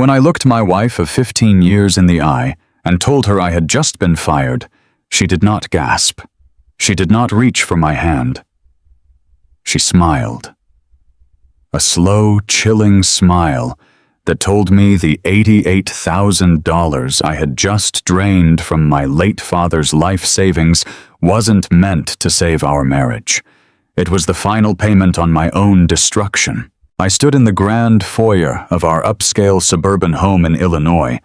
When I looked my wife of 15 years in the eye and told her I had just been fired, she did not gasp. She did not reach for my hand. She smiled. A slow, chilling smile that told me the $88,000 I had just drained from my late father's life savings wasn't meant to save our marriage. It was the final payment on my own destruction. I stood in the grand foyer of our upscale suburban home in Illinois,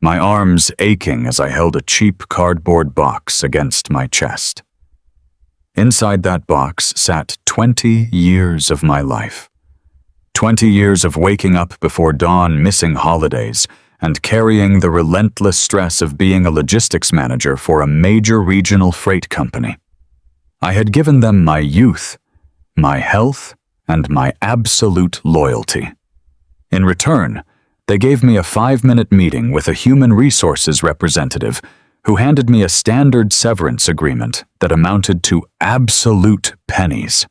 my arms aching as I held a cheap cardboard box against my chest. Inside that box sat 20 years of my life. 20 years of waking up before dawn, missing holidays, and carrying the relentless stress of being a logistics manager for a major regional freight company. I had given them my youth, my health, and my absolute loyalty. In return, they gave me a 5-minute meeting with a human resources representative who handed me a standard severance agreement that amounted to absolute pennies.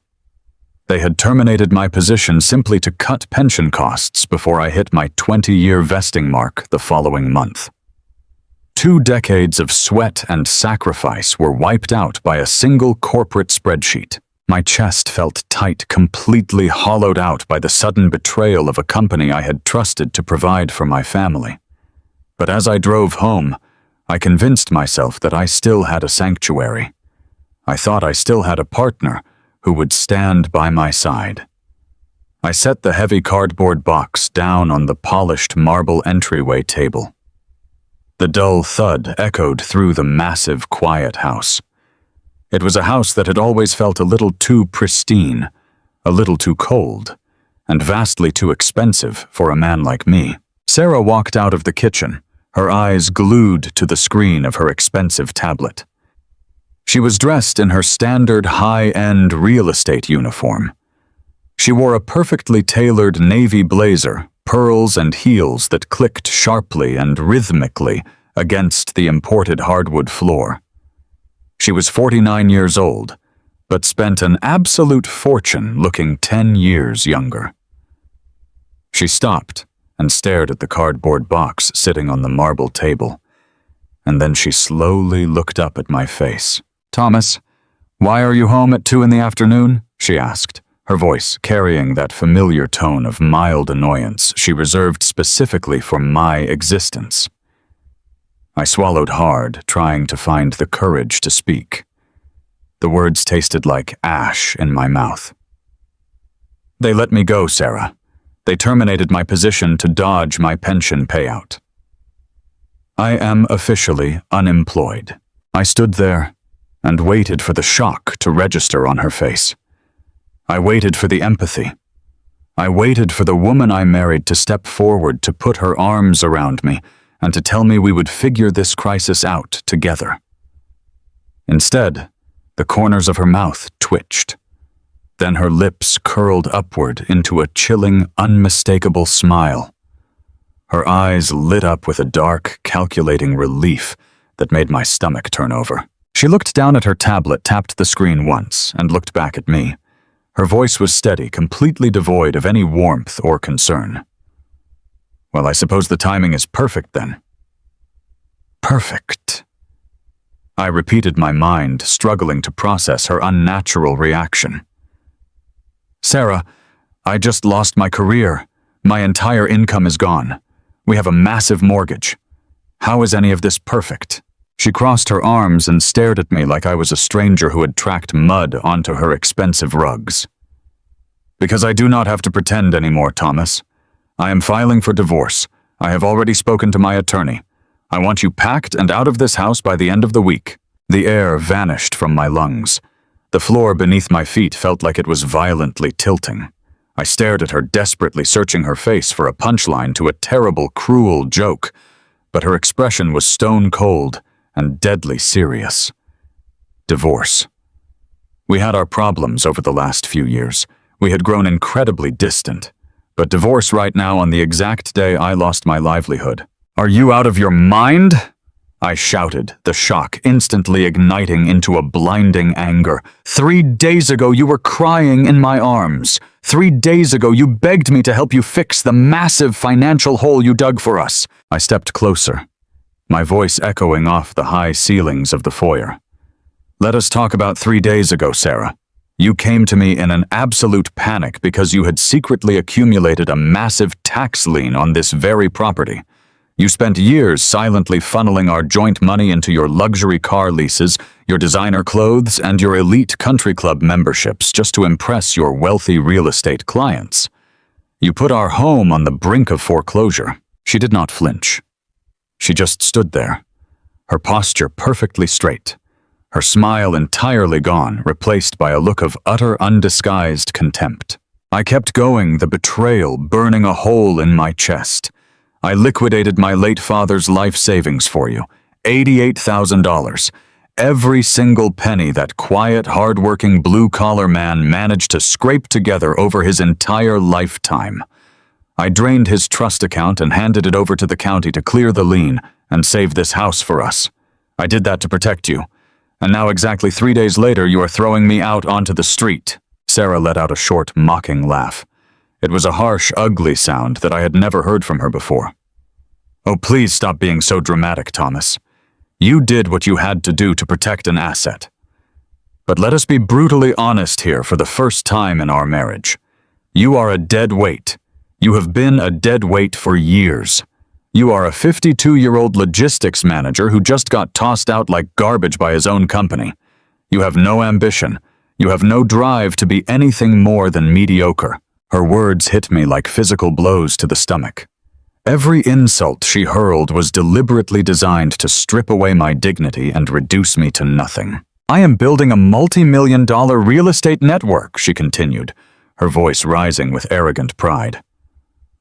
They had terminated my position simply to cut pension costs before I hit my 20-year vesting mark the following month. 2 decades of sweat and sacrifice were wiped out by a single corporate spreadsheet. My chest felt tight, completely hollowed out by the sudden betrayal of a company I had trusted to provide for my family. But as I drove home, I convinced myself that I still had a sanctuary. I thought I still had a partner who would stand by my side. I set the heavy cardboard box down on the polished marble entryway table. The dull thud echoed through the massive, quiet house. It was a house that had always felt a little too pristine, a little too cold, and vastly too expensive for a man like me. Sarah walked out of the kitchen, her eyes glued to the screen of her expensive tablet. She was dressed in her standard high-end real estate uniform. She wore a perfectly tailored navy blazer, pearls and heels that clicked sharply and rhythmically against the imported hardwood floor. She was 49 years old, but spent an absolute fortune looking 10 years younger. She stopped and stared at the cardboard box sitting on the marble table, and then she slowly looked up at my face. "Thomas, why are you home at 2 in the afternoon?" she asked, her voice carrying that familiar tone of mild annoyance she reserved specifically for my existence. I swallowed hard, trying to find the courage to speak. The words tasted like ash in my mouth. "They let me go, Sarah. They terminated my position to dodge my pension payout. I am officially unemployed." I stood there and waited for the shock to register on her face. I waited for the empathy. I waited for the woman I married to step forward, to put her arms around me, and to tell me we would figure this crisis out together. Instead, the corners of her mouth twitched. Then her lips curled upward into a chilling, unmistakable smile. Her eyes lit up with a dark, calculating relief that made my stomach turn over. She looked down at her tablet, tapped the screen once, and looked back at me. Her voice was steady, completely devoid of any warmth or concern. "Well, I suppose the timing is perfect then." "Perfect." I repeated, my mind struggling to process her unnatural reaction. "Sarah, I just lost my career. My entire income is gone. We have a massive mortgage. How is any of this perfect?" She crossed her arms and stared at me like I was a stranger who had tracked mud onto her expensive rugs. "Because I do not have to pretend anymore, Thomas. I am filing for divorce. I have already spoken to my attorney. I want you packed and out of this house by the end of the week." The air vanished from my lungs. The floor beneath my feet felt like it was violently tilting. I stared at her, desperately searching her face for a punchline to a terrible, cruel joke, but her expression was stone cold and deadly serious. Divorce. We had our problems over the last few years. We had grown incredibly distant. But divorce right now, on the exact day I lost my livelihood. "Are you out of your mind?" I shouted, the shock instantly igniting into a blinding anger. 3 days ago you were crying in my arms. 3 days ago, you begged me to help you fix the massive financial hole you dug for us. I stepped closer, my voice echoing off the high ceilings of the foyer. Let us talk about 3 days ago, Sarah. You came to me in an absolute panic because you had secretly accumulated a massive tax lien on this very property. You spent years silently funneling our joint money into your luxury car leases, your designer clothes, and your elite country club memberships just to impress your wealthy real estate clients. You put our home on the brink of foreclosure. She did not flinch. She just stood there, her posture perfectly straight, her smile entirely gone, replaced by a look of utter undisguised contempt. I kept going, the betrayal burning a hole in my chest. I liquidated my late father's life savings for you, $88,000. Every single penny that quiet, hard-working blue-collar man managed to scrape together over his entire lifetime. I drained his trust account and handed it over to the county to clear the lien and save this house for us. I did that to protect you. And now exactly 3 days later, you are throwing me out onto the street. Sarah let out a short, mocking laugh. It was a harsh, ugly sound that I had never heard from her before. Oh, please stop being so dramatic, Thomas. You did what you had to do to protect an asset. But let us be brutally honest here for the first time in our marriage. You are a dead weight. You have been a dead weight for years. You are a 52-year-old logistics manager who just got tossed out like garbage by his own company. You have no ambition. You have no drive to be anything more than mediocre. Her words hit me like physical blows to the stomach. Every insult she hurled was deliberately designed to strip away my dignity and reduce me to nothing. I am building a multi-million-dollar real estate network, she continued, her voice rising with arrogant pride.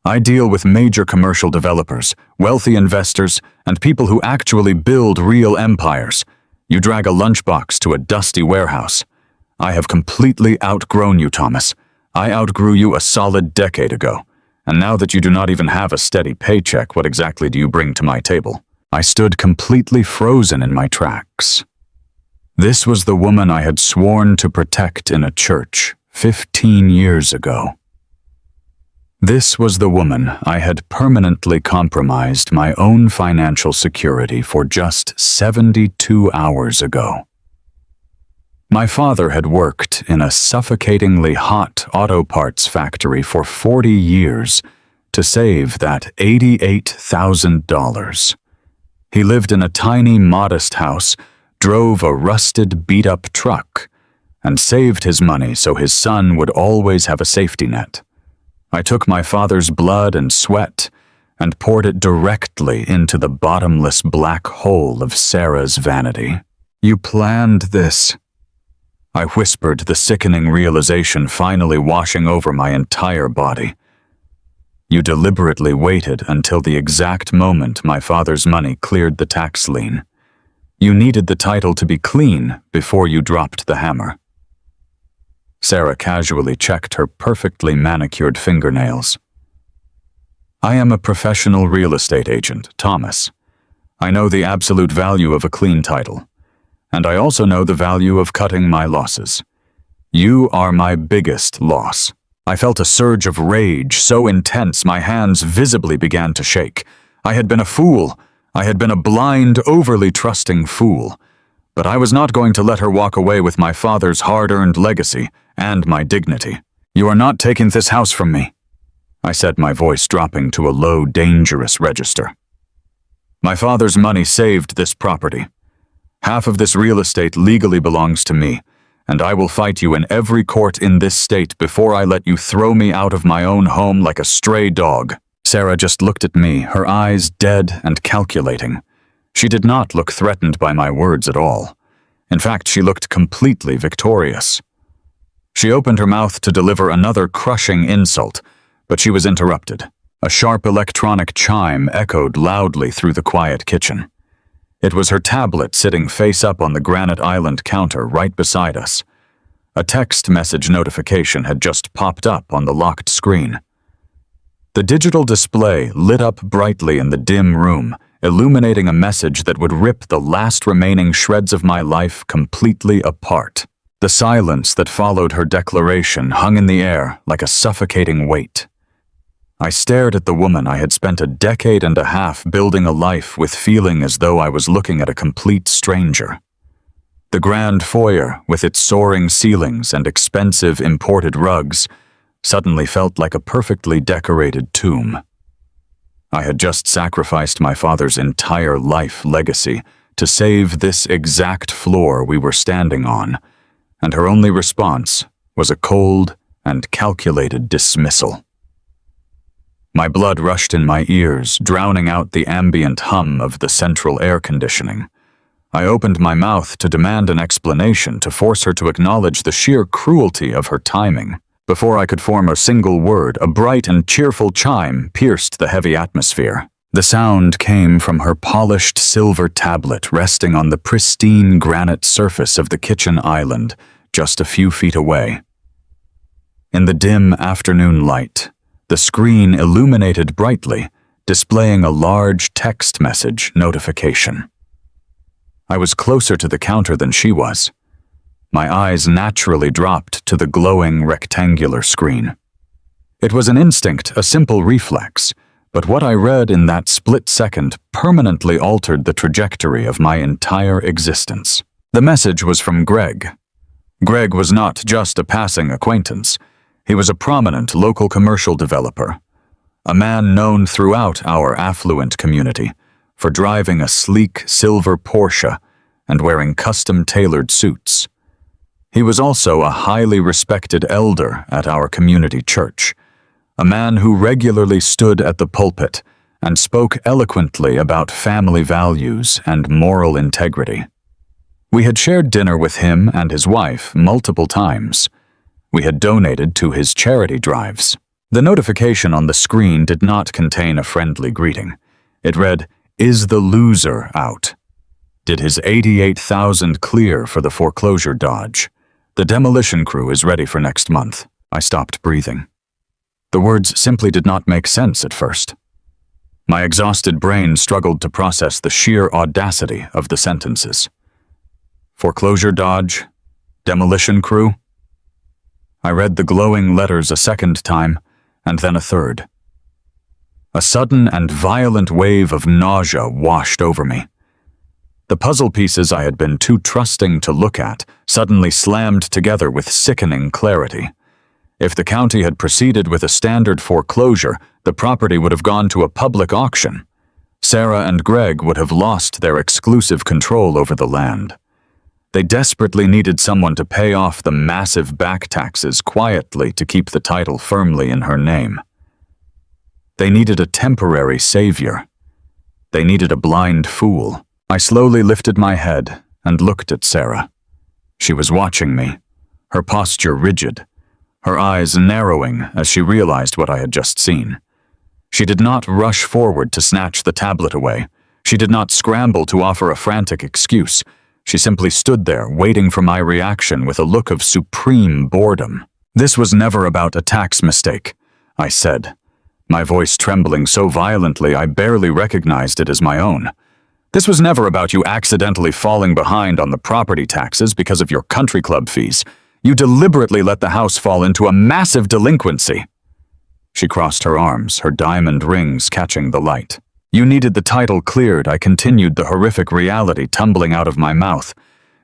I deal with major commercial developers, wealthy investors, and people who actually build real empires. You drag a lunchbox to a dusty warehouse. I have completely outgrown you, Thomas. I outgrew you a solid decade ago. And now that you do not even have a steady paycheck, what exactly do you bring to my table? I stood completely frozen in my tracks. This was the woman I had sworn to protect in a church 15 years ago. This was the woman I had permanently compromised my own financial security for just 72 hours ago. My father had worked in a suffocatingly hot auto parts factory for 40 years to save that $88,000. He lived in a tiny, modest house, drove a rusted, beat-up truck, and saved his money so his son would always have a safety net. I took my father's blood and sweat and poured it directly into the bottomless black hole of Sarah's vanity. You planned this. I whispered, the sickening realization finally washing over my entire body. You deliberately waited until the exact moment my father's money cleared the tax lien. You needed the title to be clean before you dropped the hammer. Sarah casually checked her perfectly manicured fingernails. I am a professional real estate agent, Thomas. I know the absolute value of a clean title. And I also know the value of cutting my losses. You are my biggest loss. I felt a surge of rage so intense my hands visibly began to shake. I had been a fool. I had been a blind, overly trusting fool. But I was not going to let her walk away with my father's hard-earned legacy and my dignity. You are not taking this house from me, I said, my voice dropping to a low, dangerous register. My father's money saved this property. Half of this real estate legally belongs to me, and I will fight you in every court in this state before I let you throw me out of my own home like a stray dog. Sarah just looked at me, her eyes dead and calculating. She did not look threatened by my words at all. In fact, she looked completely victorious. She opened her mouth to deliver another crushing insult, but she was interrupted. A sharp electronic chime echoed loudly through the quiet kitchen. It was her tablet sitting face up on the granite island counter right beside us. A text message notification had just popped up on the locked screen. The digital display lit up brightly in the dim room, illuminating a message that would rip the last remaining shreds of my life completely apart. The silence that followed her declaration hung in the air like a suffocating weight. I stared at the woman I had spent a decade and a half building a life with, feeling as though I was looking at a complete stranger. The grand foyer, with its soaring ceilings and expensive imported rugs, suddenly felt like a perfectly decorated tomb. I had just sacrificed my father's entire life legacy to save this exact floor we were standing on, and her only response was a cold and calculated dismissal. My blood rushed in my ears, drowning out the ambient hum of the central air conditioning. I opened my mouth to demand an explanation, to force her to acknowledge the sheer cruelty of her timing. Before I could form a single word, a bright and cheerful chime pierced the heavy atmosphere. The sound came from her polished silver tablet resting on the pristine granite surface of the kitchen island, just a few feet away. In the dim afternoon light, the screen illuminated brightly, displaying a large text message notification. I was closer to the counter than she was. My eyes naturally dropped to the glowing rectangular screen. It was an instinct, a simple reflex, but what I read in that split second permanently altered the trajectory of my entire existence. The message was from Greg. Greg was not just a passing acquaintance. He was a prominent local commercial developer, a man known throughout our affluent community for driving a sleek silver Porsche and wearing custom-tailored suits. He was also a highly respected elder at our community church, a man who regularly stood at the pulpit and spoke eloquently about family values and moral integrity. We had shared dinner with him and his wife multiple times. We had donated to his charity drives. The notification on the screen did not contain a friendly greeting. It read, "Is the loser out? Did his 88,000 clear for the foreclosure dodge? The demolition crew is ready for next month." I stopped breathing. The words simply did not make sense at first. My exhausted brain struggled to process the sheer audacity of the sentences. Foreclosure dodge? Demolition crew? I read the glowing letters a second time, and then a third. A sudden and violent wave of nausea washed over me. The puzzle pieces I had been too trusting to look at suddenly slammed together with sickening clarity. If the county had proceeded with a standard foreclosure, the property would have gone to a public auction. Sarah and Greg would have lost their exclusive control over the land. They desperately needed someone to pay off the massive back taxes quietly to keep the title firmly in her name. They needed a temporary savior. They needed a blind fool. I slowly lifted my head and looked at Sarah. She was watching me, her posture rigid, her eyes narrowing as she realized what I had just seen. She did not rush forward to snatch the tablet away. She did not scramble to offer a frantic excuse. She simply stood there, waiting for my reaction with a look of supreme boredom. "This was never about a tax mistake," I said, my voice trembling so violently I barely recognized it as my own. "This was never about you accidentally falling behind on the property taxes because of your country club fees. You deliberately let the house fall into a massive delinquency." She crossed her arms, her diamond rings catching the light. "You needed the title cleared," I continued, the horrific reality tumbling out of my mouth.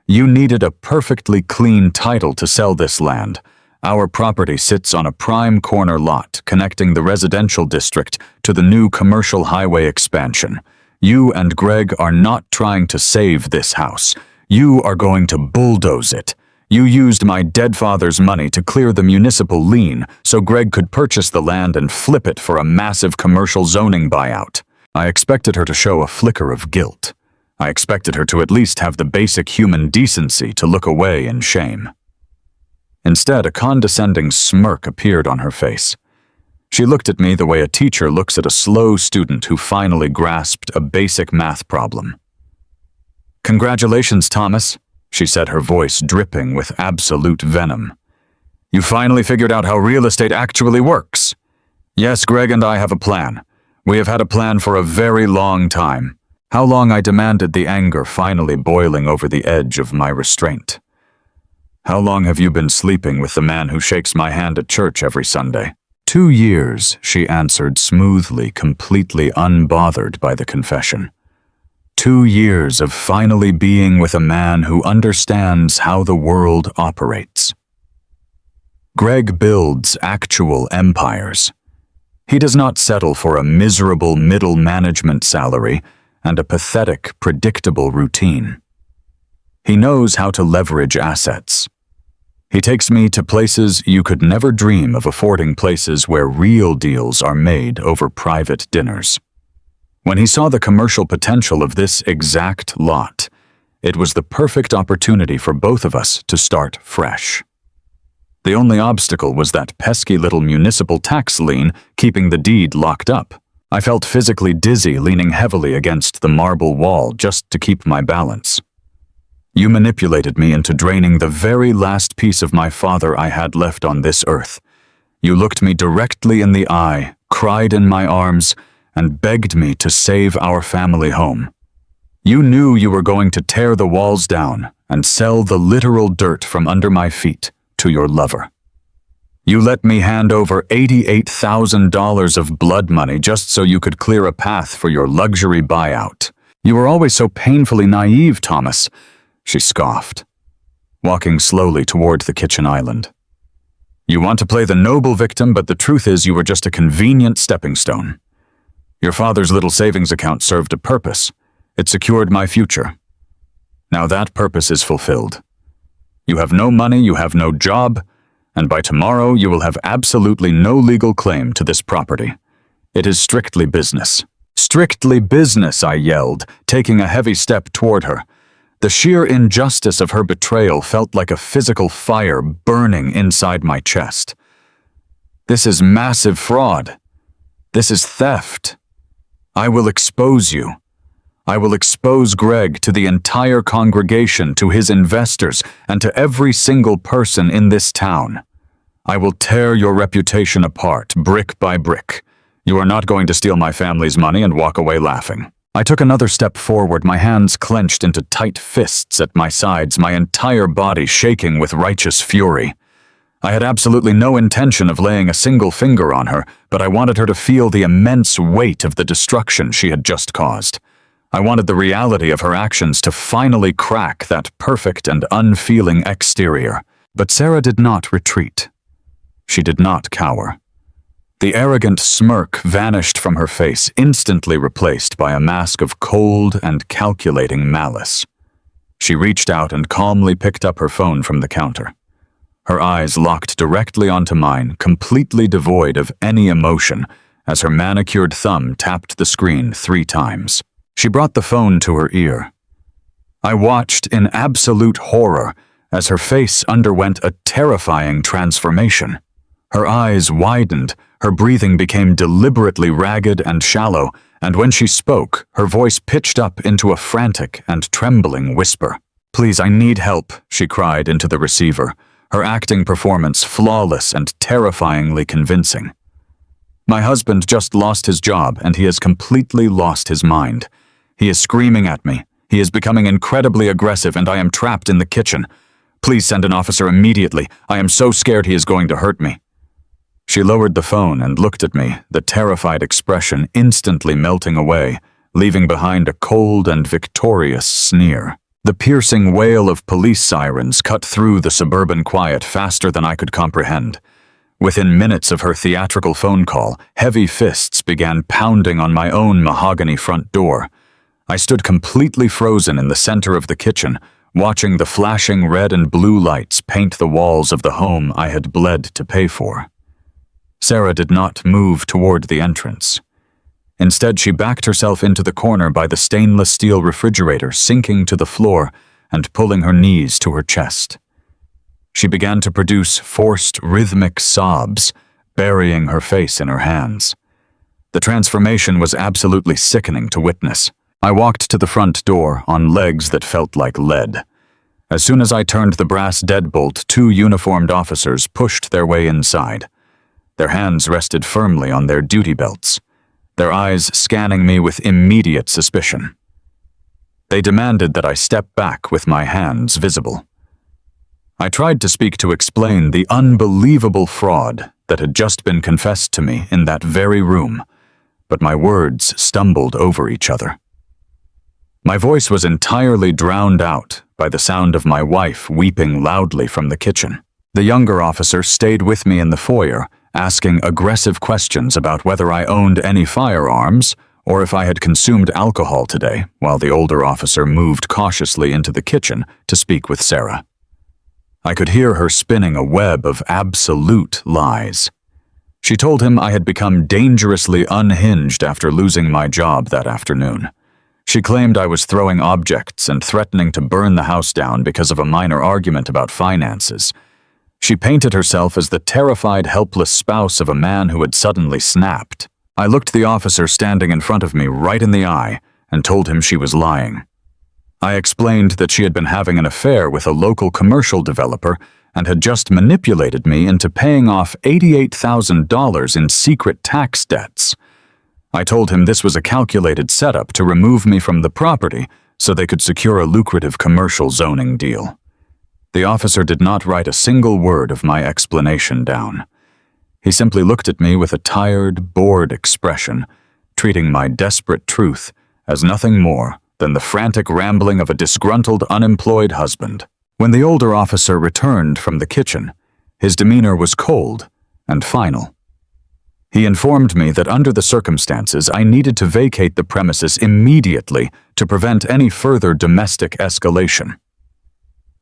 "You needed a perfectly clean title to sell this land. Our property sits on a prime corner lot connecting the residential district to the new commercial highway expansion. You and Greg are not trying to save this house. You are going to bulldoze it. You used my dead father's money to clear the municipal lien so Greg could purchase the land and flip it for a massive commercial zoning buyout." I expected her to show a flicker of guilt. I expected her to at least have the basic human decency to look away in shame. Instead, a condescending smirk appeared on her face. She looked at me the way a teacher looks at a slow student who finally grasped a basic math problem. "Congratulations, Thomas," she said, her voice dripping with absolute venom. "You finally figured out how real estate actually works. Yes, Greg and I have a plan. We have had a plan for a very long time." How long, I demanded, the anger finally boiling over the edge of my restraint. How long have you been sleeping with the man who shakes my hand at church every Sunday? 2 years, she answered smoothly, completely unbothered by the confession. 2 years of finally being with a man who understands how the world operates. Greg builds actual empires. He does not settle for a miserable middle management salary and a pathetic, predictable routine. He knows how to leverage assets. He takes me to places you could never dream of affording, places where real deals are made over private dinners. When he saw the commercial potential of this exact lot, it was the perfect opportunity for both of us to start fresh. The only obstacle was that pesky little municipal tax lien keeping the deed locked up. I felt physically dizzy, leaning heavily against the marble wall just to keep my balance. You manipulated me into draining the very last piece of my father I had left on this earth. You looked me directly in the eye, cried in my arms, and begged me to save our family home. You knew you were going to tear the walls down and sell the literal dirt from under my feet to your lover. You let me hand over $88,000 of blood money just so you could clear a path for your luxury buyout. You were always so painfully naive, Thomas, she scoffed, walking slowly toward the kitchen island. You want to play the noble victim, but the truth is you were just a convenient stepping stone. Your father's little savings account served a purpose. It secured my future. Now that purpose is fulfilled. You have no money, you have no job, and by tomorrow you will have absolutely no legal claim to this property. It is strictly business. Strictly business, I yelled, taking a heavy step toward her. The sheer injustice of her betrayal felt like a physical fire burning inside my chest. This is massive fraud. This is theft. I will expose you. I will expose Greg to the entire congregation, to his investors, and to every single person in this town. I will tear your reputation apart, brick by brick. You are not going to steal my family's money and walk away laughing. I took another step forward, my hands clenched into tight fists at my sides, my entire body shaking with righteous fury. I had absolutely no intention of laying a single finger on her, but I wanted her to feel the immense weight of the destruction she had just caused. I wanted the reality of her actions to finally crack that perfect and unfeeling exterior. But Sarah did not retreat. She did not cower. The arrogant smirk vanished from her face, instantly replaced by a mask of cold and calculating malice. She reached out and calmly picked up her phone from the counter. Her eyes locked directly onto mine, completely devoid of any emotion, as her manicured thumb tapped the screen 3 times. She brought the phone to her ear. I watched in absolute horror as her face underwent a terrifying transformation. Her eyes widened, her breathing became deliberately ragged and shallow, and when she spoke, her voice pitched up into a frantic and trembling whisper. "Please, I need help," she cried into the receiver, her acting performance flawless and terrifyingly convincing. "My husband just lost his job, and he has completely lost his mind. He is screaming at me. He is becoming incredibly aggressive, and I am trapped in the kitchen. Please send an officer immediately. I am so scared he is going to hurt me." She lowered the phone and looked at me, the terrified expression instantly melting away, leaving behind a cold and victorious sneer. The piercing wail of police sirens cut through the suburban quiet faster than I could comprehend. Within minutes of her theatrical phone call, heavy fists began pounding on my own mahogany front door. I stood completely frozen in the center of the kitchen, watching the flashing red and blue lights paint the walls of the home I had bled to pay for. Sarah did not move toward the entrance. Instead, she backed herself into the corner by the stainless steel refrigerator, sinking to the floor and pulling her knees to her chest. She began to produce forced, rhythmic sobs, burying her face in her hands. The transformation was absolutely sickening to witness. I walked to the front door on legs that felt like lead. As soon as I turned the brass deadbolt, 2 uniformed officers pushed their way inside. Their hands rested firmly on their duty belts, their eyes scanning me with immediate suspicion. They demanded that I step back with my hands visible. I tried to speak to explain the unbelievable fraud that had just been confessed to me in that very room, but my words stumbled over each other. My voice was entirely drowned out by the sound of my wife weeping loudly from the kitchen. The younger officer stayed with me in the foyer, asking aggressive questions about whether I owned any firearms or if I had consumed alcohol today, while the older officer moved cautiously into the kitchen to speak with Sarah. I could hear her spinning a web of absolute lies. She told him I had become dangerously unhinged after losing my job that afternoon. She claimed I was throwing objects and threatening to burn the house down because of a minor argument about finances. She painted herself as the terrified, helpless spouse of a man who had suddenly snapped. I looked the officer standing in front of me right in the eye and told him she was lying. I explained that she had been having an affair with a local commercial developer and had just manipulated me into paying off $88,000 in secret tax debts. I told him this was a calculated setup to remove me from the property so they could secure a lucrative commercial zoning deal. The officer did not write a single word of my explanation down. He simply looked at me with a tired, bored expression, treating my desperate truth as nothing more than the frantic rambling of a disgruntled, unemployed husband. When the older officer returned from the kitchen, his demeanor was cold and final. He informed me that under the circumstances, I needed to vacate the premises immediately to prevent any further domestic escalation.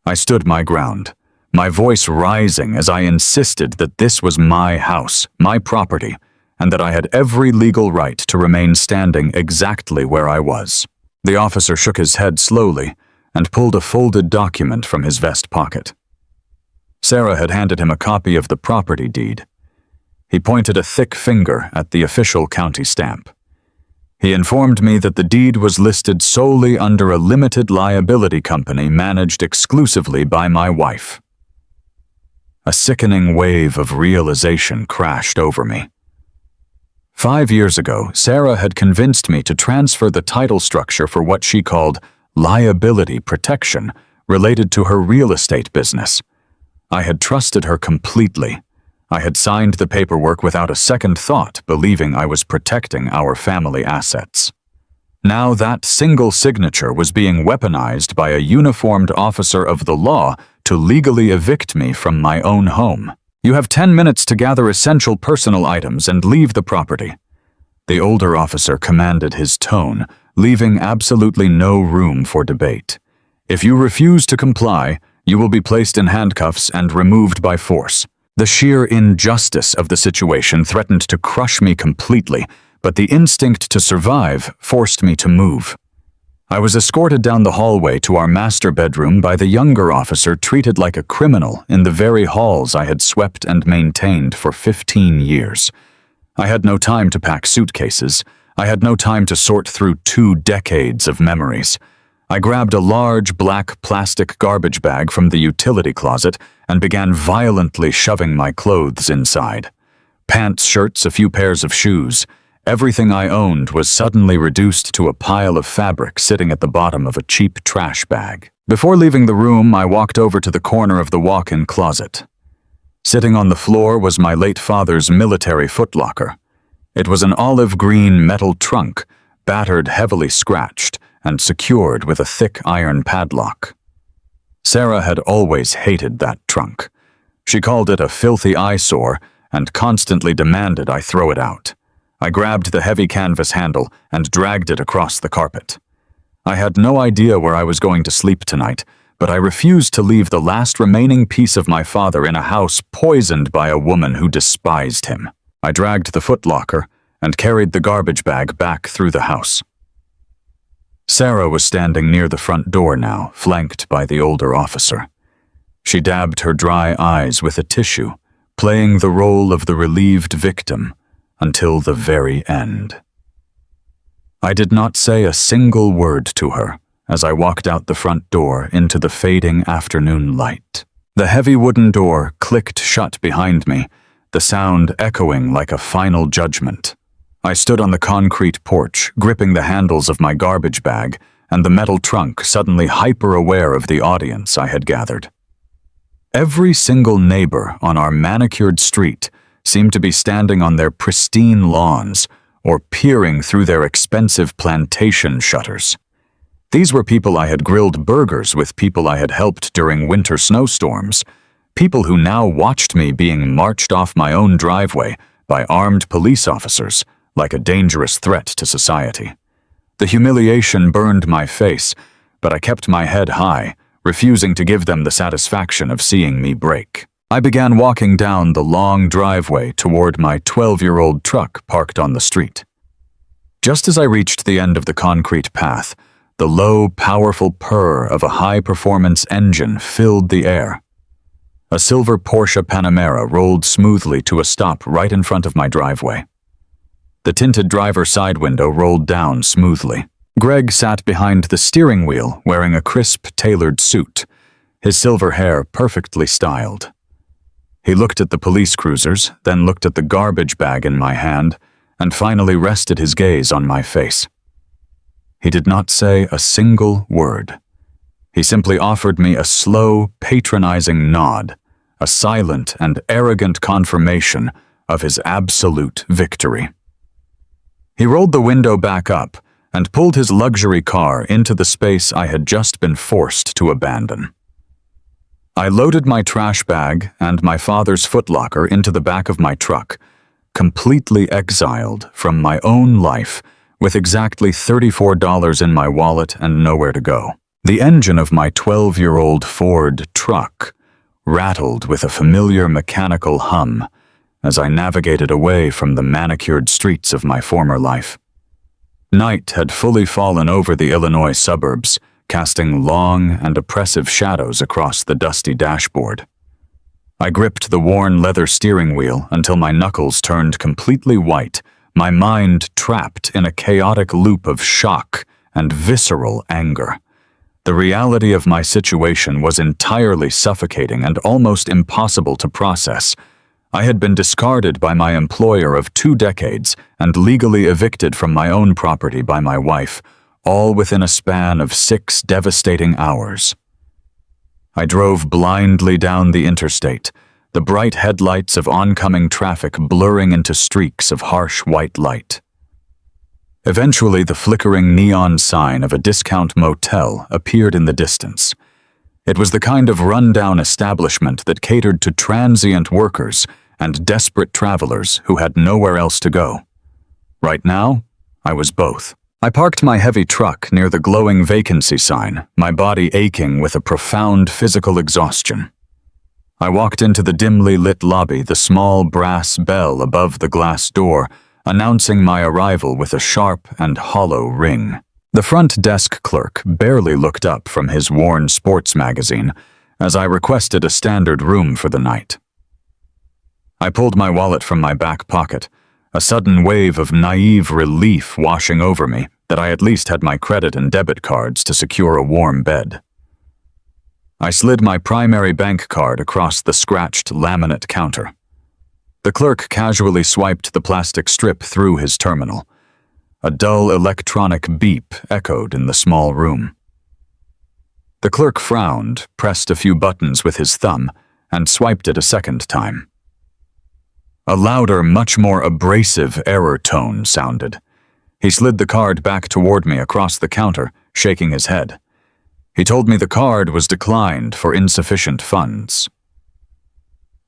I stood my ground, my voice rising as I insisted that this was my house, my property, and that I had every legal right to remain standing exactly where I was. The officer shook his head slowly and pulled a folded document from his vest pocket. Sarah had handed him a copy of the property deed. He pointed a thick finger at the official county stamp. He informed me that the deed was listed solely under a limited liability company managed exclusively by my wife. A sickening wave of realization crashed over me. 5 years ago, Sarah had convinced me to transfer the title structure for what she called liability protection related to her real estate business. I had trusted her completely. I had signed the paperwork without a second thought, believing I was protecting our family assets. Now that single signature was being weaponized by a uniformed officer of the law to legally evict me from my own home. You have 10 minutes to gather essential personal items and leave the property. The older officer commanded his tone, leaving absolutely no room for debate. If you refuse to comply, you will be placed in handcuffs and removed by force. The sheer injustice of the situation threatened to crush me completely, but the instinct to survive forced me to move. I was escorted down the hallway to our master bedroom by the younger officer treated like a criminal in the very halls I had swept and maintained for 15 years. I had no time to pack suitcases. I had no time to sort through 2 decades of memories. I grabbed a large black plastic garbage bag from the utility closet and began violently shoving my clothes inside. Pants, shirts, a few pairs of shoes. Everything I owned was suddenly reduced to a pile of fabric sitting at the bottom of a cheap trash bag. Before leaving the room, I walked over to the corner of the walk-in closet. Sitting on the floor was my late father's military footlocker. It was an olive green metal trunk, battered, heavily scratched, and secured with a thick iron padlock. Sarah had always hated that trunk. She called it a filthy eyesore and constantly demanded I throw it out. I grabbed the heavy canvas handle and dragged it across the carpet. I had no idea where I was going to sleep tonight, but I refused to leave the last remaining piece of my father in a house poisoned by a woman who despised him. I dragged the footlocker and carried the garbage bag back through the house. Sarah was standing near the front door now, flanked by the older officer. She dabbed her dry eyes with a tissue, playing the role of the relieved victim until the very end. I did not say a single word to her as I walked out the front door into the fading afternoon light. The heavy wooden door clicked shut behind me, the sound echoing like a final judgment. I stood on the concrete porch, gripping the handles of my garbage bag and the metal trunk, suddenly hyper-aware of the audience I had gathered. Every single neighbor on our manicured street seemed to be standing on their pristine lawns or peering through their expensive plantation shutters. These were people I had grilled burgers with, people I had helped during winter snowstorms, people who now watched me being marched off my own driveway by armed police officers like a dangerous threat to society. The humiliation burned my face, but I kept my head high, refusing to give them the satisfaction of seeing me break. I began walking down the long driveway toward my 12-year-old truck parked on the street. Just as I reached the end of the concrete path, the low, powerful purr of a high-performance engine filled the air. A silver Porsche Panamera rolled smoothly to a stop right in front of my driveway. The tinted driver's side window rolled down smoothly. Greg sat behind the steering wheel wearing a crisp, tailored suit, his silver hair perfectly styled. He looked at the police cruisers, then looked at the garbage bag in my hand, and finally rested his gaze on my face. He did not say a single word. He simply offered me a slow, patronizing nod, a silent and arrogant confirmation of his absolute victory. He rolled the window back up and pulled his luxury car into the space I had just been forced to abandon. I loaded my trash bag and my father's footlocker into the back of my truck, completely exiled from my own life, with exactly $34 in my wallet and nowhere to go. The engine of my 12-year-old Ford truck rattled with a familiar mechanical hum as I navigated away from the manicured streets of my former life. Night had fully fallen over the Illinois suburbs, casting long and oppressive shadows across the dusty dashboard. I gripped the worn leather steering wheel until my knuckles turned completely white, my mind trapped in a chaotic loop of shock and visceral anger. The reality of my situation was entirely suffocating and almost impossible to process. I had been discarded by my employer of 2 decades and legally evicted from my own property by my wife, all within a span of 6 devastating hours. I drove blindly down the interstate, the bright headlights of oncoming traffic blurring into streaks of harsh white light. Eventually, the flickering neon sign of a discount motel appeared in the distance. It was the kind of rundown establishment that catered to transient workers and desperate travelers who had nowhere else to go. Right now, I was both. I parked my heavy truck near the glowing vacancy sign, my body aching with a profound physical exhaustion. I walked into the dimly lit lobby, the small brass bell above the glass door, announcing my arrival with a sharp and hollow ring. The front desk clerk barely looked up from his worn sports magazine as I requested a standard room for the night. I pulled my wallet from my back pocket, a sudden wave of naive relief washing over me that I at least had my credit and debit cards to secure a warm bed. I slid my primary bank card across the scratched laminate counter. The clerk casually swiped the plastic strip through his terminal. A dull electronic beep echoed in the small room. The clerk frowned, pressed a few buttons with his thumb, and swiped it a second time. A louder, much more abrasive error tone sounded. He slid the card back toward me across the counter, shaking his head. He told me the card was declined for insufficient funds.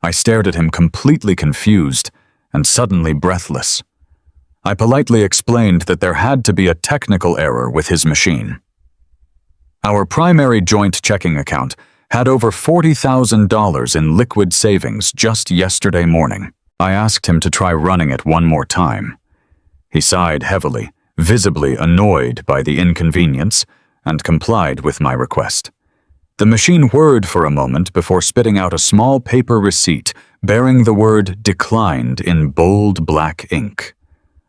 I stared at him completely confused and suddenly breathless. I politely explained that there had to be a technical error with his machine. Our primary joint checking account had over $40,000 in liquid savings just yesterday morning. I asked him to try running it one more time. He sighed heavily, visibly annoyed by the inconvenience, and complied with my request. The machine whirred for a moment before spitting out a small paper receipt bearing the word "declined" in bold black ink.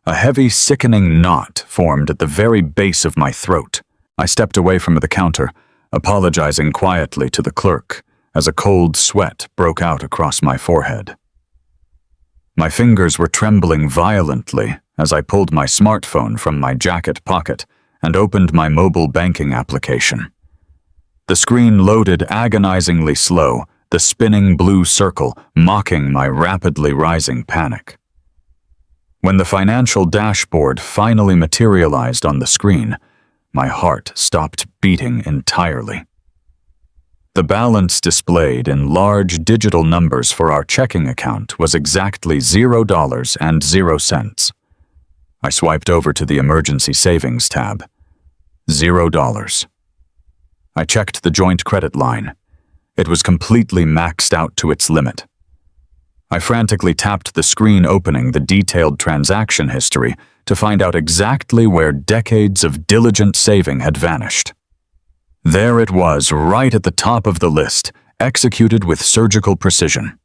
A heavy, sickening knot formed at the very base of my throat. I stepped away from the counter, apologizing quietly to the clerk, as a cold sweat broke out across my forehead. My fingers were trembling violently as I pulled my smartphone from my jacket pocket and opened my mobile banking application. The screen loaded agonizingly slow, the spinning blue circle mocking my rapidly rising panic. When the financial dashboard finally materialized on the screen, my heart stopped beating entirely. The balance displayed in large digital numbers for our checking account was exactly $0.00. I swiped over to the emergency savings tab. $0. I checked the joint credit line. It was completely maxed out to its limit. I frantically tapped the screen opening the detailed transaction history to find out exactly where decades of diligent saving had vanished. There it was, right at the top of the list, executed with surgical precision.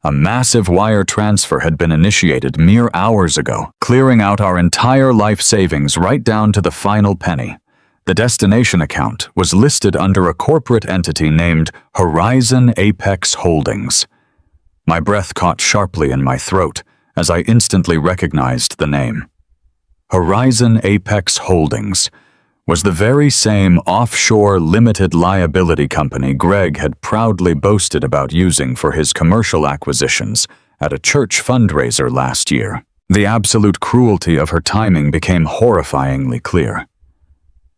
A massive wire transfer had been initiated mere hours ago, clearing out our entire life savings right down to the final penny. The destination account was listed under a corporate entity named Horizon Apex Holdings. My breath caught sharply in my throat as I instantly recognized the name. Horizon Apex Holdings was the very same offshore limited liability company Greg had proudly boasted about using for his commercial acquisitions at a church fundraiser last year. The absolute cruelty of her timing became horrifyingly clear.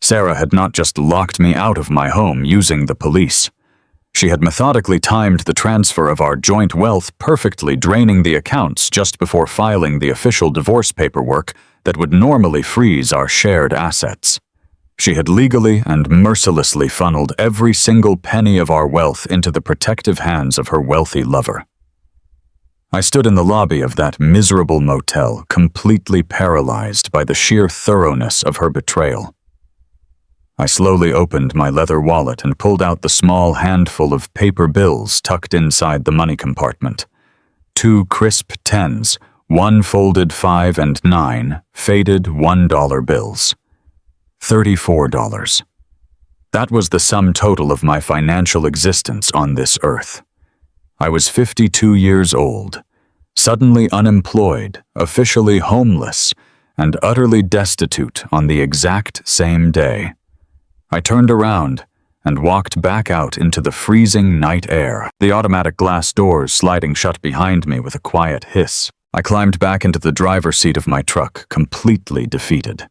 Sarah had not just locked me out of my home using the police. She had methodically timed the transfer of our joint wealth perfectly, draining the accounts just before filing the official divorce paperwork that would normally freeze our shared assets. She had legally and mercilessly funneled every single penny of our wealth into the protective hands of her wealthy lover. I stood in the lobby of that miserable motel, completely paralyzed by the sheer thoroughness of her betrayal. I slowly opened my leather wallet and pulled out the small handful of paper bills tucked inside the money compartment. 2 crisp 10s, 1 folded 5 and 9, faded $1 bills. $34. That was the sum total of my financial existence on this earth. I was 52 years old, suddenly unemployed, officially homeless, and utterly destitute on the exact same day. I turned around and walked back out into the freezing night air, the automatic glass doors sliding shut behind me with a quiet hiss. I climbed back into the driver's seat of my truck, completely defeated.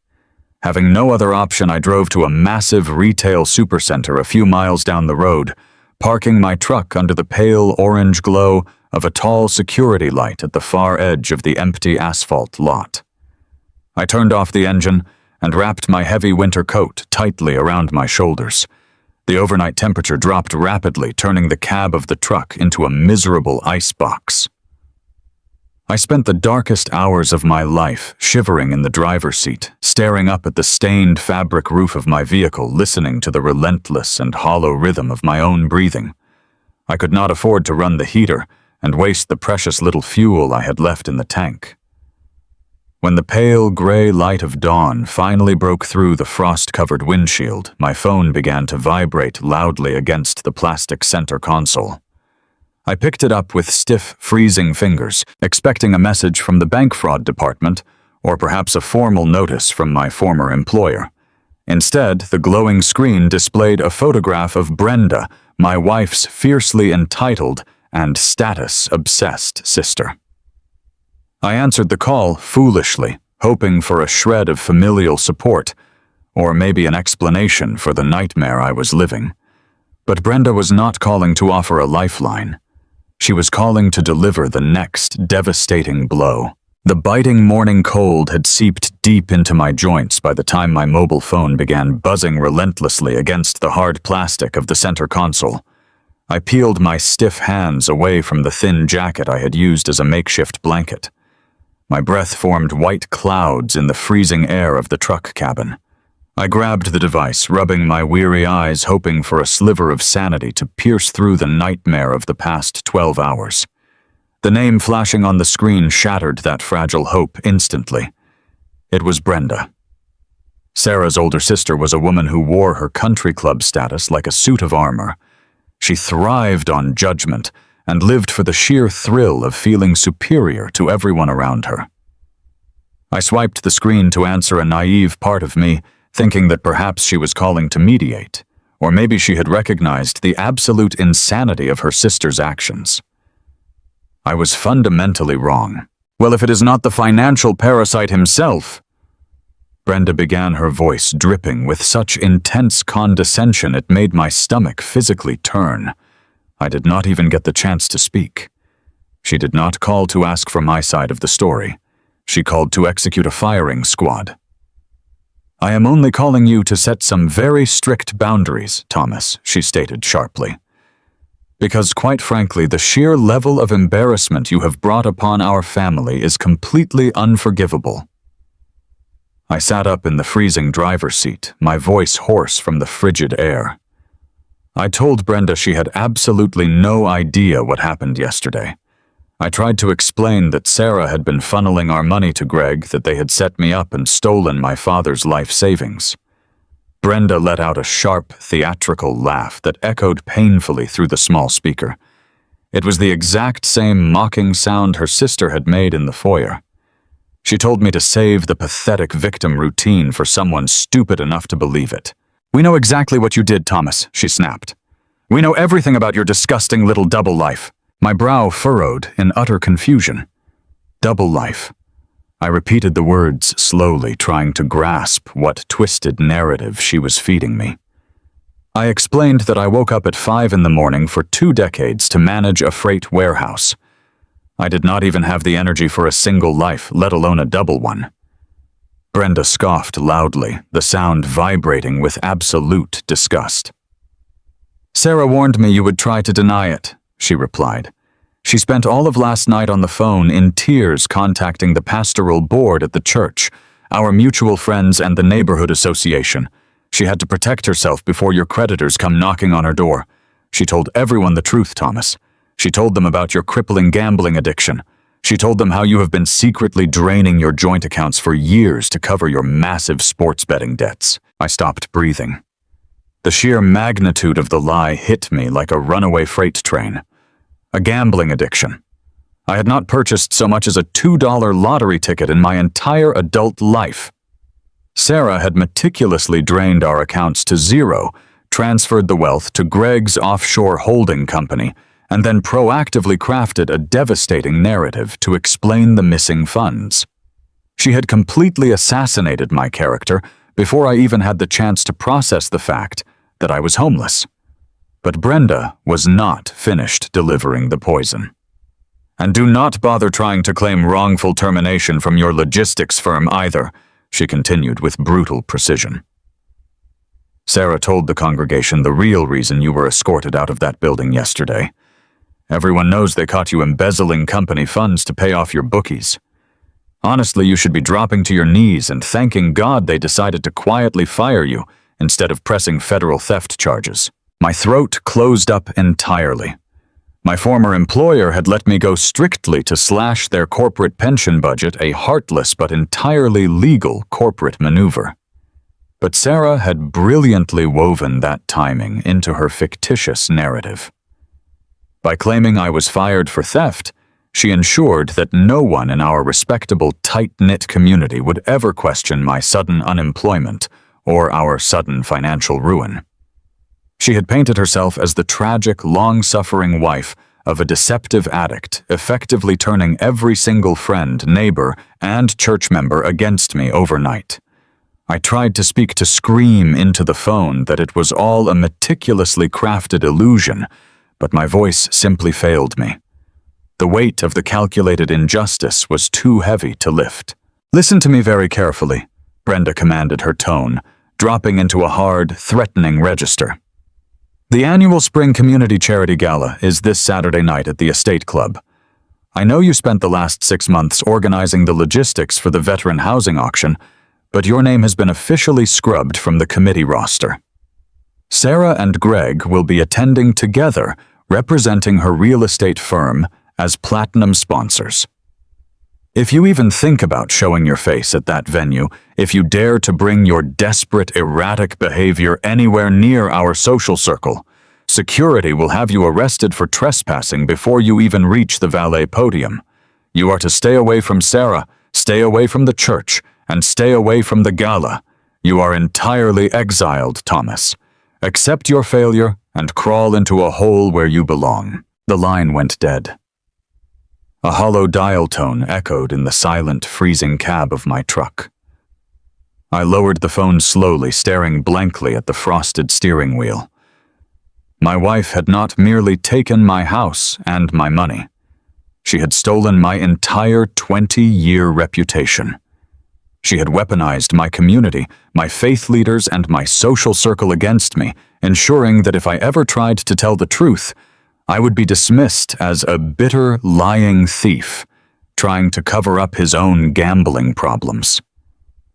Having no other option, I drove to a massive retail supercenter a few miles down the road, parking my truck under the pale orange glow of a tall security light at the far edge of the empty asphalt lot. I turned off the engine and wrapped my heavy winter coat tightly around my shoulders. The overnight temperature dropped rapidly, turning the cab of the truck into a miserable icebox. I spent the darkest hours of my life shivering in the driver's seat, staring up at the stained fabric roof of my vehicle, listening to the relentless and hollow rhythm of my own breathing. I could not afford to run the heater and waste the precious little fuel I had left in the tank. When the pale gray light of dawn finally broke through the frost-covered windshield, my phone began to vibrate loudly against the plastic center console. I picked it up with stiff, freezing fingers, expecting a message from the bank fraud department, or perhaps a formal notice from my former employer. Instead, the glowing screen displayed a photograph of Brenda, my wife's fiercely entitled and status-obsessed sister. I answered the call foolishly, hoping for a shred of familial support, or maybe an explanation for the nightmare I was living. But Brenda was not calling to offer a lifeline. She was calling to deliver the next devastating blow. The biting morning cold had seeped deep into my joints by the time my mobile phone began buzzing relentlessly against the hard plastic of the center console. I peeled my stiff hands away from the thin jacket I had used as a makeshift blanket. My breath formed white clouds in the freezing air of the truck cabin. I grabbed the device, rubbing my weary eyes, hoping for a sliver of sanity to pierce through the nightmare of the past 12 hours. The name flashing on the screen shattered that fragile hope instantly. It was Brenda. Sarah's older sister was a woman who wore her country club status like a suit of armor. She thrived on judgment and lived for the sheer thrill of feeling superior to everyone around her. I swiped the screen to answer a naive part of me, thinking that perhaps she was calling to mediate, Or maybe she had recognized the absolute insanity of her sister's actions. I was fundamentally wrong. Well, if it is not the financial parasite himself... Brenda began, her voice dripping with such intense condescension it made my stomach physically turn. I did not even get the chance to speak. She did not call to ask for my side of the story. She called to execute a firing squad. "I am only calling you to set some very strict boundaries, Thomas," she stated sharply. "Because, quite frankly, the sheer level of embarrassment you have brought upon our family is completely unforgivable." I sat up in the freezing driver's seat, my voice hoarse from the frigid air. I told Brenda she had absolutely no idea what happened yesterday. I tried to explain that Sarah had been funneling our money to Greg, that they had set me up and stolen my father's life savings. Brenda let out a sharp, theatrical laugh that echoed painfully through the small speaker. It was the exact same mocking sound her sister had made in the foyer. She told me to save the pathetic victim routine for someone stupid enough to believe it. "We know exactly what you did, Thomas," she snapped. "We know everything about your disgusting little double life." My brow furrowed in utter confusion. Double life. I repeated the words slowly, trying to grasp what twisted narrative she was feeding me. I explained that I woke up at 5 in the morning for 2 decades to manage a freight warehouse. I did not even have the energy for a single life, let alone a double one. Brenda scoffed loudly, the sound vibrating with absolute disgust. "Sarah warned me you would try to deny it," she replied. "She spent all of last night on the phone in tears contacting the pastoral board at the church, our mutual friends and the neighborhood association. She had to protect herself before your creditors come knocking on her door. She told everyone the truth, Thomas. She told them about your crippling gambling addiction. She told them how you have been secretly draining your joint accounts for years to cover your massive sports betting debts." I stopped breathing. The sheer magnitude of the lie hit me like a runaway freight train. A gambling addiction. I had not purchased so much as a $2 lottery ticket in my entire adult life. Sarah had meticulously drained our accounts to zero, transferred the wealth to Greg's offshore holding company, and then proactively crafted a devastating narrative to explain the missing funds. She had completely assassinated my character before I even had the chance to process the fact that I was homeless. But Brenda was not finished delivering the poison. "And do not bother trying to claim wrongful termination from your logistics firm either," she continued with brutal precision. "Sarah told the congregation the real reason you were escorted out of that building yesterday. Everyone knows they caught you embezzling company funds to pay off your bookies. Honestly, you should be dropping to your knees and thanking God they decided to quietly fire you instead of pressing federal theft charges." My throat closed up entirely. My former employer had let me go strictly to slash their corporate pension budget, a heartless but entirely legal corporate maneuver. But Sarah had brilliantly woven that timing into her fictitious narrative. By claiming I was fired for theft, she ensured that no one in our respectable, tight-knit community would ever question my sudden unemployment or our sudden financial ruin. She had painted herself as the tragic, long-suffering wife of a deceptive addict, effectively turning every single friend, neighbor, and church member against me overnight. I tried to speak, to scream into the phone that it was all a meticulously crafted illusion, but my voice simply failed me. The weight of the calculated injustice was too heavy to lift. "Listen to me very carefully," Brenda commanded, her tone dropping into a hard, threatening register. "The annual Spring Community Charity Gala is this Saturday night at the Estate Club. I know you spent the last 6 months organizing the logistics for the veteran housing auction, but your name has been officially scrubbed from the committee roster. Sarah and Greg will be attending together, representing her real estate firm as platinum sponsors. If you even think about showing your face at that venue, if you dare to bring your desperate, erratic behavior anywhere near our social circle, security will have you arrested for trespassing before you even reach the valet podium. You are to stay away from Sarah, stay away from the church, and stay away from the gala. You are entirely exiled, Thomas. Accept your failure and crawl into a hole where you belong." The line went dead. A hollow dial tone echoed in the silent, freezing cab of my truck. I lowered the phone slowly, staring blankly at the frosted steering wheel. My wife had not merely taken my house and my money. She had stolen my entire 20-year reputation. She had weaponized my community, my faith leaders, and my social circle against me, ensuring that if I ever tried to tell the truth, I would be dismissed as a bitter, lying thief, trying to cover up his own gambling problems.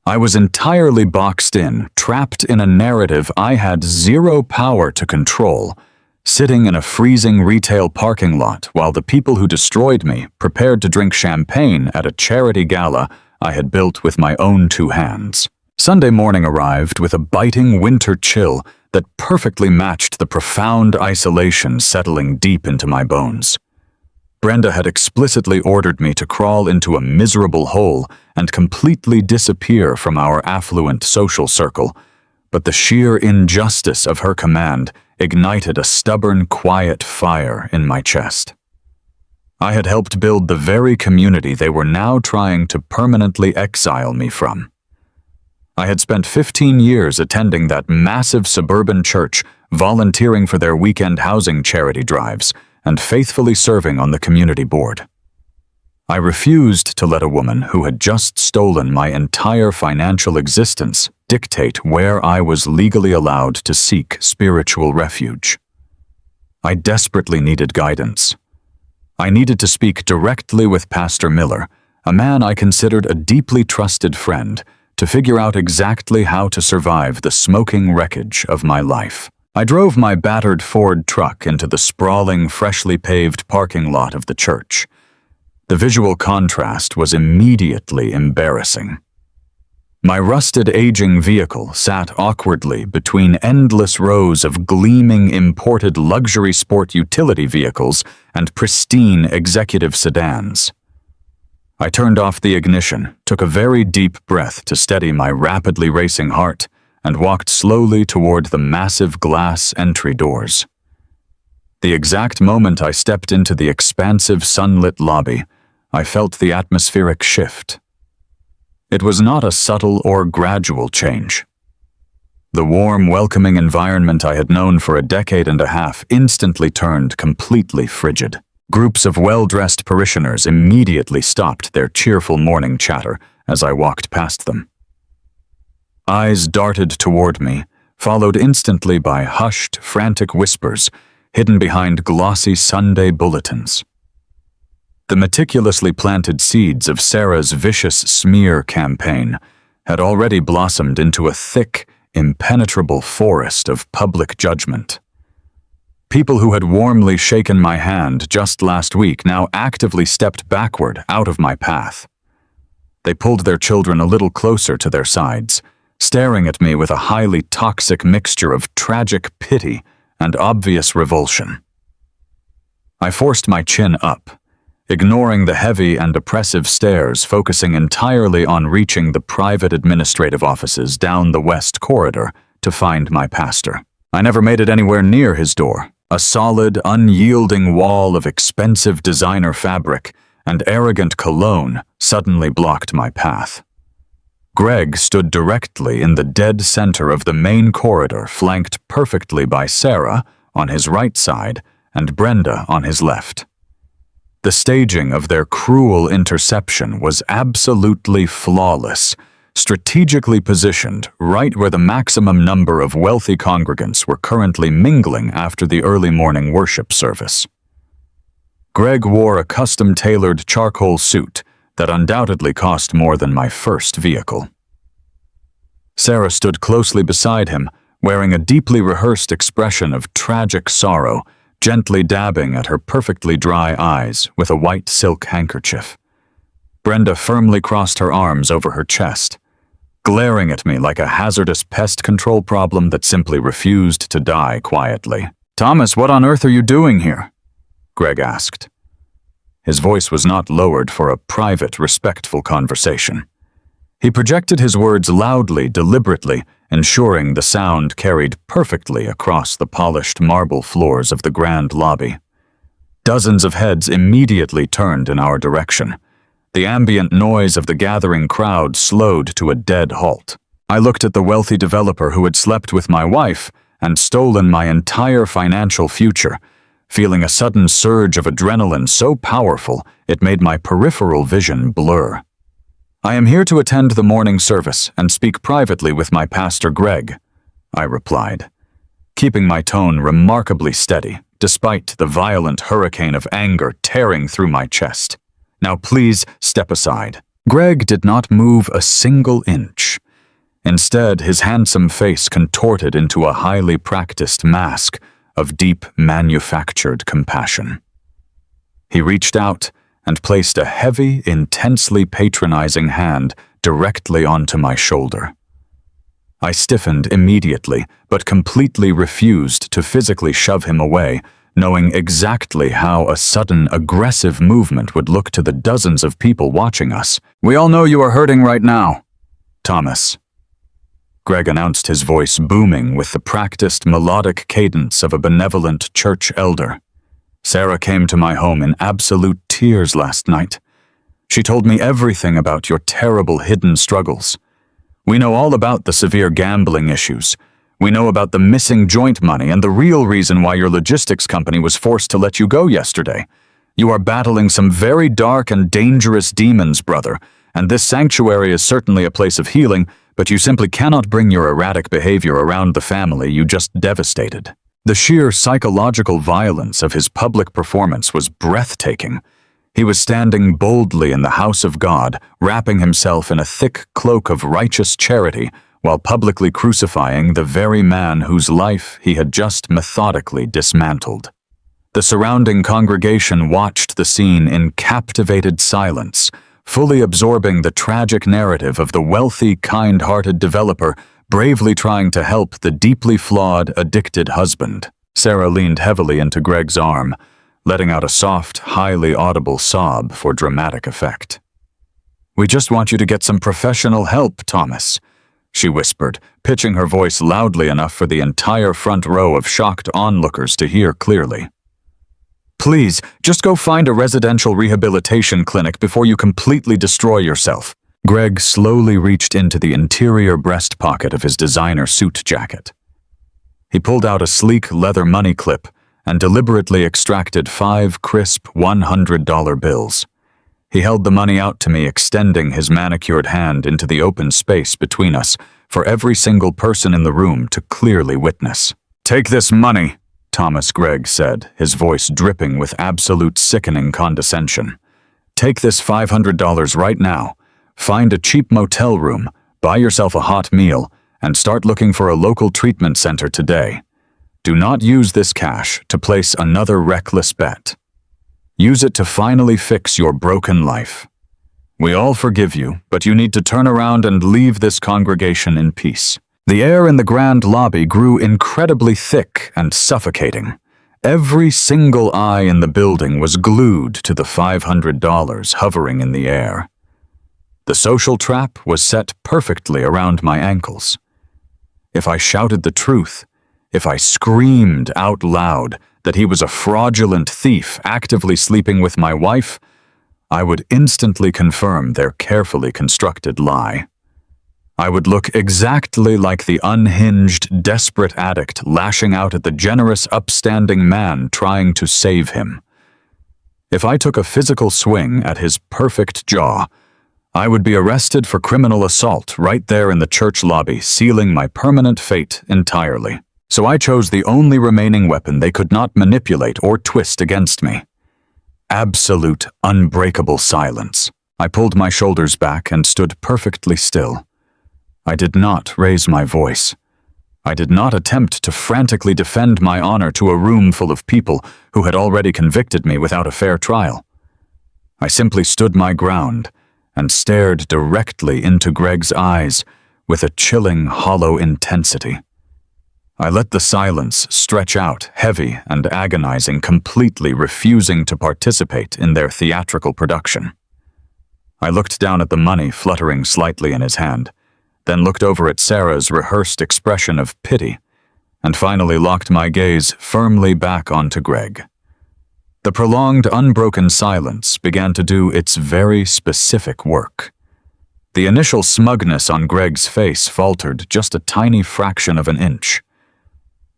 I was entirely boxed in, trapped in a narrative I had zero power to control, sitting in a freezing retail parking lot while the people who destroyed me prepared to drink champagne at a charity gala I had built with my own 2 hands. Sunday morning arrived with a biting winter chill that perfectly matched the profound isolation settling deep into my bones. Brenda had explicitly ordered me to crawl into a miserable hole and completely disappear from our affluent social circle, but the sheer injustice of her command ignited a stubborn, quiet fire in my chest. I had helped build the very community they were now trying to permanently exile me from. I had spent 15 years attending that massive suburban church, volunteering for their weekend housing charity drives, and faithfully serving on the community board. I refused to let a woman who had just stolen my entire financial existence dictate where I was legally allowed to seek spiritual refuge. I desperately needed guidance. I needed to speak directly with Pastor Miller, a man I considered a deeply trusted friend, to figure out exactly how to survive the smoking wreckage of my life. I drove my battered Ford truck into the sprawling, freshly paved parking lot of the church. The visual contrast was immediately embarrassing. My rusted, aging vehicle sat awkwardly between endless rows of gleaming imported luxury sport utility vehicles and pristine executive sedans. I turned off the ignition, took a very deep breath to steady my rapidly racing heart, and walked slowly toward the massive glass entry doors. The exact moment I stepped into the expansive sunlit lobby, I felt the atmospheric shift. It was not a subtle or gradual change. The warm, welcoming environment I had known for a decade and a half instantly turned completely frigid. Groups of well-dressed parishioners immediately stopped their cheerful morning chatter as I walked past them. Eyes darted toward me, followed instantly by hushed, frantic whispers hidden behind glossy Sunday bulletins. The meticulously planted seeds of Sarah's vicious smear campaign had already blossomed into a thick, impenetrable forest of public judgment. People who had warmly shaken my hand just last week now actively stepped backward out of my path. They pulled their children a little closer to their sides, staring at me with a highly toxic mixture of tragic pity and obvious revulsion. I forced my chin up, ignoring the heavy and oppressive stares, focusing entirely on reaching the private administrative offices down the west corridor to find my pastor. I never made it anywhere near his door. A solid, unyielding wall of expensive designer fabric and arrogant cologne suddenly blocked my path. Greg stood directly in the dead center of the main corridor, flanked perfectly by Sarah on his right side and Brenda on his left. The staging of their cruel interception was absolutely flawless, strategically positioned right where the maximum number of wealthy congregants were currently mingling after the early morning worship service. Greg wore a custom-tailored charcoal suit that undoubtedly cost more than my first vehicle. Sarah stood closely beside him, wearing a deeply rehearsed expression of tragic sorrow, gently dabbing at her perfectly dry eyes with a white silk handkerchief. Brenda firmly crossed her arms over her chest, glaring at me like a hazardous pest control problem that simply refused to die quietly. "Thomas, what on earth are you doing here?" Greg asked. His voice was not lowered for a private, respectful conversation. He projected his words loudly, deliberately, ensuring the sound carried perfectly across the polished marble floors of the grand lobby. Dozens of heads immediately turned in our direction. The ambient noise of the gathering crowd slowed to a dead halt. I looked at the wealthy developer who had slept with my wife and stolen my entire financial future, feeling a sudden surge of adrenaline so powerful it made my peripheral vision blur. "I am here to attend the morning service and speak privately with my pastor Greg," I replied, keeping my tone remarkably steady, despite the violent hurricane of anger tearing through my chest. "Now please step aside." Greg did not move a single inch. Instead, his handsome face contorted into a highly practiced mask of deep manufactured compassion. He reached out and placed a heavy, intensely patronizing hand directly onto my shoulder. I stiffened immediately, but completely refused to physically shove him away, knowing exactly how a sudden, aggressive movement would look to the dozens of people watching us. "We all know you are hurting right now, Thomas," Greg announced, his voice booming with the practiced melodic cadence of a benevolent church elder. "Sarah came to my home in absolute tears last night. She told me everything about your terrible hidden struggles. We know all about the severe gambling issues. We know about the missing joint money and the real reason why your logistics company was forced to let you go yesterday. You are battling some very dark and dangerous demons, brother, and this sanctuary is certainly a place of healing, but you simply cannot bring your erratic behavior around the family you just devastated." The sheer psychological violence of his public performance was breathtaking. He was standing boldly in the house of God, wrapping himself in a thick cloak of righteous charity, while publicly crucifying the very man whose life he had just methodically dismantled. The surrounding congregation watched the scene in captivated silence, fully absorbing the tragic narrative of the wealthy, kind-hearted developer bravely trying to help the deeply flawed, addicted husband. Sarah leaned heavily into Greg's arm, letting out a soft, highly audible sob for dramatic effect. "We just want you to get some professional help, Thomas," she whispered, pitching her voice loudly enough for the entire front row of shocked onlookers to hear clearly. "Please, just go find a residential rehabilitation clinic before you completely destroy yourself." Greg slowly reached into the interior breast pocket of his designer suit jacket. He pulled out a sleek leather money clip and deliberately extracted 5 crisp $100 bills. He held the money out to me, extending his manicured hand into the open space between us for every single person in the room to clearly witness. "Take this money," Thomas Gregg said, his voice dripping with absolute sickening condescension. "Take this $500 right now. Find a cheap motel room, buy yourself a hot meal, and start looking for a local treatment center today. Do not use this cash to place another reckless bet. Use it to finally fix your broken life. We all forgive you, but you need to turn around and leave this congregation in peace." The air in the grand lobby grew incredibly thick and suffocating. Every single eye in the building was glued to the $500 hovering in the air. The social trap was set perfectly around my ankles. If I shouted the truth, if I screamed out loud that he was a fraudulent thief actively sleeping with my wife, I would instantly confirm their carefully constructed lie. I would look exactly like the unhinged, desperate addict lashing out at the generous, upstanding man trying to save him. If I took a physical swing at his perfect jaw, I would be arrested for criminal assault right there in the church lobby, sealing my permanent fate entirely. So I chose the only remaining weapon they could not manipulate or twist against me. Absolute, unbreakable silence. I pulled my shoulders back and stood perfectly still. I did not raise my voice. I did not attempt to frantically defend my honor to a room full of people who had already convicted me without a fair trial. I simply stood my ground and stared directly into Greg's eyes with a chilling, hollow intensity. I let the silence stretch out, heavy and agonizing, completely refusing to participate in their theatrical production. I looked down at the money fluttering slightly in his hand, then looked over at Sarah's rehearsed expression of pity, and finally locked my gaze firmly back onto Greg. The prolonged, unbroken silence began to do its very specific work. The initial smugness on Greg's face faltered just a tiny fraction of an inch.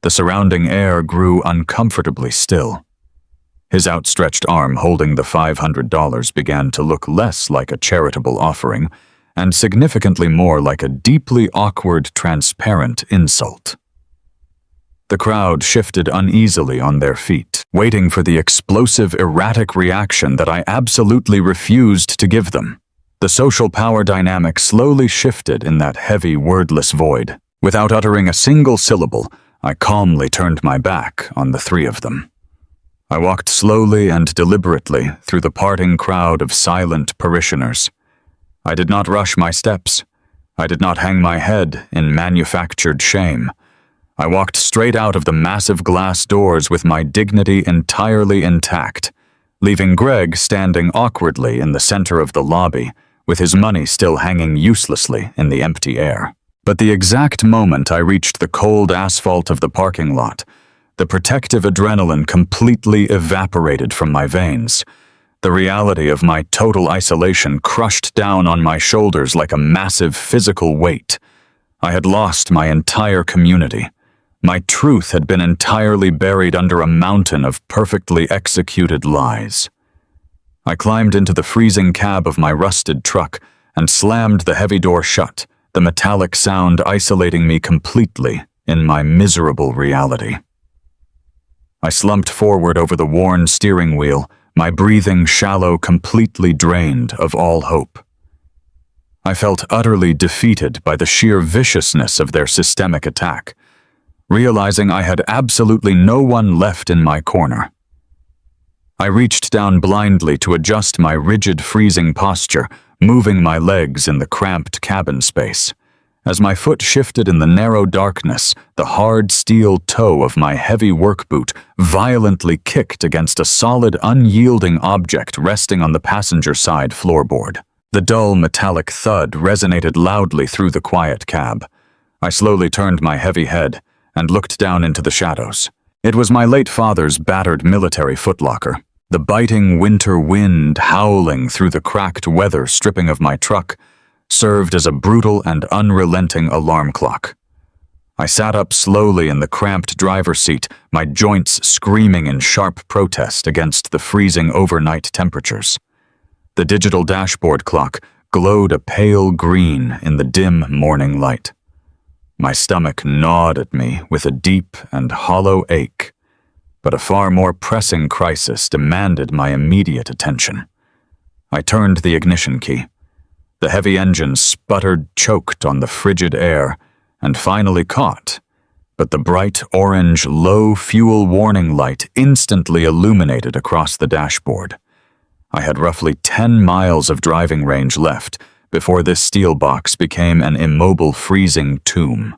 The surrounding air grew uncomfortably still. His outstretched arm holding the $500 began to look less like a charitable offering and significantly more like a deeply awkward, transparent insult. The crowd shifted uneasily on their feet, waiting for the explosive, erratic reaction that I absolutely refused to give them. The social power dynamic slowly shifted in that heavy, wordless void. Without uttering a single syllable, I calmly turned my back on the three of them. I walked slowly and deliberately through the parting crowd of silent parishioners. I did not rush my steps. I did not hang my head in manufactured shame. I walked straight out of the massive glass doors with my dignity entirely intact, leaving Greg standing awkwardly in the center of the lobby, with his money still hanging uselessly in the empty air. But the exact moment I reached the cold asphalt of the parking lot, the protective adrenaline completely evaporated from my veins. The reality of my total isolation crushed down on my shoulders like a massive physical weight. I had lost my entire community. My truth had been entirely buried under a mountain of perfectly executed lies. I climbed into the freezing cab of my rusted truck and slammed the heavy door shut, the metallic sound isolating me completely in my miserable reality. I slumped forward over the worn steering wheel, my breathing shallow, completely drained of all hope. I felt utterly defeated by the sheer viciousness of their systemic attack, realizing I had absolutely no one left in my corner. I reached down blindly to adjust my rigid, freezing posture, moving my legs in the cramped cabin space. As my foot shifted in the narrow darkness, the hard steel toe of my heavy work boot violently kicked against a solid, unyielding object resting on the passenger side floorboard. The dull, metallic thud resonated loudly through the quiet cab. I slowly turned my heavy head and looked down into the shadows. It was my late father's battered military footlocker. The biting winter wind howling through the cracked weather stripping of my truck served as a brutal and unrelenting alarm clock. I sat up slowly in the cramped driver's seat, my joints screaming in sharp protest against the freezing overnight temperatures. The digital dashboard clock glowed a pale green in the dim morning light. My stomach gnawed at me with a deep and hollow ache, but a far more pressing crisis demanded my immediate attention. I turned the ignition key. The heavy engine sputtered, choked on the frigid air, and finally caught, but the bright orange low fuel warning light instantly illuminated across the dashboard. I had roughly 10 miles of driving range left before this steel box became an immobile, freezing tomb.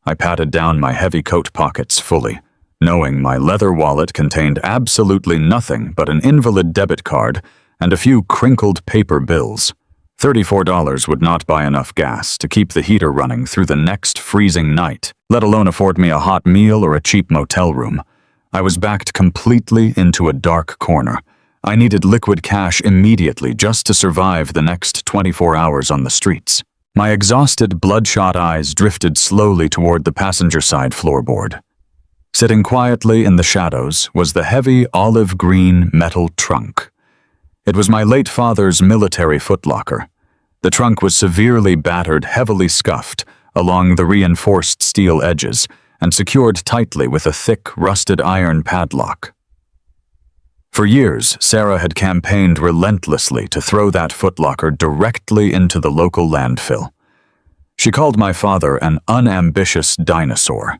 I patted down my heavy coat pockets fully, knowing my leather wallet contained absolutely nothing but an invalid debit card and a few crinkled paper bills. $34 would not buy enough gas to keep the heater running through the next freezing night, let alone afford me a hot meal or a cheap motel room. I was backed completely into a dark corner. I needed liquid cash immediately just to survive the next 24 hours on the streets. My exhausted, bloodshot eyes drifted slowly toward the passenger side floorboard. Sitting quietly in the shadows was the heavy olive-green metal trunk. It was my late father's military footlocker. The trunk was severely battered, heavily scuffed along the reinforced steel edges and secured tightly with a thick, rusted iron padlock. For years, Sarah had campaigned relentlessly to throw that footlocker directly into the local landfill. She called my father an unambitious dinosaur.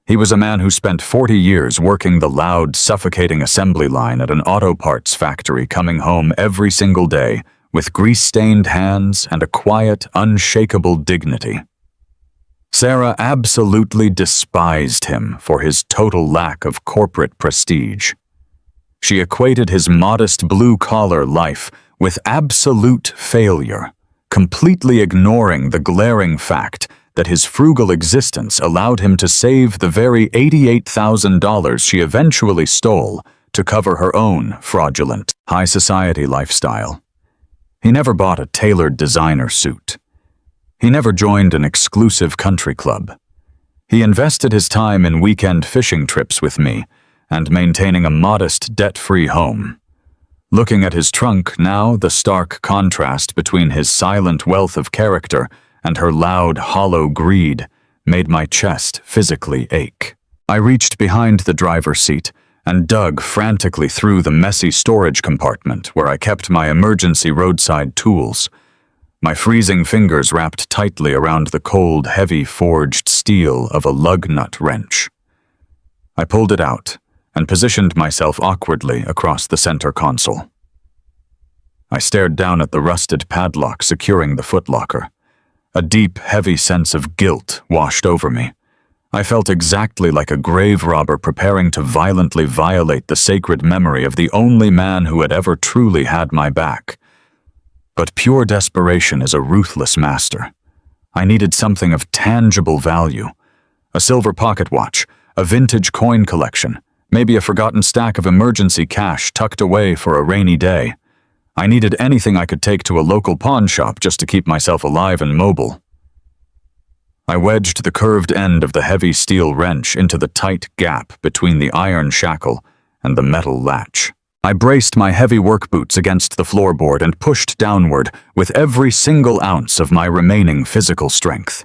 He was a man who spent 40 years working the loud, suffocating assembly line at an auto parts factory, coming home every single day with grease-stained hands and a quiet, unshakable dignity. Sarah absolutely despised him for his total lack of corporate prestige. She equated his modest blue-collar life with absolute failure, completely ignoring the glaring fact that his frugal existence allowed him to save the very $88,000 she eventually stole to cover her own fraudulent high society lifestyle. He never bought a tailored designer suit. He never joined an exclusive country club. He invested his time in weekend fishing trips with me and maintaining a modest, debt-free home. Looking at his trunk now, the stark contrast between his silent wealth of character and her loud, hollow greed made my chest physically ache. I reached behind the driver's seat and dug frantically through the messy storage compartment where I kept my emergency roadside tools. My freezing fingers wrapped tightly around the cold, heavy forged steel of a lug nut wrench. I pulled it out and positioned myself awkwardly across the center console. I stared down at the rusted padlock securing the footlocker. A deep, heavy sense of guilt washed over me. I felt exactly like a grave robber preparing to violently violate the sacred memory of the only man who had ever truly had my back. But pure desperation is a ruthless master. I needed something of tangible value. A silver pocket watch, a vintage coin collection, maybe a forgotten stack of emergency cash tucked away for a rainy day. I needed anything I could take to a local pawn shop just to keep myself alive and mobile. I wedged the curved end of the heavy steel wrench into the tight gap between the iron shackle and the metal latch. I braced my heavy work boots against the floorboard and pushed downward with every single ounce of my remaining physical strength.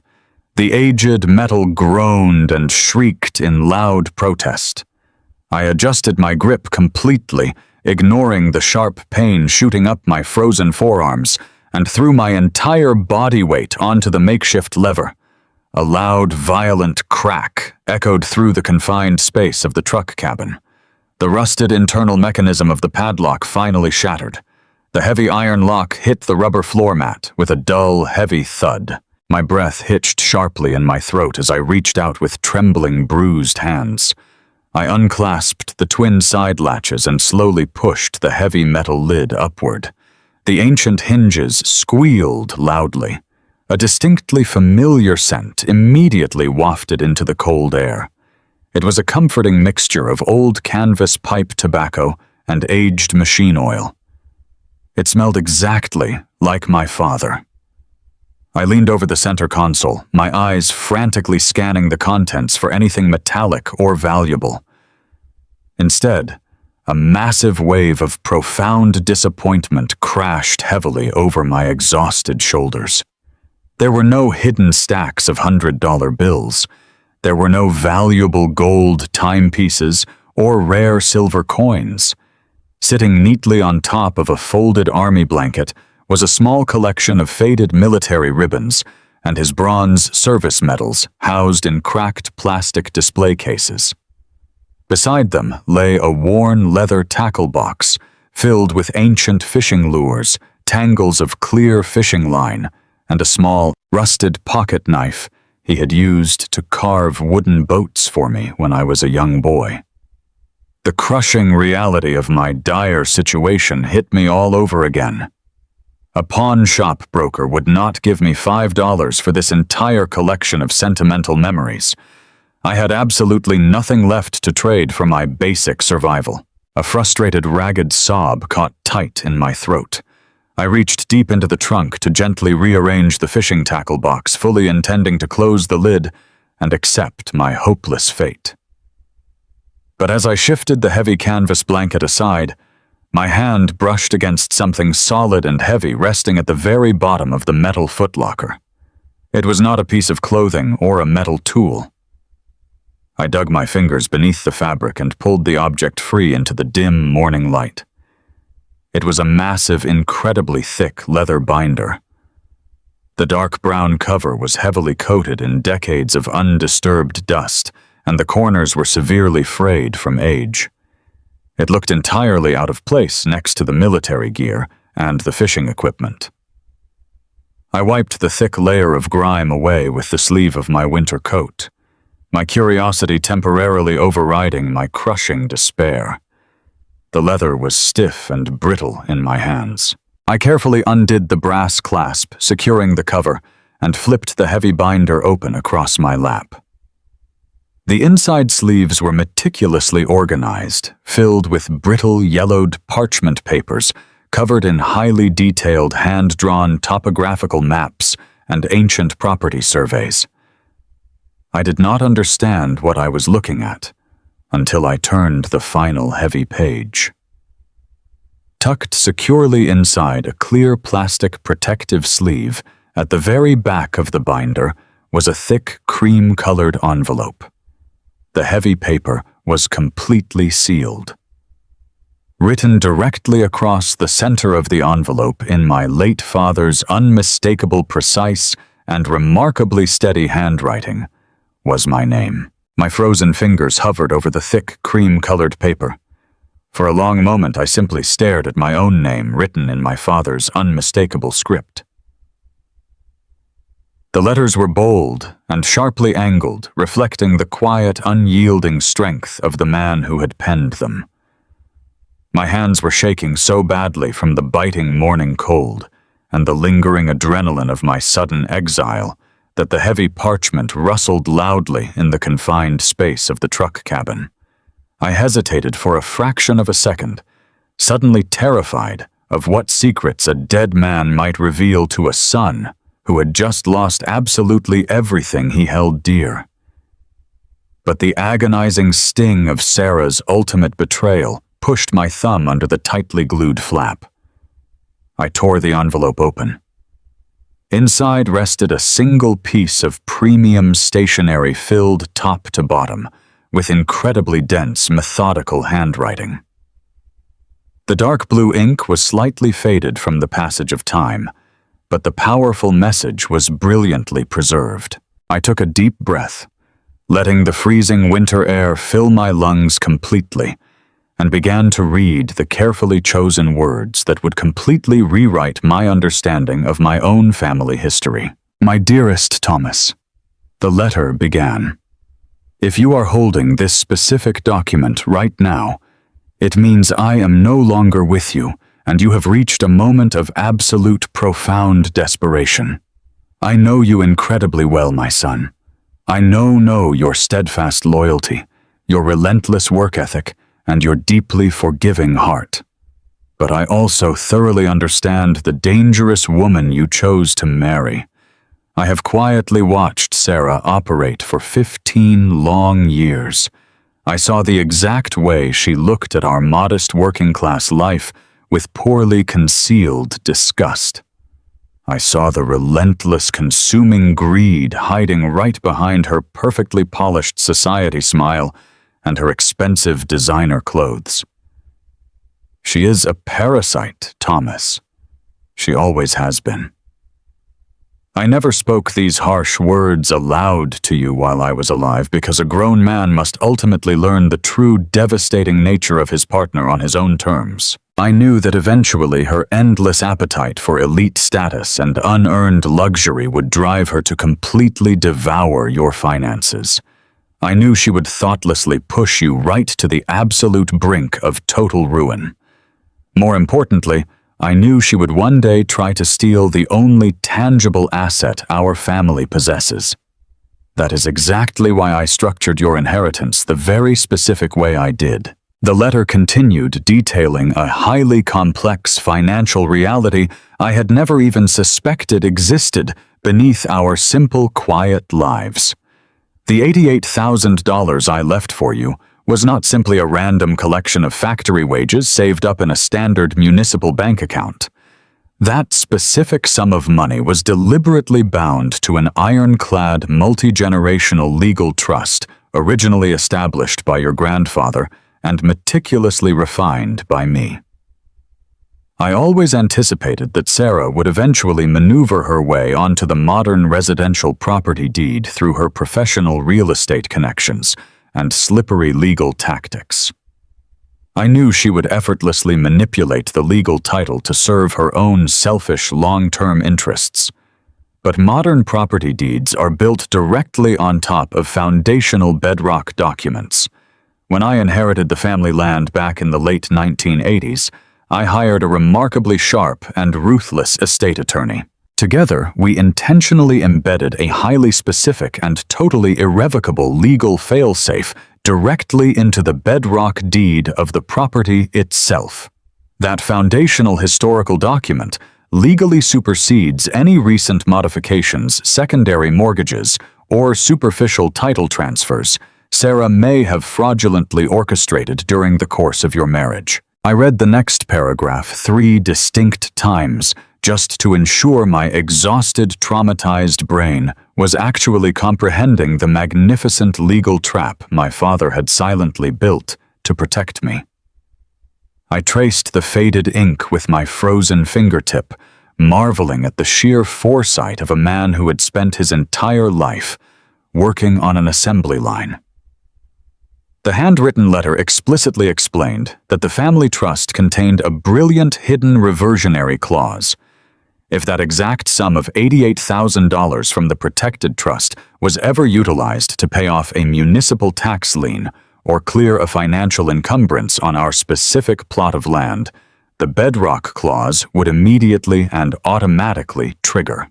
The aged metal groaned and shrieked in loud protest. I adjusted my grip completely, ignoring the sharp pain shooting up my frozen forearms, and threw my entire body weight onto the makeshift lever. A loud, violent crack echoed through the confined space of the truck cabin. The rusted internal mechanism of the padlock finally shattered. The heavy iron lock hit the rubber floor mat with a dull, heavy thud. My breath hitched sharply in my throat as I reached out with trembling, bruised hands. I unclasped the twin side latches and slowly pushed the heavy metal lid upward. The ancient hinges squealed loudly. A distinctly familiar scent immediately wafted into the cold air. It was a comforting mixture of old canvas pipe tobacco and aged machine oil. It smelled exactly like my father. I leaned over the center console, my eyes frantically scanning the contents for anything metallic or valuable. Instead, a massive wave of profound disappointment crashed heavily over my exhausted shoulders. There were no hidden stacks of $100 bills. There were no valuable gold timepieces or rare silver coins. Sitting neatly on top of a folded army blanket was a small collection of faded military ribbons and his bronze service medals housed in cracked plastic display cases. Beside them lay a worn leather tackle box filled with ancient fishing lures, tangles of clear fishing line, and a small, rusted pocket knife he had used to carve wooden boats for me when I was a young boy. The crushing reality of my dire situation hit me all over again. A pawn shop broker would not give me $5 for this entire collection of sentimental memories. I had absolutely nothing left to trade for my basic survival. A frustrated, ragged sob caught tight in my throat. I reached deep into the trunk to gently rearrange the fishing tackle box, fully intending to close the lid and accept my hopeless fate. But as I shifted the heavy canvas blanket aside, my hand brushed against something solid and heavy resting at the very bottom of the metal footlocker. It was not a piece of clothing or a metal tool. I dug my fingers beneath the fabric and pulled the object free into the dim morning light. It was a massive, incredibly thick leather binder. The dark brown cover was heavily coated in decades of undisturbed dust, and the corners were severely frayed from age. It looked entirely out of place next to the military gear and the fishing equipment. I wiped the thick layer of grime away with the sleeve of my winter coat, my curiosity temporarily overriding my crushing despair. The leather was stiff and brittle in my hands. I carefully undid the brass clasp, securing the cover, and flipped the heavy binder open across my lap. The inside sleeves were meticulously organized, filled with brittle, yellowed parchment papers covered in highly detailed hand-drawn topographical maps and ancient property surveys. I did not understand what I was looking at until I turned the final heavy page. Tucked securely inside a clear plastic protective sleeve at the very back of the binder was a thick cream-colored envelope. The heavy paper was completely sealed. Written directly across the center of the envelope in my late father's unmistakable, precise, and remarkably steady handwriting was my name. My frozen fingers hovered over the thick, cream-colored paper. For a long moment, I simply stared at my own name written in my father's unmistakable script. The letters were bold and sharply angled, reflecting the quiet, unyielding strength of the man who had penned them. My hands were shaking so badly from the biting morning cold and the lingering adrenaline of my sudden exile that the heavy parchment rustled loudly in the confined space of the truck cabin. I hesitated for a fraction of a second, suddenly terrified of what secrets a dead man might reveal to a son who had just lost absolutely everything he held dear. But the agonizing sting of Sarah's ultimate betrayal pushed my thumb under the tightly glued flap. I tore the envelope open. Inside rested a single piece of premium stationery filled top to bottom with incredibly dense, methodical handwriting. The dark blue ink was slightly faded from the passage of time, but the powerful message was brilliantly preserved. I took a deep breath, letting the freezing winter air fill my lungs completely, and began to read the carefully chosen words that would completely rewrite my understanding of my own family history. My dearest Thomas, the letter began. If you are holding this specific document right now, it means I am no longer with you, and you have reached a moment of absolute, profound desperation. I know you incredibly well, my son. I know your steadfast loyalty, your relentless work ethic, and your deeply forgiving heart. But I also thoroughly understand the dangerous woman you chose to marry. I have quietly watched Sarah operate for 15 long years. I saw the exact way she looked at our modest working-class life with poorly concealed disgust. I saw the relentless, consuming greed hiding right behind her perfectly polished society smile and her expensive designer clothes. She is a parasite, Thomas. She always has been. I never spoke these harsh words aloud to you while I was alive because a grown man must ultimately learn the true devastating nature of his partner on his own terms. I knew that eventually her endless appetite for elite status and unearned luxury would drive her to completely devour your finances. I knew she would thoughtlessly push you right to the absolute brink of total ruin. More importantly, I knew she would one day try to steal the only tangible asset our family possesses. That is exactly why I structured your inheritance the very specific way I did. The letter continued, detailing a highly complex financial reality I had never even suspected existed beneath our simple, quiet lives. The $88,000 I left for you was not simply a random collection of factory wages saved up in a standard municipal bank account. That specific sum of money was deliberately bound to an ironclad, multi-generational legal trust originally established by your grandfather and meticulously refined by me. I always anticipated that Sarah would eventually maneuver her way onto the modern residential property deed through her professional real estate connections and slippery legal tactics. I knew she would effortlessly manipulate the legal title to serve her own selfish long-term interests. But modern property deeds are built directly on top of foundational bedrock documents. When I inherited the family land back in the late 1980s, I hired a remarkably sharp and ruthless estate attorney. Together, we intentionally embedded a highly specific and totally irrevocable legal failsafe directly into the bedrock deed of the property itself. That foundational historical document legally supersedes any recent modifications, secondary mortgages, or superficial title transfers Sarah may have fraudulently orchestrated during the course of your marriage. I read the next paragraph 3 distinct times just to ensure my exhausted, traumatized brain was actually comprehending the magnificent legal trap my father had silently built to protect me. I traced the faded ink with my frozen fingertip, marveling at the sheer foresight of a man who had spent his entire life working on an assembly line. The handwritten letter explicitly explained that the family trust contained a brilliant hidden reversionary clause. If that exact sum of $88,000 from the protected trust was ever utilized to pay off a municipal tax lien or clear a financial encumbrance on our specific plot of land, the bedrock clause would immediately and automatically trigger.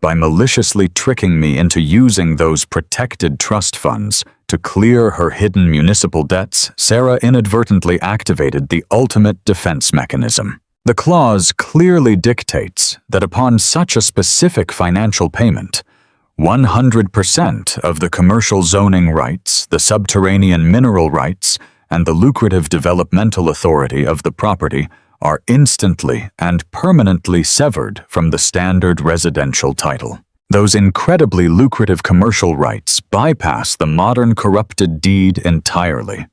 By maliciously tricking me into using those protected trust funds to clear her hidden municipal debts, Sarah inadvertently activated the ultimate defense mechanism. The clause clearly dictates that upon such a specific financial payment, 100% of the commercial zoning rights, the subterranean mineral rights, and the lucrative developmental authority of the property are instantly and permanently severed from the standard residential title. Those incredibly lucrative commercial rights bypass the modern corrupted deed entirely.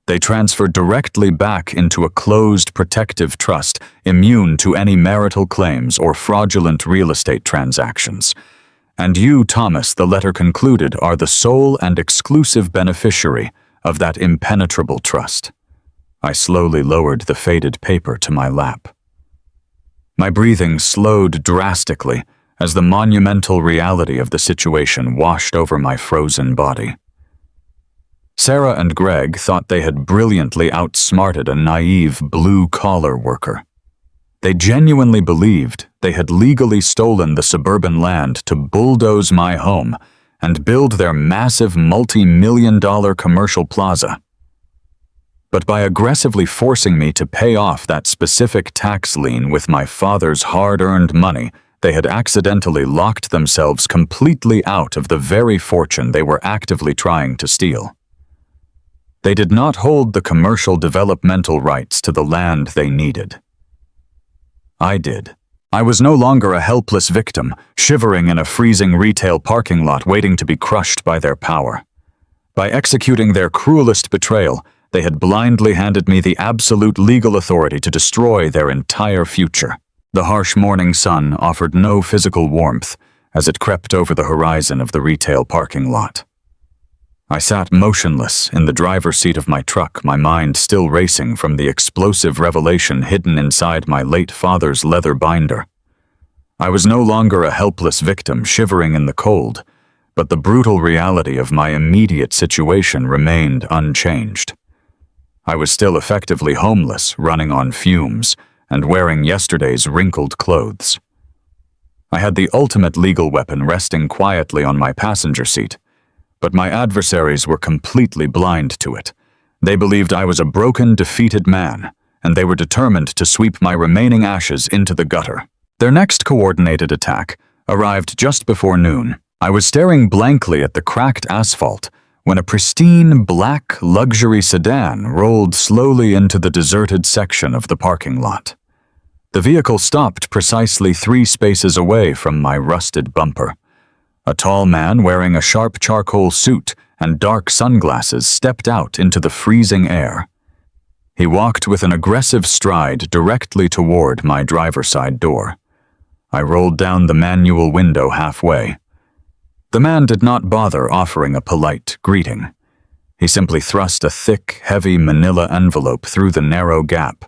They transfer directly back into a closed protective trust immune to any marital claims or fraudulent real estate transactions. And you, Thomas, the letter concluded, are the sole and exclusive beneficiary of that impenetrable trust. I slowly lowered the faded paper to my lap. My breathing slowed drastically as the monumental reality of the situation washed over my frozen body. Sarah and Greg thought they had brilliantly outsmarted a naive blue-collar worker. They genuinely believed they had legally stolen the suburban land to bulldoze my home and build their massive multi-million-dollar commercial plaza. But by aggressively forcing me to pay off that specific tax lien with my father's hard-earned money, they had accidentally locked themselves completely out of the very fortune they were actively trying to steal. They did not hold the commercial developmental rights to the land they needed. I did. I was no longer a helpless victim, shivering in a freezing retail parking lot waiting to be crushed by their power. By executing their cruelest betrayal, they had blindly handed me the absolute legal authority to destroy their entire future. The harsh morning sun offered no physical warmth as it crept over the horizon of the retail parking lot. I sat motionless in the driver's seat of my truck, my mind still racing from the explosive revelation hidden inside my late father's leather binder. I was no longer a helpless victim shivering in the cold, but the brutal reality of my immediate situation remained unchanged. I was still effectively homeless, running on fumes, and wearing yesterday's wrinkled clothes. I had the ultimate legal weapon resting quietly on my passenger seat, but my adversaries were completely blind to it. They believed I was a broken, defeated man, and they were determined to sweep my remaining ashes into the gutter. Their next coordinated attack arrived just before noon. I was staring blankly at the cracked asphalt when a pristine black luxury sedan rolled slowly into the deserted section of the parking lot. The vehicle stopped precisely 3 spaces away from my rusted bumper. A tall man wearing a sharp charcoal suit and dark sunglasses stepped out into the freezing air. He walked with an aggressive stride directly toward my driver's side door. I rolled down the manual window halfway. The man did not bother offering a polite greeting. He simply thrust a thick, heavy manila envelope through the narrow gap,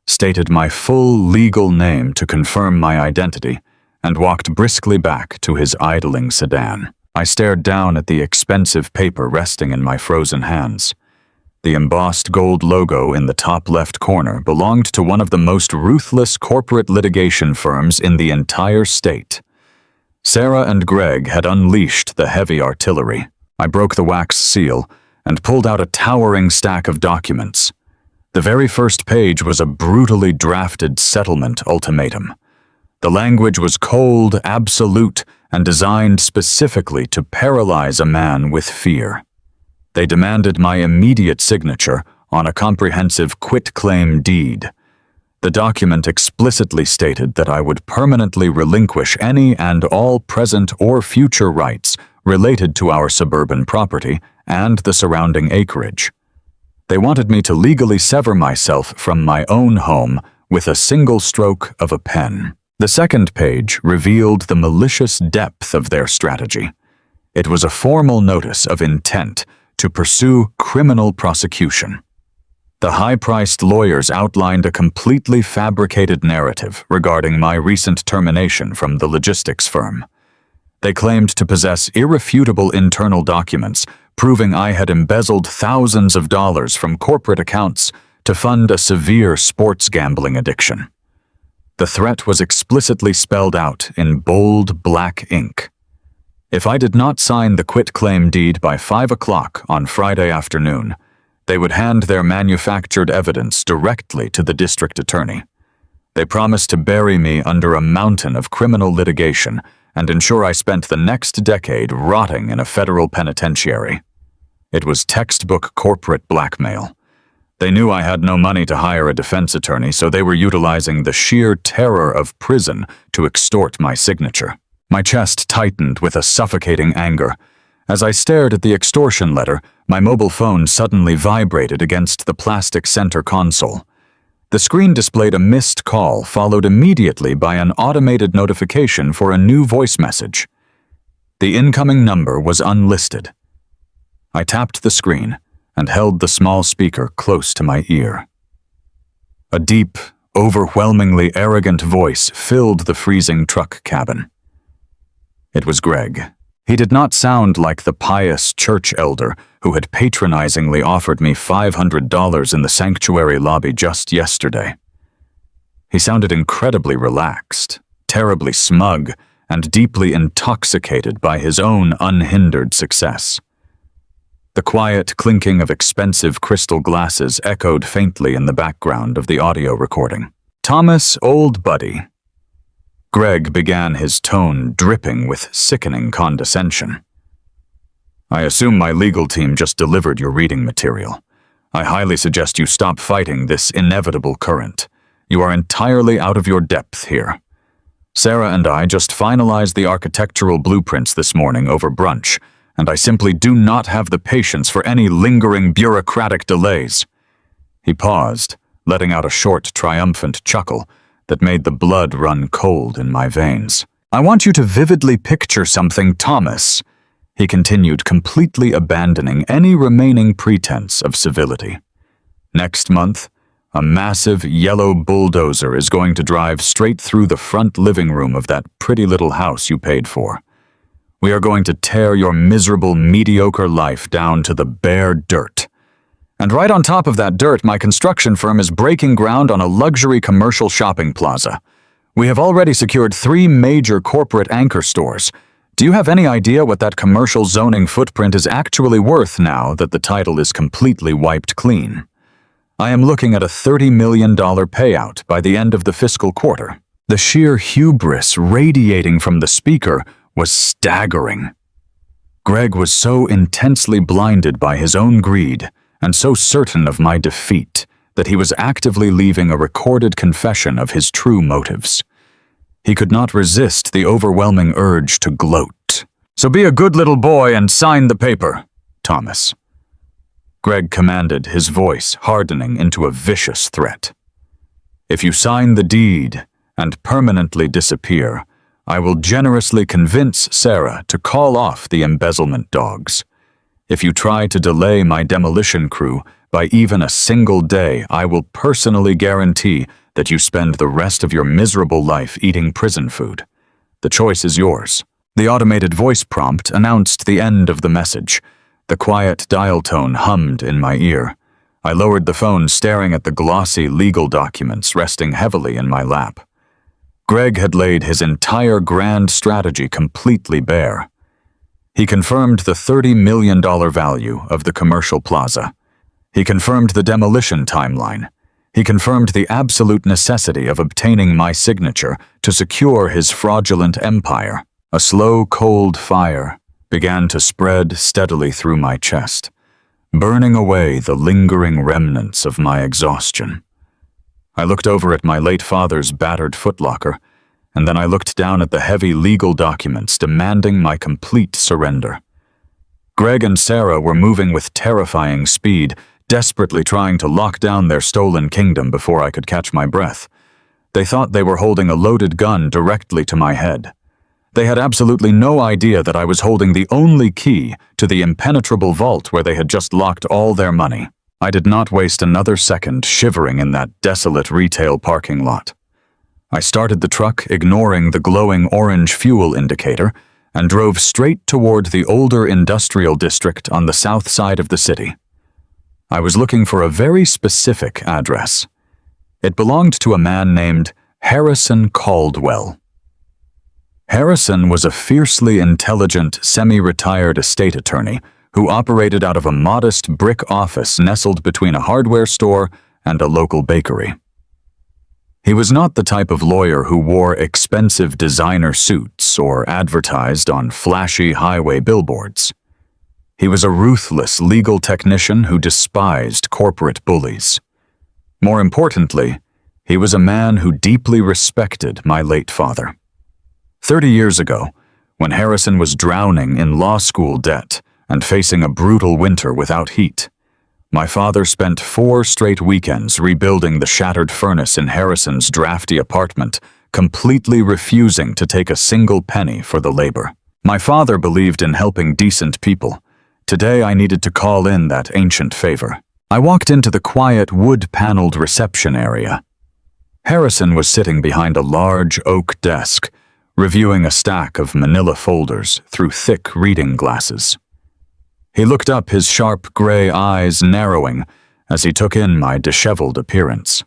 stated my full legal name to confirm my identity, and walked briskly back to his idling sedan. I stared down at the expensive paper resting in my frozen hands. The embossed gold logo in the top left corner belonged to one of the most ruthless corporate litigation firms in the entire state. Sarah and Greg had unleashed the heavy artillery. I broke the wax seal and pulled out a towering stack of documents. The very first page was a brutally drafted settlement ultimatum. The language was cold, absolute, and designed specifically to paralyze a man with fear. They demanded my immediate signature on a comprehensive quitclaim deed. The document explicitly stated that I would permanently relinquish any and all present or future rights related to our suburban property and the surrounding acreage. They wanted me to legally sever myself from my own home with a single stroke of a pen. The second page revealed the malicious depth of their strategy. It was a formal notice of intent to pursue criminal prosecution. The high-priced lawyers outlined a completely fabricated narrative regarding my recent termination from the logistics firm. They claimed to possess irrefutable internal documents proving I had embezzled thousands of dollars from corporate accounts to fund a severe sports gambling addiction. The threat was explicitly spelled out in bold black ink. If I did not sign the quitclaim deed by 5 o'clock on Friday afternoon, they would hand their manufactured evidence directly to the district attorney. They promised to bury me under a mountain of criminal litigation and ensure I spent the next decade rotting in a federal penitentiary. It was textbook corporate blackmail. They knew I had no money to hire a defense attorney, so they were utilizing the sheer terror of prison to extort my signature. My chest tightened with a suffocating anger. As I stared at the extortion letter, my mobile phone suddenly vibrated against the plastic center console. The screen displayed a missed call, followed immediately by an automated notification for a new voice message. The incoming number was unlisted. I tapped the screen and held the small speaker close to my ear. A deep, overwhelmingly arrogant voice filled the freezing truck cabin. It was Greg. He did not sound like the pious church elder who had patronizingly offered me $500 in the sanctuary lobby just yesterday. He sounded incredibly relaxed, terribly smug, and deeply intoxicated by his own unhindered success. The quiet clinking of expensive crystal glasses echoed faintly in the background of the audio recording. "Thomas, old buddy." Greg began, his tone dripping with sickening condescension. "I assume my legal team just delivered your reading material. I highly suggest you stop fighting this inevitable current. You are entirely out of your depth here. Sarah and I just finalized the architectural blueprints this morning over brunch, and I simply do not have the patience for any lingering bureaucratic delays." He paused, letting out a short, triumphant chuckle that made the blood run cold in my veins. "I want you to vividly picture something, Thomas," he continued, completely abandoning any remaining pretense of civility. "Next month, a massive yellow bulldozer is going to drive straight through the front living room of that pretty little house you paid for. We are going to tear your miserable, mediocre life down to the bare dirt. And right on top of that dirt, my construction firm is breaking ground on a luxury commercial shopping plaza. We have already secured 3 major corporate anchor stores. Do you have any idea what that commercial zoning footprint is actually worth now that the title is completely wiped clean? I am looking at a $30 million payout by the end of the fiscal quarter." The sheer hubris radiating from the speaker was staggering. Greg was so intensely blinded by his own greed and so certain of my defeat that he was actively leaving a recorded confession of his true motives. He could not resist the overwhelming urge to gloat. "So be a good little boy and sign the paper, Thomas," Greg commanded, his voice hardening into a vicious threat. "If you sign the deed and permanently disappear, I will generously convince Sarah to call off the embezzlement dogs. If you try to delay my demolition crew by even a single day, I will personally guarantee that you spend the rest of your miserable life eating prison food. The choice is yours." The automated voice prompt announced the end of the message. The quiet dial tone hummed in my ear. I lowered the phone, staring at the glossy legal documents resting heavily in my lap. Greg had laid his entire grand strategy completely bare. He confirmed the $30 million value of the commercial plaza. He confirmed the demolition timeline. He confirmed the absolute necessity of obtaining my signature to secure his fraudulent empire. A slow, cold fire began to spread steadily through my chest, burning away the lingering remnants of my exhaustion. I looked over at my late father's battered footlocker, and then I looked down at the heavy legal documents demanding my complete surrender. Greg and Sarah were moving with terrifying speed, desperately trying to lock down their stolen kingdom before I could catch my breath. They thought they were holding a loaded gun directly to my head. They had absolutely no idea that I was holding the only key to the impenetrable vault where they had just locked all their money. I did not waste another second shivering in that desolate retail parking lot. I started the truck, ignoring the glowing orange fuel indicator, and drove straight toward the older industrial district on the south side of the city. I was looking for a very specific address. It belonged to a man named Harrison Caldwell. Harrison was a fiercely intelligent, semi-retired estate attorney who operated out of a modest brick office nestled between a hardware store and a local bakery. He was not the type of lawyer who wore expensive designer suits or advertised on flashy highway billboards. He was a ruthless legal technician who despised corporate bullies. More importantly, he was a man who deeply respected my late father. 30 years ago, when Harrison was drowning in law school debt and facing a brutal winter without heat, my father spent 4 straight weekends rebuilding the shattered furnace in Harrison's drafty apartment, completely refusing to take a single penny for the labor. My father believed in helping decent people. Today I needed to call in that ancient favor. I walked into the quiet wood-paneled reception area. Harrison was sitting behind a large oak desk, reviewing a stack of manila folders through thick reading glasses. He looked up, his sharp gray eyes narrowing as he took in my disheveled appearance.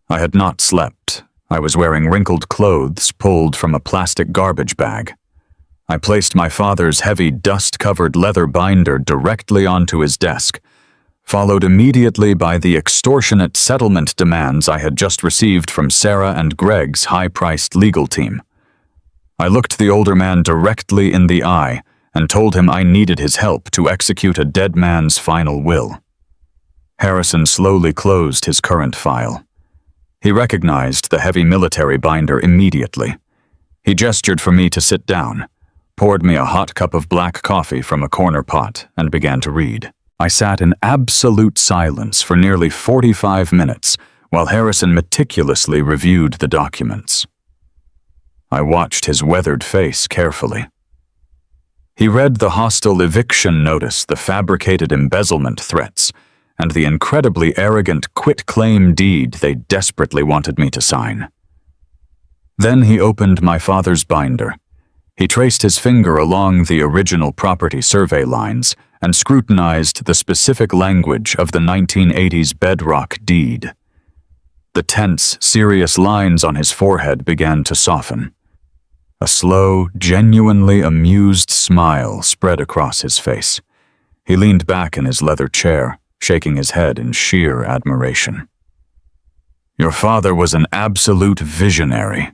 I had not slept. I was wearing wrinkled clothes pulled from a plastic garbage bag. I placed my father's heavy, dust-covered leather binder directly onto his desk, followed immediately by the extortionate settlement demands I had just received from Sarah and Greg's high-priced legal team. I looked the older man directly in the eye and told him I needed his help to execute a dead man's final will. Harrison slowly closed his current file. He recognized the heavy military binder immediately. He gestured for me to sit down, poured me a hot cup of black coffee from a corner pot, and began to read. I sat in absolute silence for nearly 45 minutes while Harrison meticulously reviewed the documents. I watched his weathered face carefully. He read the hostile eviction notice, the fabricated embezzlement threats, and the incredibly arrogant quit-claim deed they desperately wanted me to sign. Then he opened my father's binder. He traced his finger along the original property survey lines and scrutinized the specific language of the 1980s bedrock deed. The tense, serious lines on his forehead began to soften. A slow, genuinely amused smile spread across his face. He leaned back in his leather chair, shaking his head in sheer admiration. "Your father was an absolute visionary,"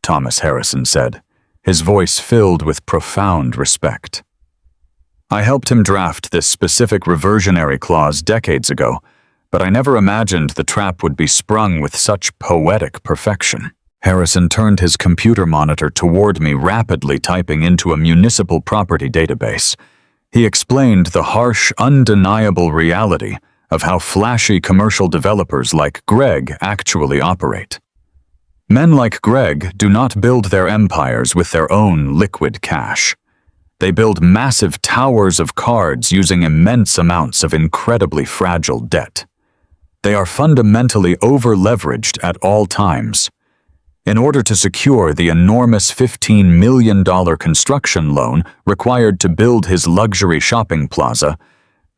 Thomas Harrison said, his voice filled with profound respect. "I helped him draft this specific reversionary clause decades ago, but I never imagined the trap would be sprung with such poetic perfection." Harrison turned his computer monitor toward me, rapidly typing into a municipal property database. He explained the harsh, undeniable reality of how flashy commercial developers like Greg actually operate. Men like Greg do not build their empires with their own liquid cash. They build massive towers of cards using immense amounts of incredibly fragile debt. They are fundamentally over-leveraged at all times. In order to secure the enormous $15 million construction loan required to build his luxury shopping plaza,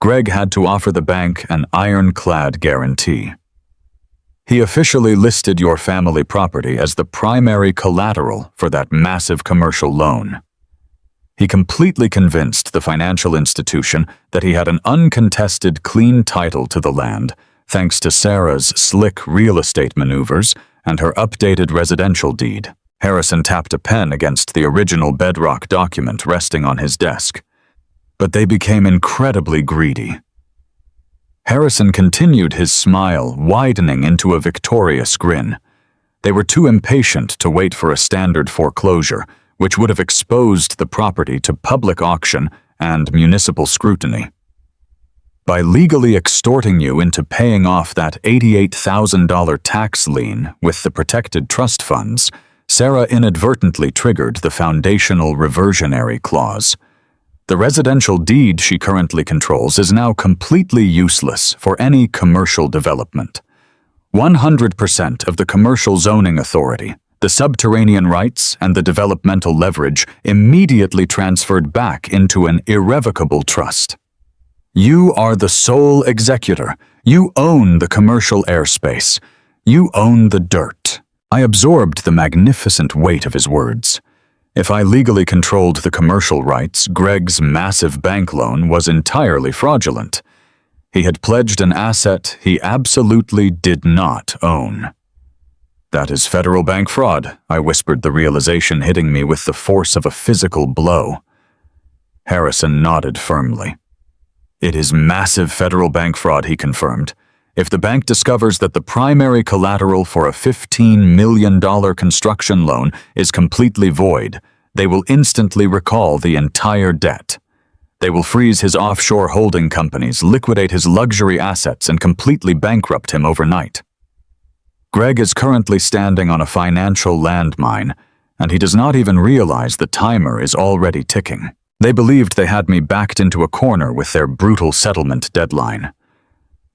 Greg had to offer the bank an ironclad guarantee. He officially listed your family property as the primary collateral for that massive commercial loan. He completely convinced the financial institution that he had an uncontested, clean title to the land, thanks to Sarah's slick real estate maneuvers and her updated residential deed. Harrison tapped a pen against the original bedrock document resting on his desk. But they became incredibly greedy. Harrison continued his smile, widening into a victorious grin. They were too impatient to wait for a standard foreclosure, which would have exposed the property to public auction and municipal scrutiny. By legally extorting you into paying off that $88,000 tax lien with the protected trust funds, Sarah inadvertently triggered the foundational reversionary clause. The residential deed she currently controls is now completely useless for any commercial development. 100% of the commercial zoning authority, the subterranean rights, and the developmental leverage immediately transferred back into an irrevocable trust. You are the sole executor. You own the commercial airspace. You own the dirt. I absorbed the magnificent weight of his words. If I legally controlled the commercial rights, Greg's massive bank loan was entirely fraudulent. He had pledged an asset he absolutely did not own. That is federal bank fraud, I whispered, the realization hitting me with the force of a physical blow. Harrison nodded firmly. It is massive federal bank fraud, he confirmed. If the bank discovers that the primary collateral for a $15 million construction loan is completely void, they will instantly recall the entire debt. They will freeze his offshore holding companies, liquidate his luxury assets, and completely bankrupt him overnight. Greg is currently standing on a financial landmine, and he does not even realize the timer is already ticking. They believed they had me backed into a corner with their brutal settlement deadline.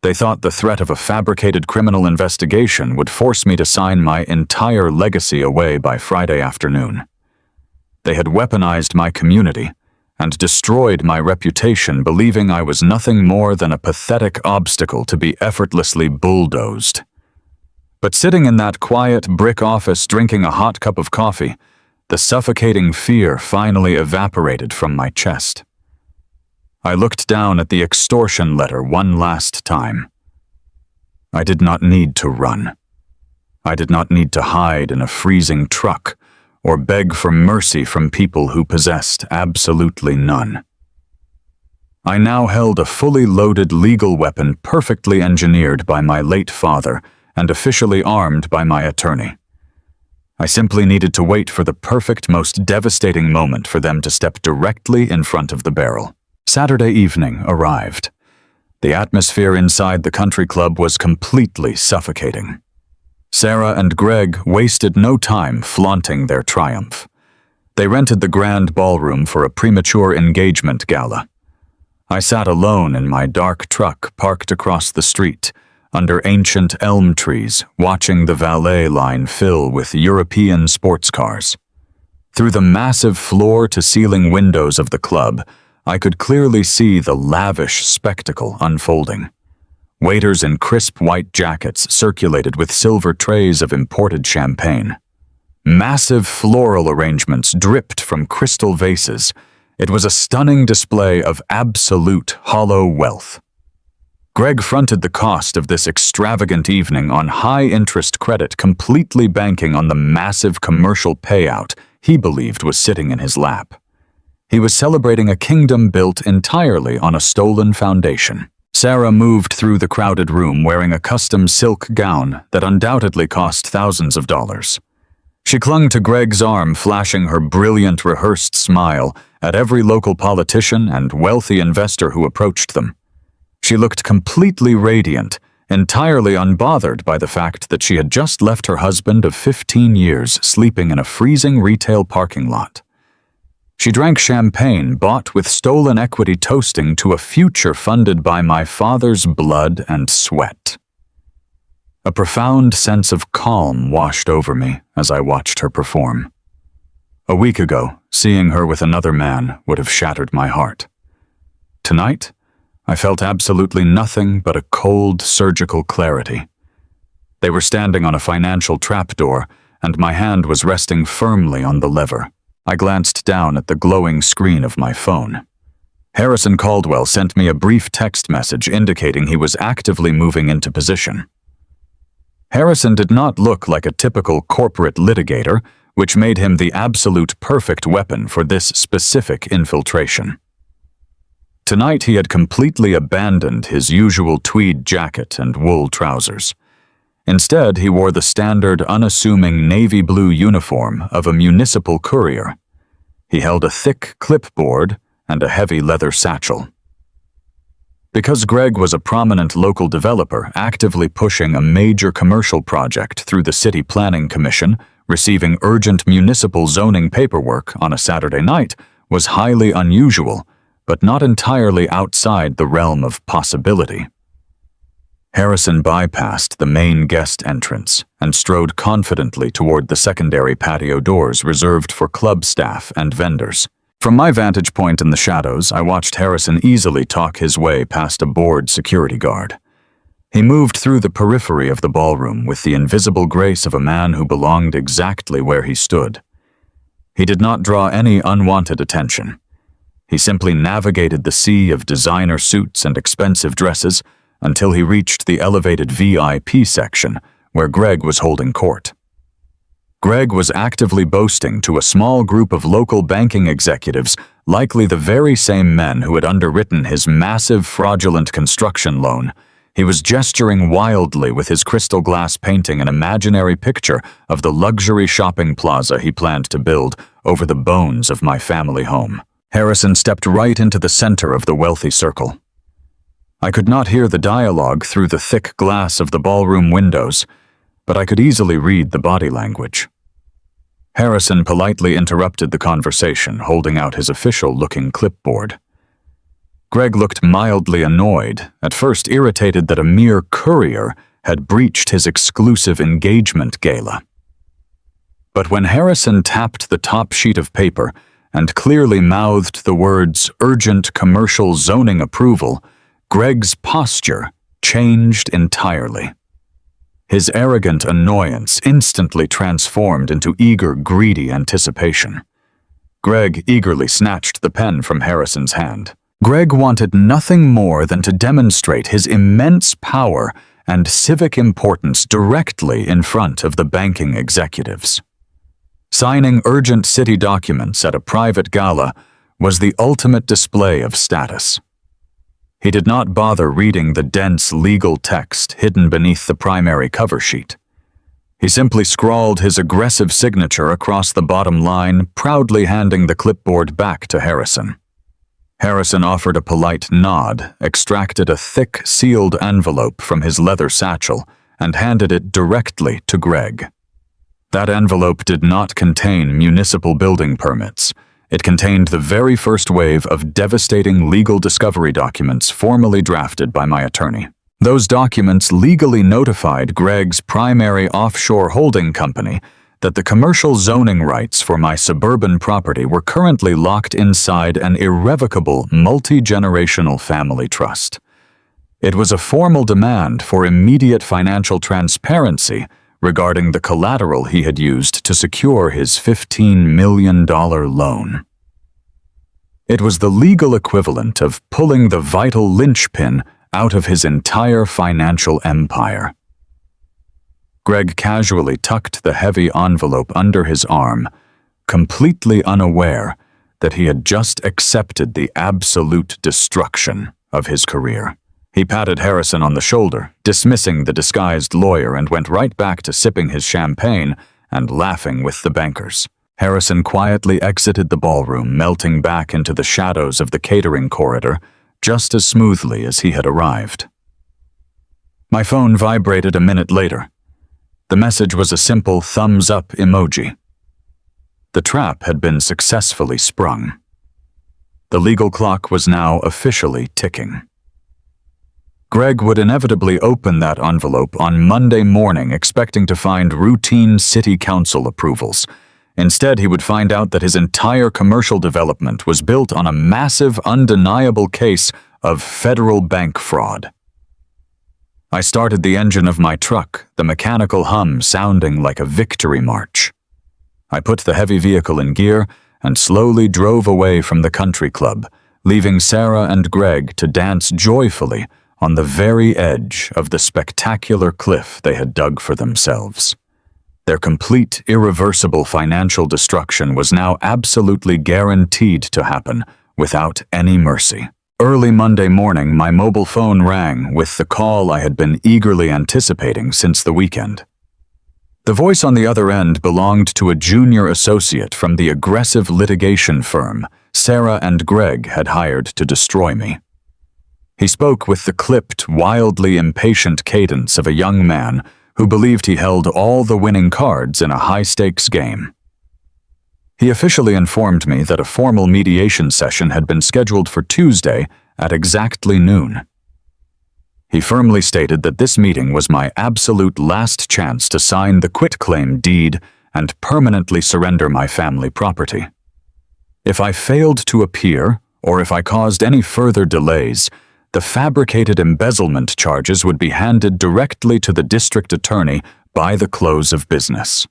They thought the threat of a fabricated criminal investigation would force me to sign my entire legacy away by Friday afternoon. They had weaponized my community and destroyed my reputation, believing I was nothing more than a pathetic obstacle to be effortlessly bulldozed. But sitting in that quiet brick office drinking a hot cup of coffee, the suffocating fear finally evaporated from my chest. I looked down at the extortion letter one last time. I did not need to run. I did not need to hide in a freezing truck or beg for mercy from people who possessed absolutely none. I now held a fully loaded legal weapon perfectly engineered by my late father and officially armed by my attorney. I simply needed to wait for the perfect, most devastating moment for them to step directly in front of the barrel. Saturday evening arrived. The atmosphere inside the country club was completely suffocating. Sarah and Greg wasted no time flaunting their triumph. They rented the grand ballroom for a premature engagement gala. I sat alone in my dark truck parked across the street, under ancient elm trees, watching the valet line fill with European sports cars. Through the massive floor-to-ceiling windows of the club, I could clearly see the lavish spectacle unfolding. Waiters in crisp white jackets circulated with silver trays of imported champagne. Massive floral arrangements dripped from crystal vases. It was a stunning display of absolute hollow wealth. Greg fronted the cost of this extravagant evening on high-interest credit, completely banking on the massive commercial payout he believed was sitting in his lap. He was celebrating a kingdom built entirely on a stolen foundation. Sarah moved through the crowded room wearing a custom silk gown that undoubtedly cost thousands of dollars. She clung to Greg's arm, flashing her brilliant, rehearsed smile at every local politician and wealthy investor who approached them. She looked completely radiant, entirely unbothered by the fact that she had just left her husband of 15 years sleeping in a freezing retail parking lot. She drank champagne bought with stolen equity, toasting to a future funded by my father's blood and sweat. A profound sense of calm washed over me as I watched her perform. A week ago, seeing her with another man would have shattered my heart. Tonight, I felt absolutely nothing but a cold, surgical clarity. They were standing on a financial trapdoor, and my hand was resting firmly on the lever. I glanced down at the glowing screen of my phone. Harrison Caldwell sent me a brief text message indicating he was actively moving into position. Harrison did not look like a typical corporate litigator, which made him the absolute perfect weapon for this specific infiltration. Tonight he had completely abandoned his usual tweed jacket and wool trousers. Instead, he wore the standard, unassuming navy blue uniform of a municipal courier. He held a thick clipboard and a heavy leather satchel. Because Greg was a prominent local developer actively pushing a major commercial project through the City Planning Commission, receiving urgent municipal zoning paperwork on a Saturday night was highly unusual, but not entirely outside the realm of possibility. Harrison bypassed the main guest entrance and strode confidently toward the secondary patio doors reserved for club staff and vendors. From my vantage point in the shadows, I watched Harrison easily talk his way past a bored security guard. He moved through the periphery of the ballroom with the invisible grace of a man who belonged exactly where he stood. He did not draw any unwanted attention. He simply navigated the sea of designer suits and expensive dresses until he reached the elevated VIP section where Greg was holding court. Greg was actively boasting to a small group of local banking executives, likely the very same men who had underwritten his massive fraudulent construction loan. He was gesturing wildly with his crystal glass painting an imaginary picture of the luxury shopping plaza he planned to build over the bones of my family home. Harrison stepped right into the center of the wealthy circle. I could not hear the dialogue through the thick glass of the ballroom windows, but I could easily read the body language. Harrison politely interrupted the conversation, holding out his official-looking clipboard. Greg looked mildly annoyed, at first irritated that a mere courier had breached his exclusive engagement gala. But when Harrison tapped the top sheet of paper and clearly mouthed the words "urgent commercial zoning approval," Greg's posture changed entirely. His arrogant annoyance instantly transformed into eager, greedy anticipation. Greg eagerly snatched the pen from Harrison's hand. Greg wanted nothing more than to demonstrate his immense power and civic importance directly in front of the banking executives. Signing urgent city documents at a private gala was the ultimate display of status. He did not bother reading the dense legal text hidden beneath the primary cover sheet. He simply scrawled his aggressive signature across the bottom line, proudly handing the clipboard back to Harrison. Harrison offered a polite nod, extracted a thick, sealed envelope from his leather satchel, and handed it directly to Greg. That envelope did not contain municipal building permits. It contained the very first wave of devastating legal discovery documents formally drafted by my attorney. Those documents legally notified Greg's primary offshore holding company that the commercial zoning rights for my suburban property were currently locked inside an irrevocable multi-generational family trust. It was a formal demand for immediate financial transparency regarding the collateral he had used to secure his $15 million loan. It was the legal equivalent of pulling the vital linchpin out of his entire financial empire. Greg casually tucked the heavy envelope under his arm, completely unaware that he had just accepted the absolute destruction of his career. He patted Harrison on the shoulder, dismissing the disguised lawyer, and went right back to sipping his champagne and laughing with the bankers. Harrison quietly exited the ballroom, melting back into the shadows of the catering corridor just as smoothly as he had arrived. My phone vibrated a minute later. The message was a simple thumbs-up emoji. The trap had been successfully sprung. The legal clock was now officially ticking. Greg would inevitably open that envelope on Monday morning, expecting to find routine city council approvals. Instead, he would find out that his entire commercial development was built on a massive, undeniable case of federal bank fraud. I started the engine of my truck, the mechanical hum sounding like a victory march. I put the heavy vehicle in gear and slowly drove away from the country club, leaving Sarah and Greg to dance joyfully on the very edge of the spectacular cliff they had dug for themselves. Their complete, irreversible financial destruction was now absolutely guaranteed to happen without any mercy. Early Monday morning, my mobile phone rang with the call I had been eagerly anticipating since the weekend. The voice on the other end belonged to a junior associate from the aggressive litigation firm Sarah and Greg had hired to destroy me. He spoke with the clipped, wildly impatient cadence of a young man who believed he held all the winning cards in a high-stakes game. He officially informed me that a formal mediation session had been scheduled for Tuesday at exactly noon. He firmly stated that this meeting was my absolute last chance to sign the quitclaim deed and permanently surrender my family property. If I failed to appear, or if I caused any further delays, the fabricated embezzlement charges would be handed directly to the district attorney by the close of business.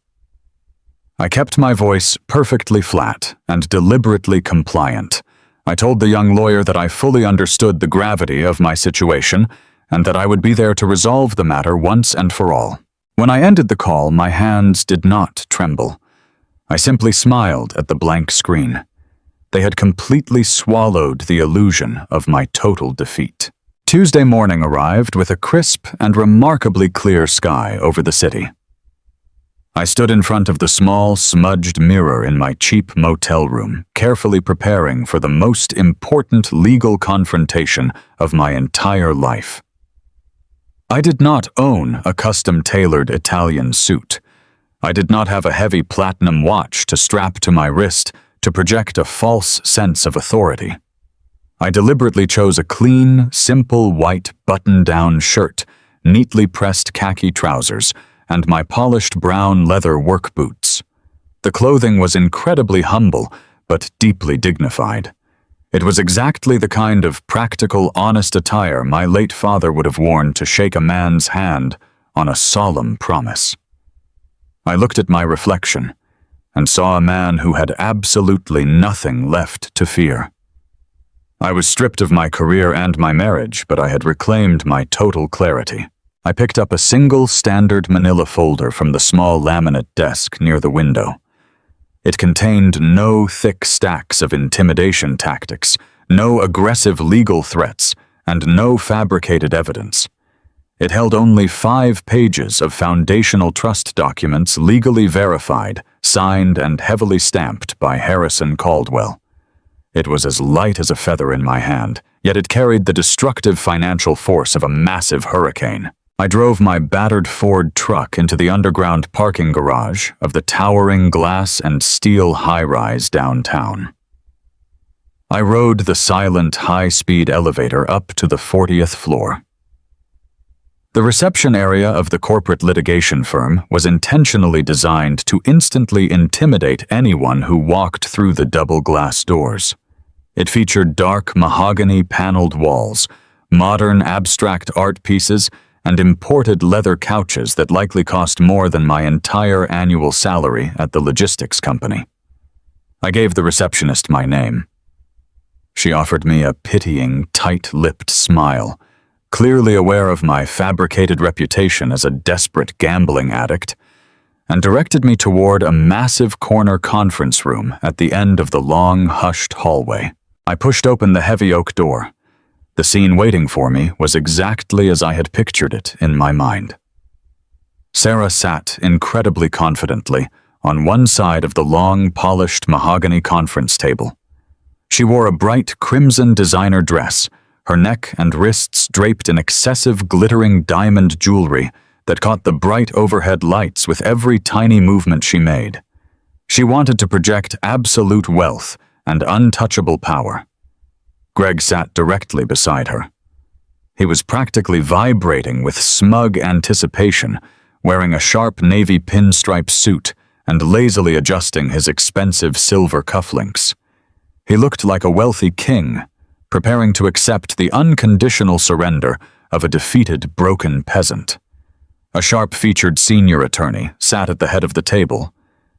I kept my voice perfectly flat and deliberately compliant. I told the young lawyer that I fully understood the gravity of my situation and that I would be there to resolve the matter once and for all. When I ended the call, my hands did not tremble. I simply smiled at the blank screen. They had completely swallowed the illusion of my total defeat. Tuesday morning arrived with a crisp and remarkably clear sky over the city. I stood in front of the small, smudged mirror in my cheap motel room, carefully preparing for the most important legal confrontation of my entire life. I did not own a custom-tailored Italian suit. I did not have a heavy platinum watch to strap to my wrist to project a false sense of authority. I deliberately chose a clean, simple white button-down shirt, neatly pressed khaki trousers, and my polished brown leather work boots. The clothing was incredibly humble, but deeply dignified. It was exactly the kind of practical, honest attire my late father would have worn to shake a man's hand on a solemn promise. I looked at my reflection and saw a man who had absolutely nothing left to fear. I was stripped of my career and my marriage, but I had reclaimed my total clarity. I picked up a single standard manila folder from the small laminate desk near the window. It contained no thick stacks of intimidation tactics, no aggressive legal threats, and no fabricated evidence. It held only 5 pages of foundational trust documents legally verified, signed, and heavily stamped by Harrison Caldwell. It was as light as a feather in my hand, yet it carried the destructive financial force of a massive hurricane. I drove my battered Ford truck into the underground parking garage of the towering glass and steel high-rise downtown. I rode the silent high-speed elevator up to the 40th floor. The reception area of the corporate litigation firm was intentionally designed to instantly intimidate anyone who walked through the double glass doors. It featured dark mahogany paneled walls, modern abstract art pieces, and imported leather couches that likely cost more than my entire annual salary at the logistics company. I gave the receptionist my name. She offered me a pitying, tight-lipped smile, clearly aware of my fabricated reputation as a desperate gambling addict, and directed me toward a massive corner conference room at the end of the long, hushed hallway. I pushed open the heavy oak door. The scene waiting for me was exactly as I had pictured it in my mind. Sarah sat incredibly confidently on one side of the long, polished mahogany conference table. She wore a bright crimson designer dress, her neck and wrists draped in excessive glittering diamond jewelry that caught the bright overhead lights with every tiny movement she made. She wanted to project absolute wealth and untouchable power. Greg sat directly beside her. He was practically vibrating with smug anticipation, wearing a sharp navy pinstripe suit and lazily adjusting his expensive silver cufflinks. He looked like a wealthy king, preparing to accept the unconditional surrender of a defeated, broken peasant. A sharp-featured senior attorney sat at the head of the table,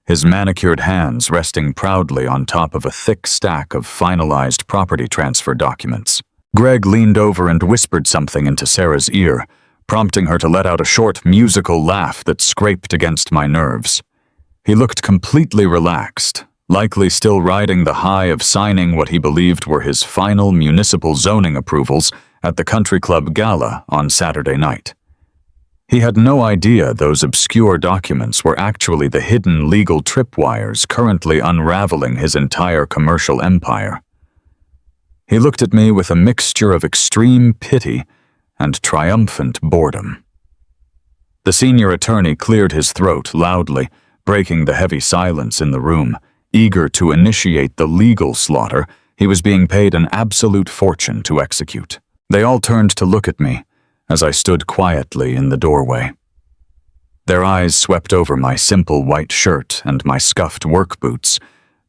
his manicured hands resting proudly on top of a thick stack of finalized property transfer documents. Greg leaned over and whispered something into Sarah's ear, prompting her to let out a short musical laugh that scraped against my nerves. He looked completely relaxed, likely still riding the high of signing what he believed were his final municipal zoning approvals at the country club gala on Saturday night. He had no idea those obscure documents were actually the hidden legal tripwires currently unraveling his entire commercial empire. He looked at me with a mixture of extreme pity and triumphant boredom. The senior attorney cleared his throat loudly, breaking the heavy silence in the room, eager to initiate the legal slaughter he was being paid an absolute fortune to execute. They all turned to look at me as I stood quietly in the doorway. Their eyes swept over my simple white shirt and my scuffed work boots,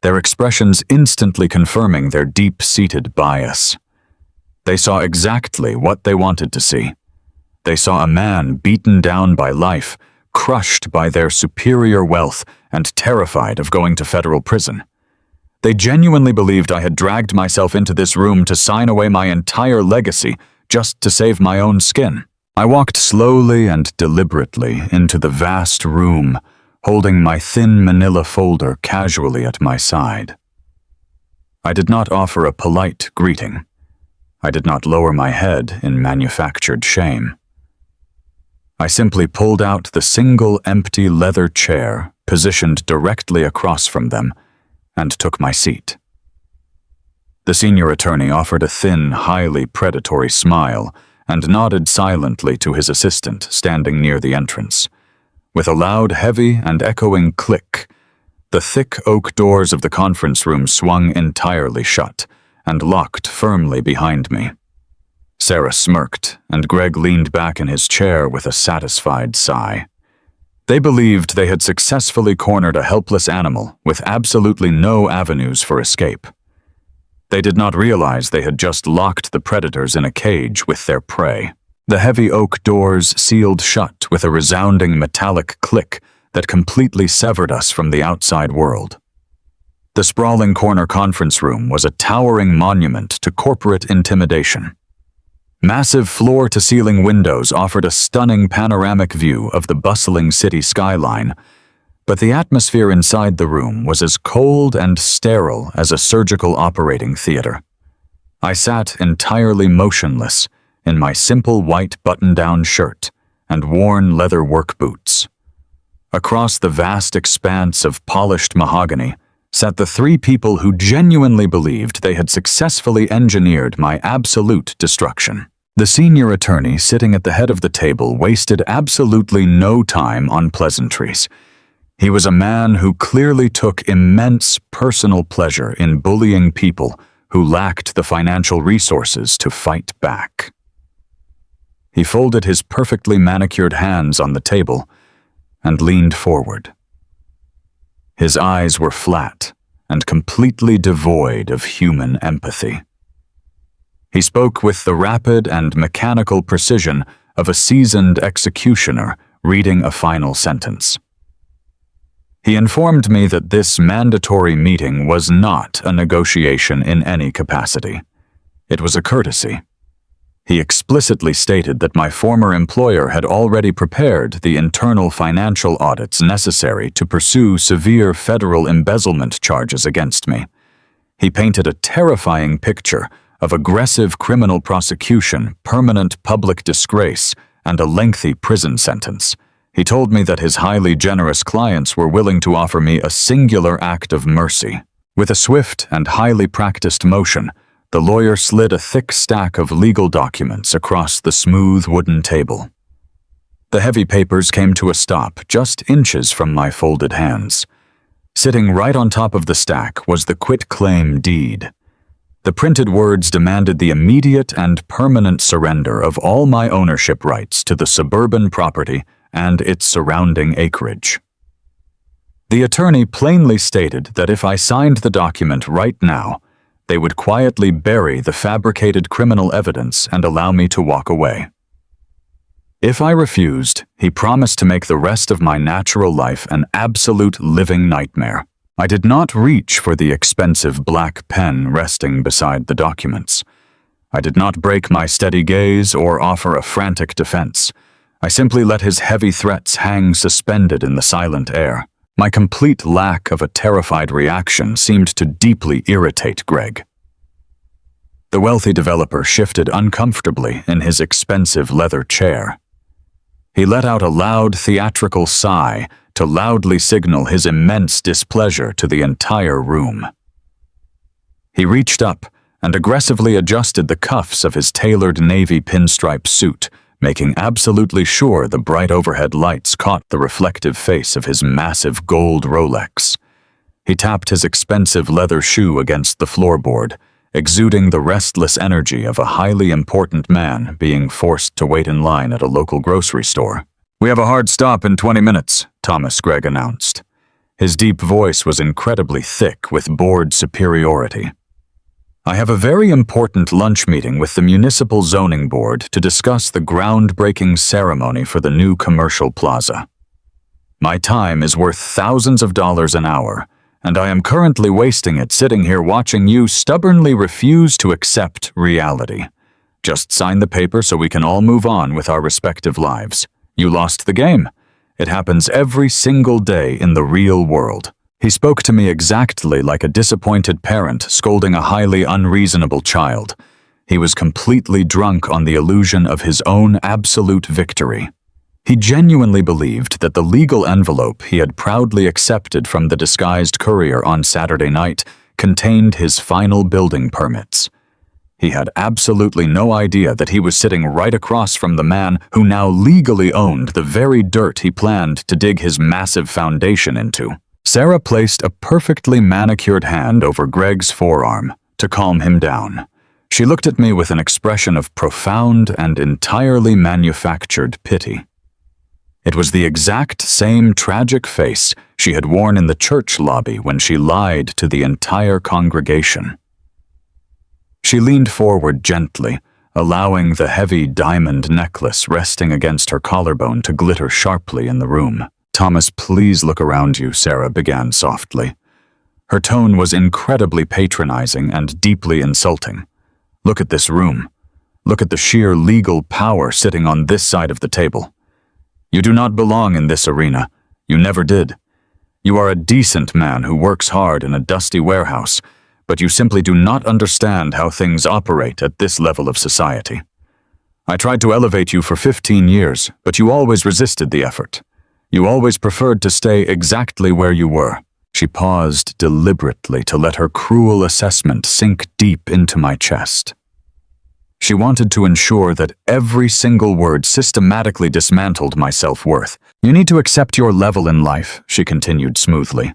their expressions instantly confirming their deep-seated bias. They saw exactly what they wanted to see. They saw a man beaten down by life, crushed by their superior wealth, and terrified of going to federal prison. They genuinely believed I had dragged myself into this room to sign away my entire legacy just to save my own skin. I walked slowly and deliberately into the vast room, holding my thin manila folder casually at my side. I did not offer a polite greeting. I did not lower my head in manufactured shame. I simply pulled out the single empty leather chair positioned directly across from them and took my seat. The senior attorney offered a thin, highly predatory smile and nodded silently to his assistant standing near the entrance. With a loud, heavy, and echoing click, the thick oak doors of the conference room swung entirely shut and locked firmly behind me. Sarah smirked, and Greg leaned back in his chair with a satisfied sigh. They believed they had successfully cornered a helpless animal with absolutely no avenues for escape. They did not realize they had just locked the predators in a cage with their prey. The heavy oak doors sealed shut with a resounding metallic click that completely severed us from the outside world. The sprawling corner conference room was a towering monument to corporate intimidation. Massive floor-to-ceiling windows offered a stunning panoramic view of the bustling city skyline, but the atmosphere inside the room was as cold and sterile as a surgical operating theater. I sat entirely motionless in my simple white button-down shirt and worn leather work boots. Across the vast expanse of polished mahogany sat the three people who genuinely believed they had successfully engineered my absolute destruction. The senior attorney sitting at the head of the table wasted absolutely no time on pleasantries. He was a man who clearly took immense personal pleasure in bullying people who lacked the financial resources to fight back. He folded his perfectly manicured hands on the table and leaned forward. His eyes were flat and completely devoid of human empathy. He spoke with the rapid and mechanical precision of a seasoned executioner reading a final sentence. He informed me that this mandatory meeting was not a negotiation in any capacity. It was a courtesy. He explicitly stated that my former employer had already prepared the internal financial audits necessary to pursue severe federal embezzlement charges against me. He painted a terrifying picture of aggressive criminal prosecution, permanent public disgrace, and a lengthy prison sentence. He told me that his highly generous clients were willing to offer me a singular act of mercy. With a swift and highly practiced motion, the lawyer slid a thick stack of legal documents across the smooth wooden table. The heavy papers came to a stop just inches from my folded hands. Sitting right on top of the stack was the quitclaim deed. The printed words demanded the immediate and permanent surrender of all my ownership rights to the suburban property and its surrounding acreage. The attorney plainly stated that if I signed the document right now, they would quietly bury the fabricated criminal evidence and allow me to walk away. If I refused, he promised to make the rest of my natural life an absolute living nightmare. I did not reach for the expensive black pen resting beside the documents. I did not break my steady gaze or offer a frantic defense. I simply let his heavy threats hang suspended in the silent air. My complete lack of a terrified reaction seemed to deeply irritate Greg. The wealthy developer shifted uncomfortably in his expensive leather chair. He let out a loud theatrical sigh to loudly signal his immense displeasure to the entire room. He reached up and aggressively adjusted the cuffs of his tailored navy pinstripe suit, making absolutely sure the bright overhead lights caught the reflective face of his massive gold Rolex. He tapped his expensive leather shoe against the floorboard, exuding the restless energy of a highly important man being forced to wait in line at a local grocery store. "We have a hard stop in 20 minutes, Thomas Gregg announced. His deep voice was incredibly thick with bored superiority. "I have a very important lunch meeting with the Municipal Zoning Board to discuss the groundbreaking ceremony for the new commercial plaza. My time is worth thousands of dollars an hour, and I am currently wasting it sitting here watching you stubbornly refuse to accept reality. Just sign the paper so we can all move on with our respective lives. You lost the game. It happens every single day in the real world." He spoke to me exactly like a disappointed parent scolding a highly unreasonable child. He was completely drunk on the illusion of his own absolute victory. He genuinely believed that the legal envelope he had proudly accepted from the disguised courier on Saturday night contained his final building permits. He had absolutely no idea that he was sitting right across from the man who now legally owned the very dirt he planned to dig his massive foundation into. Sarah placed a perfectly manicured hand over Greg's forearm to calm him down. She looked at me with an expression of profound and entirely manufactured pity. It was the exact same tragic face she had worn in the church lobby when she lied to the entire congregation. She leaned forward gently, allowing the heavy diamond necklace resting against her collarbone to glitter sharply in the room. "Thomas, please look around you," Sarah began softly. Her tone was incredibly patronizing and deeply insulting. "Look at this room. Look at the sheer legal power sitting on this side of the table. You do not belong in this arena. You never did. You are a decent man who works hard in a dusty warehouse, but you simply do not understand how things operate at this level of society. I tried to elevate you for 15 years, but you always resisted the effort. You always preferred to stay exactly where you were." She paused deliberately to let her cruel assessment sink deep into my chest. She wanted to ensure that every single word systematically dismantled my self-worth. "You need to accept your level in life," she continued smoothly.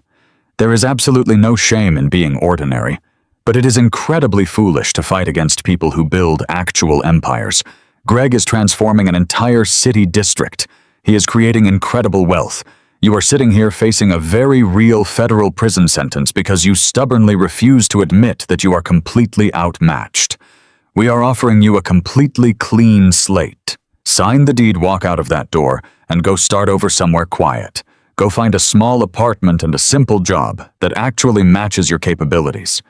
"There is absolutely no shame in being ordinary, but it is incredibly foolish to fight against people who build actual empires. Greg is transforming an entire city district. He is creating incredible wealth. You are sitting here facing a very real federal prison sentence because you stubbornly refuse to admit that you are completely outmatched. We are offering you a completely clean slate. Sign the deed, walk out of that door, and go start over somewhere quiet. Go find a small apartment and a simple job that actually matches your capabilities.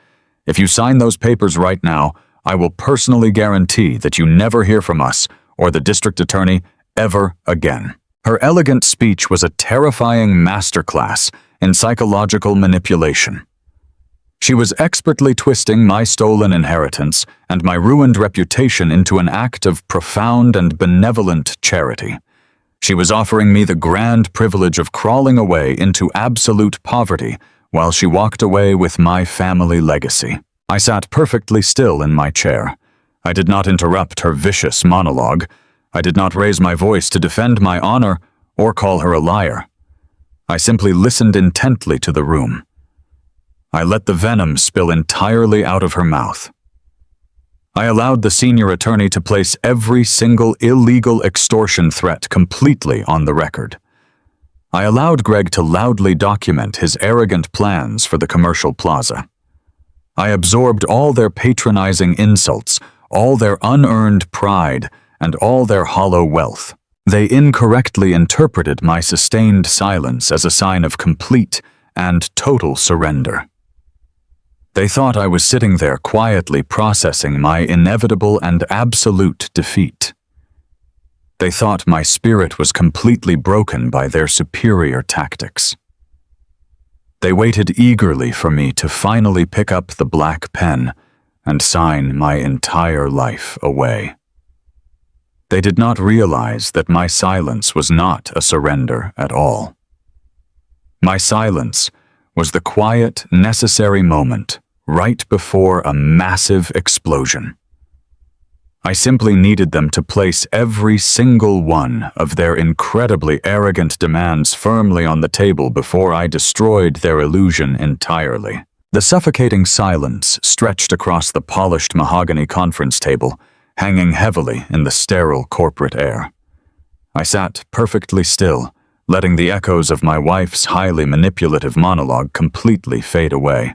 If you sign those papers right now, I will personally guarantee that you never hear from us or the district attorney ever again." Her elegant speech was a terrifying masterclass in psychological manipulation. She was expertly twisting my stolen inheritance and my ruined reputation into an act of profound and benevolent charity. She was offering me the grand privilege of crawling away into absolute poverty while she walked away with my family legacy. I sat perfectly still in my chair. I did not interrupt her vicious monologue. I did not raise my voice to defend my honor or call her a liar. I simply listened intently to the room. I let the venom spill entirely out of her mouth. I allowed the senior attorney to place every single illegal extortion threat completely on the record. I allowed Greg to loudly document his arrogant plans for the commercial plaza. I absorbed all their patronizing insults, all their unearned pride, and all their hollow wealth. They incorrectly interpreted my sustained silence as a sign of complete and total surrender. They thought I was sitting there quietly processing my inevitable and absolute defeat. They thought my spirit was completely broken by their superior tactics. They waited eagerly for me to finally pick up the black pen and sign my entire life away. They did not realize that my silence was not a surrender at all. My silence was the quiet, necessary moment right before a massive explosion. I simply needed them to place every single one of their incredibly arrogant demands firmly on the table before I destroyed their illusion entirely. The suffocating silence stretched across the polished mahogany conference table, hanging heavily in the sterile corporate air. I sat perfectly still, letting the echoes of my wife's highly manipulative monologue completely fade away.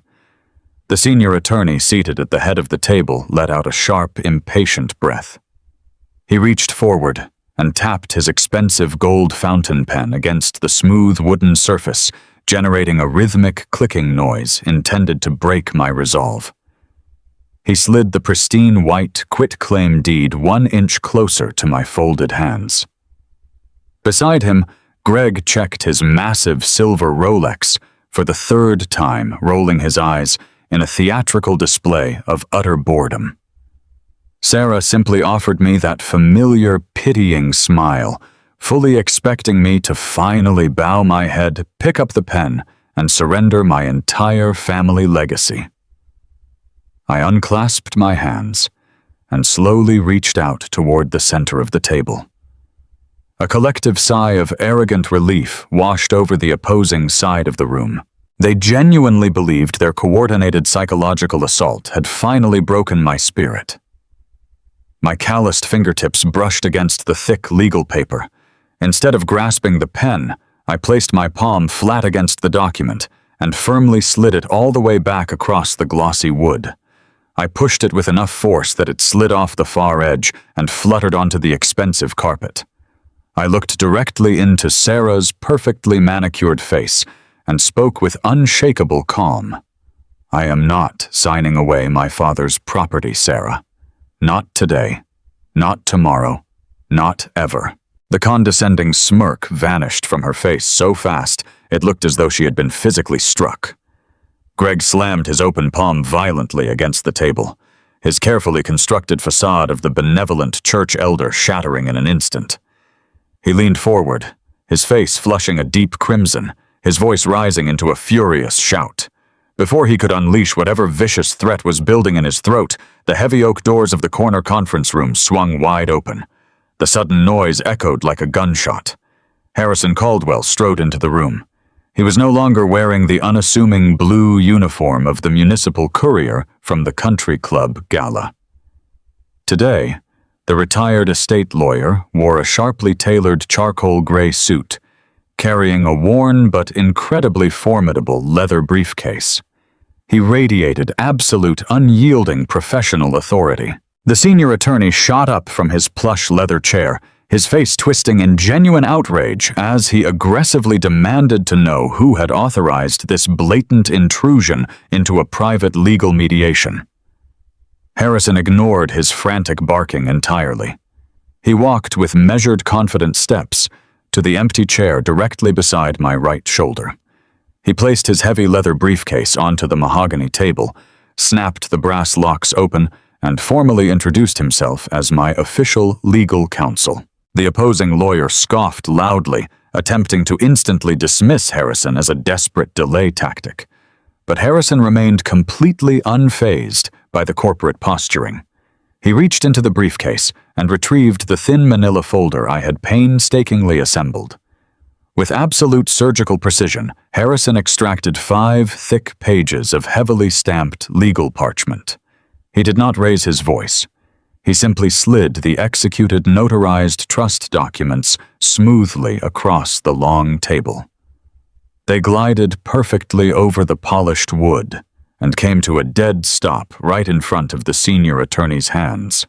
The senior attorney seated at the head of the table let out a sharp, impatient breath. He reached forward and tapped his expensive gold fountain pen against the smooth wooden surface, generating a rhythmic clicking noise intended to break my resolve. He slid the pristine white quitclaim deed 1 inch closer to my folded hands. Beside him, Greg checked his massive silver Rolex for the 3rd time, rolling his eyes in a theatrical display of utter boredom. Sarah simply offered me that familiar, pitying smile, fully expecting me to finally bow my head, pick up the pen, and surrender my entire family legacy. I unclasped my hands and slowly reached out toward the center of the table. A collective sigh of arrogant relief washed over the opposing side of the room. They genuinely believed their coordinated psychological assault had finally broken my spirit. My calloused fingertips brushed against the thick legal paper. Instead of grasping the pen, I placed my palm flat against the document and firmly slid it all the way back across the glossy wood. I pushed it with enough force that it slid off the far edge and fluttered onto the expensive carpet. I looked directly into Sarah's perfectly manicured face and spoke with unshakable calm. I am not signing away my father's property, Sarah. Not today. Not tomorrow. Not ever. The condescending smirk vanished from her face so fast it looked as though she had been physically struck. Greg slammed his open palm violently against the table, his carefully constructed facade of the benevolent church elder shattering in an instant. He leaned forward, his face flushing a deep crimson, his voice rising into a furious shout. Before he could unleash whatever vicious threat was building in his throat, the heavy oak doors of the corner conference room swung wide open. The sudden noise echoed like a gunshot. Harrison Caldwell strode into the room. He was no longer wearing the unassuming blue uniform of the municipal courier from the country club gala. Today, the retired estate lawyer wore a sharply tailored charcoal gray suit, carrying a worn but incredibly formidable leather briefcase. He radiated absolute, unyielding professional authority. The senior attorney shot up from his plush leather chair, his face twisting in genuine outrage as he aggressively demanded to know who had authorized this blatant intrusion into a private legal mediation. Harrison ignored his frantic barking entirely. He walked with measured, confident steps to the empty chair directly beside my right shoulder. He placed his heavy leather briefcase onto the mahogany table, snapped the brass locks open, and formally introduced himself as my official legal counsel. The opposing lawyer scoffed loudly, attempting to instantly dismiss Harrison as a desperate delay tactic. But Harrison remained completely unfazed by the corporate posturing. He reached into the briefcase and retrieved the thin manila folder I had painstakingly assembled. With absolute surgical precision, Harrison extracted 5 thick pages of heavily stamped legal parchment. He did not raise his voice. He simply slid the executed notarized trust documents smoothly across the long table. They glided perfectly over the polished wood and came to a dead stop right in front of the senior attorney's hands.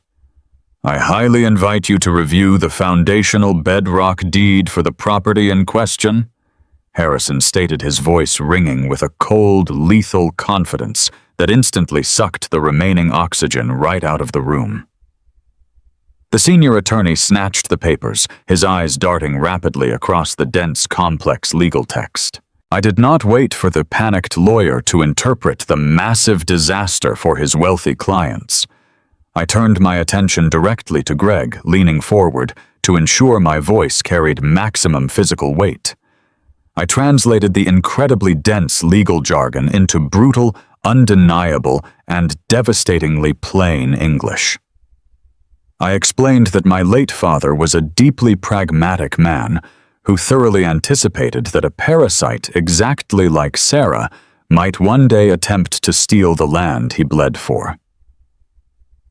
"I highly invite you to review the foundational bedrock deed for the property in question," Harrison stated, his voice ringing with a cold, lethal confidence that instantly sucked the remaining oxygen right out of the room. The senior attorney snatched the papers, his eyes darting rapidly across the dense, complex legal text. I did not wait for the panicked lawyer to interpret the massive disaster for his wealthy clients. I turned my attention directly to Greg, leaning forward to ensure my voice carried maximum physical weight. I translated the incredibly dense legal jargon into brutal, undeniable, and devastatingly plain English. I explained that my late father was a deeply pragmatic man who thoroughly anticipated that a parasite exactly like Sarah might one day attempt to steal the land he bled for.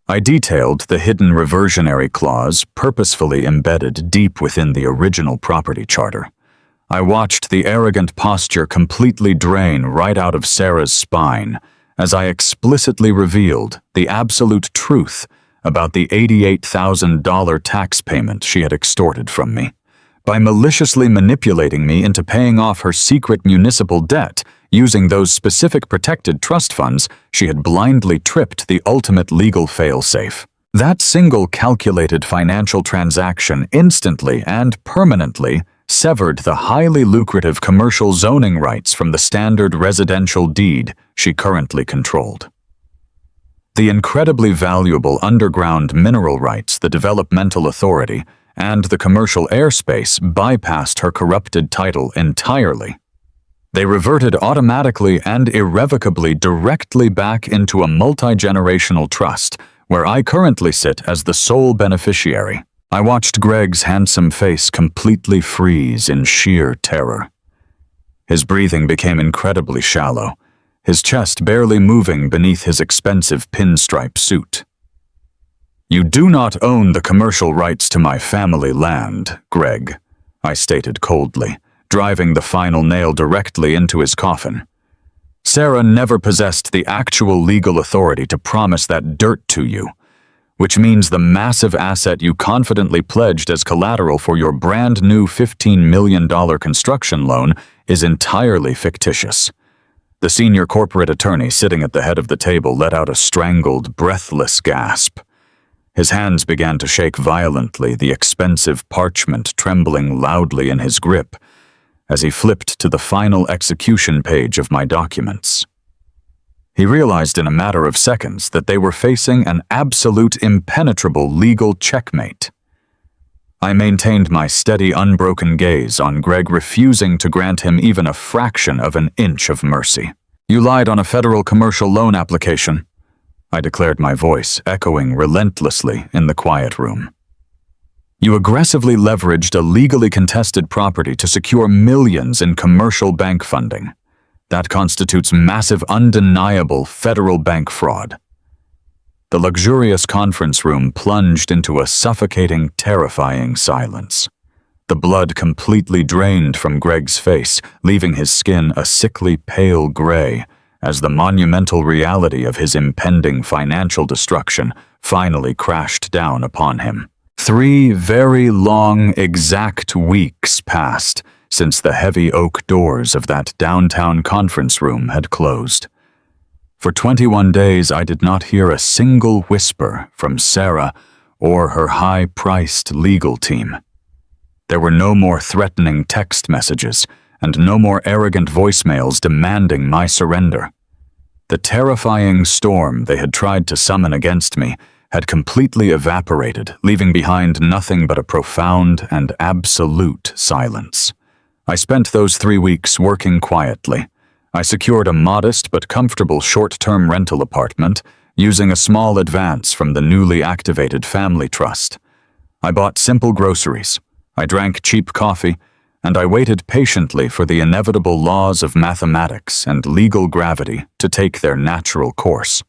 I detailed the hidden reversionary clause purposefully embedded deep within the original property charter. I watched the arrogant posture completely drain right out of Sarah's spine as I explicitly revealed the absolute truth about the $88,000 tax payment she had extorted from me. By maliciously manipulating me into paying off her secret municipal debt using those specific protected trust funds, she had blindly tripped the ultimate legal failsafe. That single calculated financial transaction instantly and permanently severed the highly lucrative commercial zoning rights from the standard residential deed she currently controlled. The incredibly valuable underground mineral rights, the developmental authority, and the commercial airspace bypassed her corrupted title entirely. They reverted automatically and irrevocably directly back into a multi-generational trust where I currently sit as the sole beneficiary. I watched Greg's handsome face completely freeze in sheer terror. His breathing became incredibly shallow, his chest barely moving beneath his expensive pinstripe suit. "You do not own the commercial rights to my family land, Greg," I stated coldly, driving the final nail directly into his coffin. "Sarah never possessed the actual legal authority to promise that dirt to you, which means the massive asset you confidently pledged as collateral for your brand new $15 million construction loan is entirely fictitious." The senior corporate attorney sitting at the head of the table let out a strangled, breathless gasp. His hands began to shake violently, the expensive parchment trembling loudly in his grip as he flipped to the final execution page of my documents. He realized in a matter of seconds that they were facing an absolute impenetrable legal checkmate. I maintained my steady, unbroken gaze on Greg, refusing to grant him even a fraction of an inch of mercy. "You lied on a federal commercial loan application," I declared, my voice echoing relentlessly in the quiet room. "You aggressively leveraged a legally contested property to secure millions in commercial bank funding. That constitutes massive, undeniable federal bank fraud." The luxurious conference room plunged into a suffocating, terrifying silence. The blood completely drained from Greg's face, leaving his skin a sickly pale gray as the monumental reality of his impending financial destruction finally crashed down upon him. 3 very long, exact weeks passed since the heavy oak doors of that downtown conference room had closed. For 21 days I did not hear a single whisper from Sarah or her high-priced legal team. There were no more threatening text messages and no more arrogant voicemails demanding my surrender. The terrifying storm they had tried to summon against me had completely evaporated, leaving behind nothing but a profound and absolute silence. I spent those 3 weeks working quietly. I secured a modest but comfortable short-term rental apartment using a small advance from the newly activated family trust. I bought simple groceries, I drank cheap coffee, and I waited patiently for the inevitable laws of mathematics and legal gravity to take their natural course.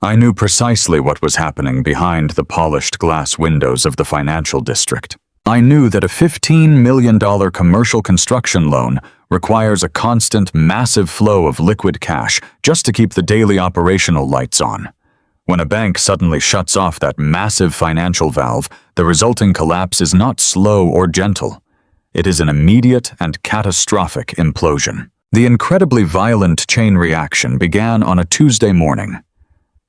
I knew precisely what was happening behind the polished glass windows of the financial district. I knew that a $15 million commercial construction loan requires a constant, massive flow of liquid cash just to keep the daily operational lights on. When a bank suddenly shuts off that massive financial valve, the resulting collapse is not slow or gentle. It is an immediate and catastrophic implosion. The incredibly violent chain reaction began on a Tuesday morning.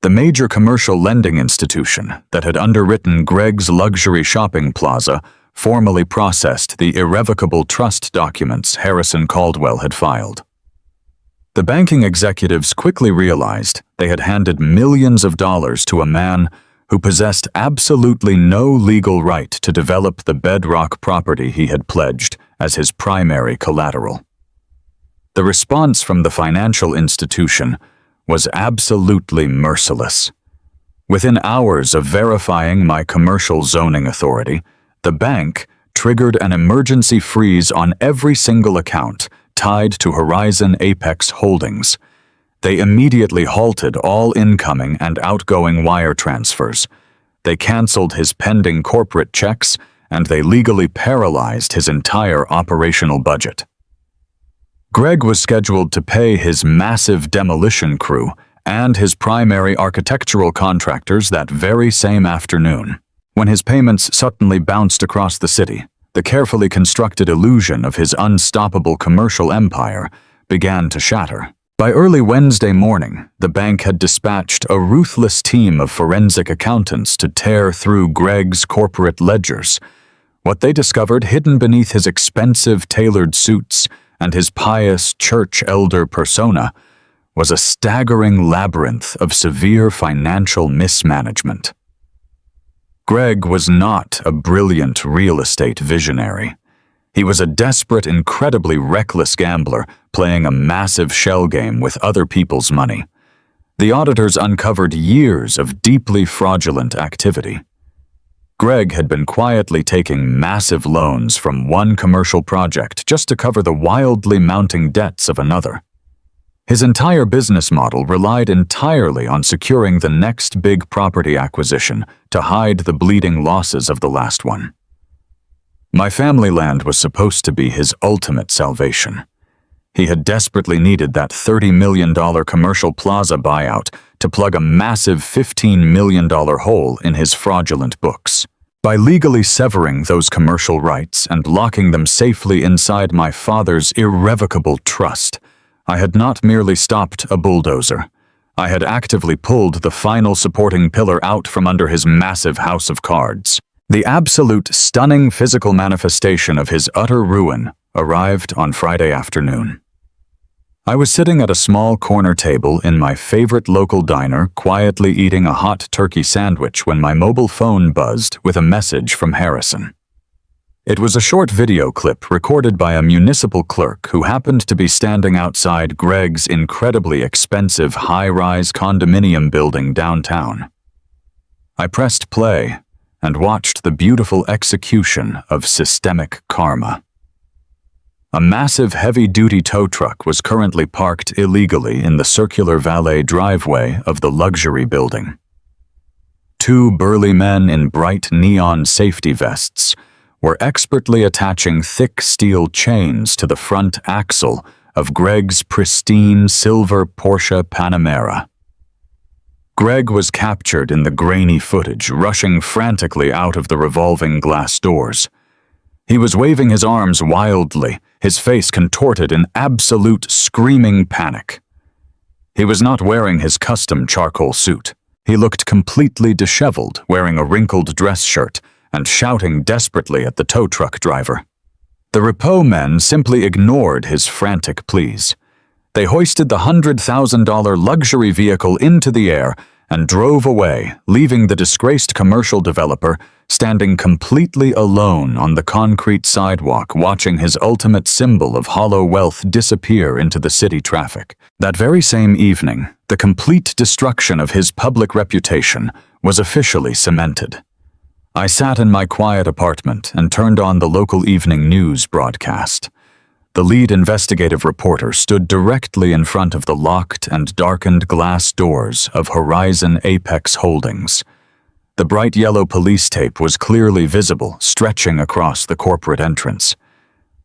The major commercial lending institution that had underwritten Greg's luxury shopping plaza formally processed the irrevocable trust documents Harrison Caldwell had filed. The banking executives quickly realized they had handed millions of dollars to a man who possessed absolutely no legal right to develop the bedrock property he had pledged as his primary collateral. The response from the financial institution was absolutely merciless. Within hours of verifying my commercial zoning authority, the bank triggered an emergency freeze on every single account tied to Horizon Apex Holdings. They immediately halted all incoming and outgoing wire transfers. They canceled his pending corporate checks, and they legally paralyzed his entire operational budget. Greg was scheduled to pay his massive demolition crew and his primary architectural contractors that very same afternoon. When his payments suddenly bounced across the city, the carefully constructed illusion of his unstoppable commercial empire began to shatter. By early Wednesday morning, the bank had dispatched a ruthless team of forensic accountants to tear through Greg's corporate ledgers. What they discovered hidden beneath his expensive tailored suits and his pious church elder persona was a staggering labyrinth of severe financial mismanagement. Greg was not a brilliant real estate visionary. He was a desperate, incredibly reckless gambler playing a massive shell game with other people's money. The auditors uncovered years of deeply fraudulent activity. Greg had been quietly taking massive loans from one commercial project just to cover the wildly mounting debts of another. His entire business model relied entirely on securing the next big property acquisition to hide the bleeding losses of the last one. My family land was supposed to be his ultimate salvation. He had desperately needed that $30 million commercial plaza buyout to plug a massive $15 million hole in his fraudulent books. By legally severing those commercial rights and locking them safely inside my father's irrevocable trust, I had not merely stopped a bulldozer. I had actively pulled the final supporting pillar out from under his massive house of cards. The absolute stunning physical manifestation of his utter ruin arrived on Friday afternoon. I was sitting at a small corner table in my favorite local diner, quietly eating a hot turkey sandwich when my mobile phone buzzed with a message from Harrison. It was a short video clip recorded by a municipal clerk who happened to be standing outside Greg's incredibly expensive high-rise condominium building downtown. I pressed play and watched the beautiful execution of systemic karma. A massive heavy-duty tow truck was currently parked illegally in the circular valet driveway of the luxury building. Two burly men in bright neon safety vests were expertly attaching thick steel chains to the front axle of Greg's pristine silver Porsche Panamera. Greg was captured in the grainy footage, rushing frantically out of the revolving glass doors. He was waving his arms wildly, his face contorted in absolute screaming panic. He was not wearing his custom charcoal suit. He looked completely disheveled, wearing a wrinkled dress shirt and shouting desperately at the tow truck driver. The repo men simply ignored his frantic pleas. They hoisted the $100,000 luxury vehicle into the air and drove away, leaving the disgraced commercial developer standing completely alone on the concrete sidewalk, watching his ultimate symbol of hollow wealth disappear into the city traffic. That very same evening, the complete destruction of his public reputation was officially cemented. I sat in my quiet apartment and turned on the local evening news broadcast. The lead investigative reporter stood directly in front of the locked and darkened glass doors of Horizon Apex Holdings. The bright yellow police tape was clearly visible, stretching across the corporate entrance.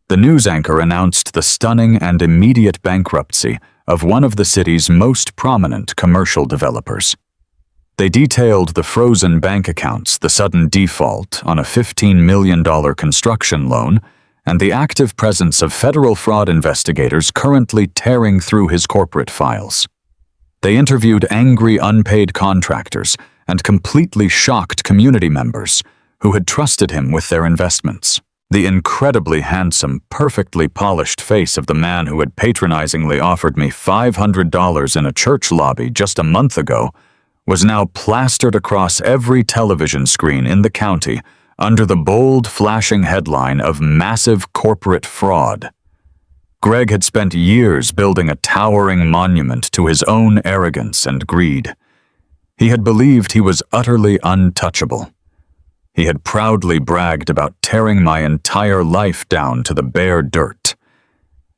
The news anchor announced the stunning and immediate bankruptcy of one of the city's most prominent commercial developers. They detailed the frozen bank accounts, the sudden default on a $15 million construction loan, and the active presence of federal fraud investigators currently tearing through his corporate files. They interviewed angry unpaid contractors and completely shocked community members who had trusted him with their investments. The incredibly handsome, perfectly polished face of the man who had patronizingly offered me $500 in a church lobby just a month ago was now plastered across every television screen in the county under the bold, flashing headline of massive corporate fraud. Greg had spent years building a towering monument to his own arrogance and greed. He had believed he was utterly untouchable. He had proudly bragged about tearing my entire life down to the bare dirt.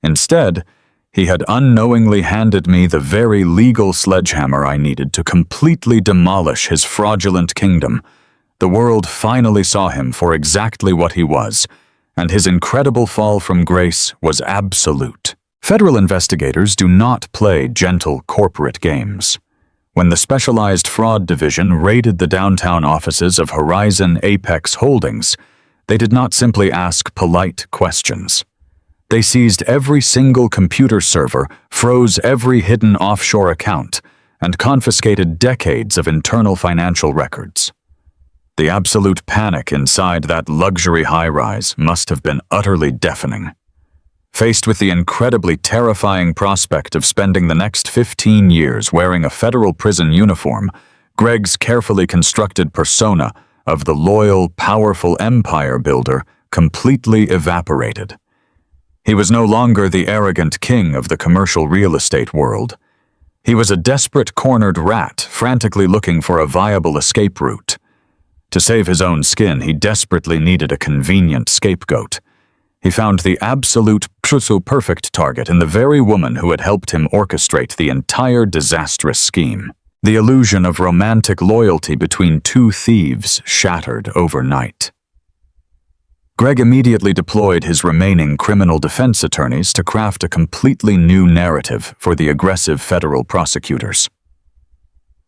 Instead, he had unknowingly handed me the very legal sledgehammer I needed to completely demolish his fraudulent kingdom. The world finally saw him for exactly what he was, and his incredible fall from grace was absolute. Federal investigators do not play gentle corporate games. When the Specialized Fraud Division raided the downtown offices of Horizon Apex Holdings, they did not simply ask polite questions. They seized every single computer server, froze every hidden offshore account, and confiscated decades of internal financial records. The absolute panic inside that luxury high-rise must have been utterly deafening. Faced with the incredibly terrifying prospect of spending the next 15 years wearing a federal prison uniform, Greg's carefully constructed persona of the loyal, powerful empire builder completely evaporated. He was no longer the arrogant king of the commercial real estate world. He was a desperate cornered rat frantically looking for a viable escape route. To save his own skin, he desperately needed a convenient scapegoat. He found the absolute perfect target in the very woman who had helped him orchestrate the entire disastrous scheme. The illusion of romantic loyalty between two thieves shattered overnight. Greg immediately deployed his remaining criminal defense attorneys to craft a completely new narrative for the aggressive federal prosecutors.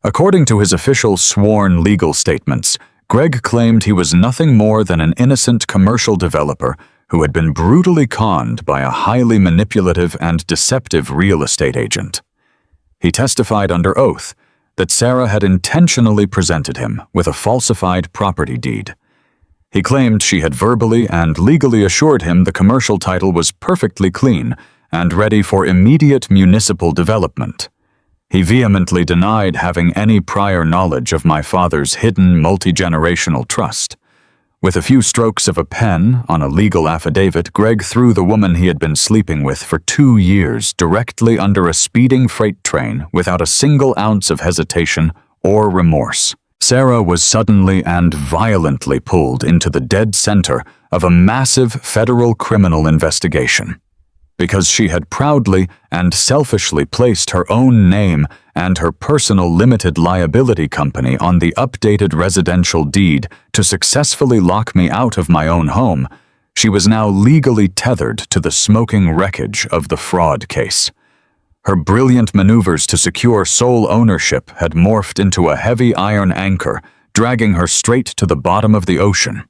According to his official sworn legal statements, Greg claimed he was nothing more than an innocent commercial developer who had been brutally conned by a highly manipulative and deceptive real estate agent. He testified under oath that Sarah had intentionally presented him with a falsified property deed. He claimed she had verbally and legally assured him the commercial title was perfectly clean and ready for immediate municipal development. He vehemently denied having any prior knowledge of my father's hidden multi-generational trust. With a few strokes of a pen on a legal affidavit, Greg threw the woman he had been sleeping with for 2 years directly under a speeding freight train without a single ounce of hesitation or remorse. Sarah was suddenly and violently pulled into the dead center of a massive federal criminal investigation, because she had proudly and selfishly placed her own name and her personal limited liability company on the updated residential deed to successfully lock me out of my own home. She was now legally tethered to the smoking wreckage of the fraud case. Her brilliant maneuvers to secure sole ownership had morphed into a heavy iron anchor, dragging her straight to the bottom of the ocean.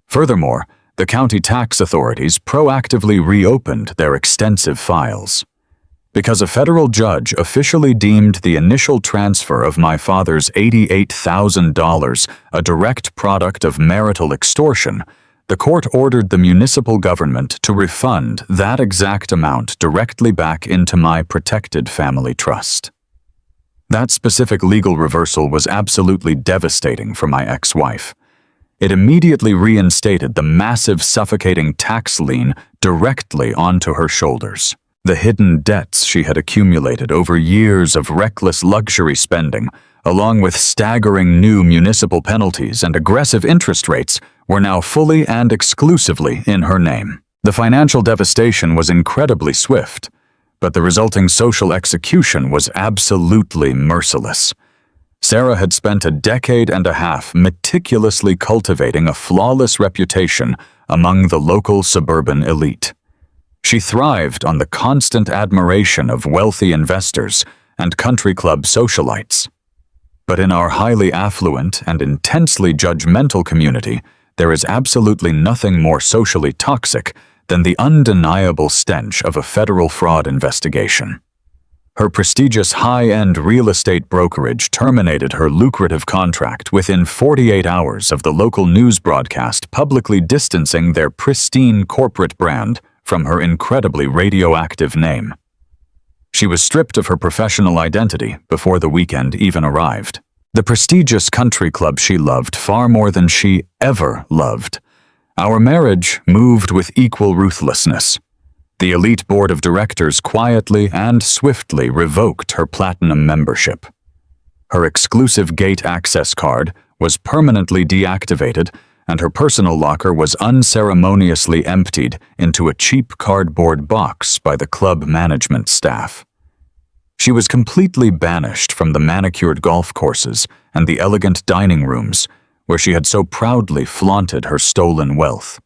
Furthermore, the county tax authorities proactively reopened their extensive files. Because a federal judge officially deemed the initial transfer of my father's $88,000 a direct product of marital extortion, the court ordered the municipal government to refund that exact amount directly back into my protected family trust. That specific legal reversal was absolutely devastating for my ex-wife. It immediately reinstated the massive suffocating tax lien directly onto her shoulders. The hidden debts she had accumulated over years of reckless luxury spending, along with staggering new municipal penalties and aggressive interest rates, were now fully and exclusively in her name. The financial devastation was incredibly swift, but the resulting social execution was absolutely merciless. Sarah had spent a decade and a half meticulously cultivating a flawless reputation among the local suburban elite. She thrived on the constant admiration of wealthy investors and country club socialites. But in our highly affluent and intensely judgmental community, there is absolutely nothing more socially toxic than the undeniable stench of a federal fraud investigation. Her prestigious high-end real estate brokerage terminated her lucrative contract within 48 hours of the local news broadcast publicly distancing their pristine corporate brand from her incredibly radioactive name. She was stripped of her professional identity before the weekend even arrived. The prestigious country club she loved far more than she ever loved. Our marriage moved with equal ruthlessness. The elite board of directors quietly and swiftly revoked her platinum membership. Her exclusive gate access card was permanently deactivated, and her personal locker was unceremoniously emptied into a cheap cardboard box by the club management staff. She was completely banished from the manicured golf courses and the elegant dining rooms where she had so proudly flaunted her stolen wealth.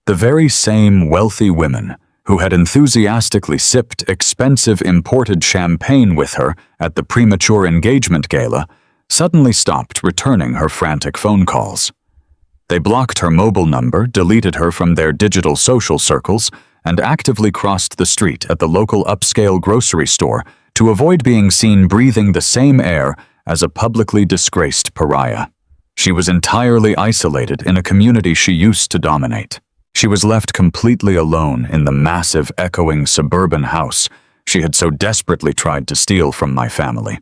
The very same wealthy women who had enthusiastically sipped expensive imported champagne with her at the premature engagement gala suddenly stopped returning her frantic phone calls. They blocked her mobile number, deleted her from their digital social circles, and actively crossed the street at the local upscale grocery store to avoid being seen breathing the same air as a publicly disgraced pariah. She was entirely isolated in a community she used to dominate. She was left completely alone in the massive, echoing suburban house she had so desperately tried to steal from my family.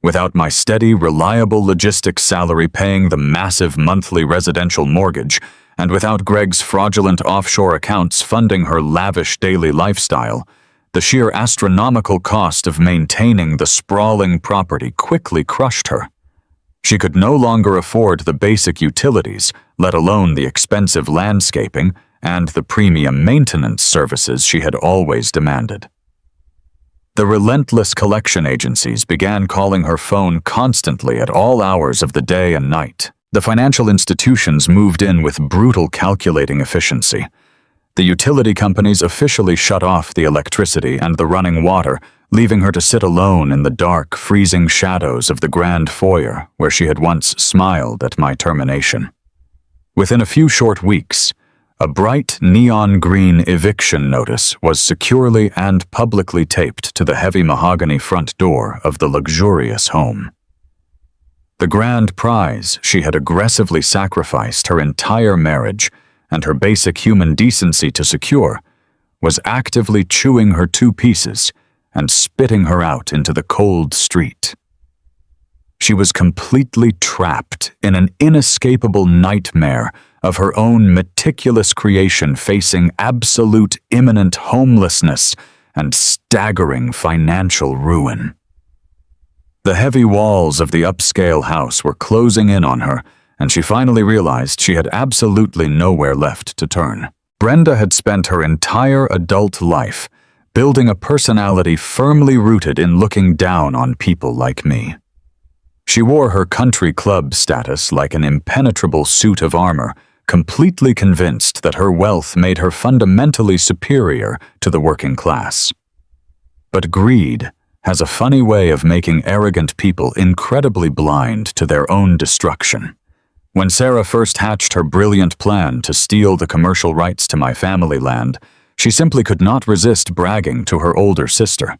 Without my steady, reliable logistics salary paying the massive monthly residential mortgage, and without Greg's fraudulent offshore accounts funding her lavish daily lifestyle, the sheer astronomical cost of maintaining the sprawling property quickly crushed her. She could no longer afford the basic utilities, let alone the expensive landscaping and the premium maintenance services she had always demanded. The relentless collection agencies began calling her phone constantly at all hours of the day and night. The financial institutions moved in with brutal calculating efficiency. The utility companies officially shut off the electricity and the running water, leaving her to sit alone in the dark, freezing shadows of the grand foyer where she had once smiled at my termination. Within a few short weeks, a bright neon green eviction notice was securely and publicly taped to the heavy mahogany front door of the luxurious home. The grand prize she had aggressively sacrificed her entire marriage and her basic human decency to secure was actively chewing her to pieces and spitting her out into the cold street. She was completely trapped in an inescapable nightmare of her own meticulous creation facing absolute imminent homelessness and staggering financial ruin. The heavy walls of the upscale house were closing in on her, and she finally realized she had absolutely nowhere left to turn. Brenda had spent her entire adult life building a personality firmly rooted in looking down on people like me. She wore her country club status like an impenetrable suit of armor, completely convinced that her wealth made her fundamentally superior to the working class. But greed has a funny way of making arrogant people incredibly blind to their own destruction. When Sarah first hatched her brilliant plan to steal the commercial rights to my family land, she simply could not resist bragging to her older sister.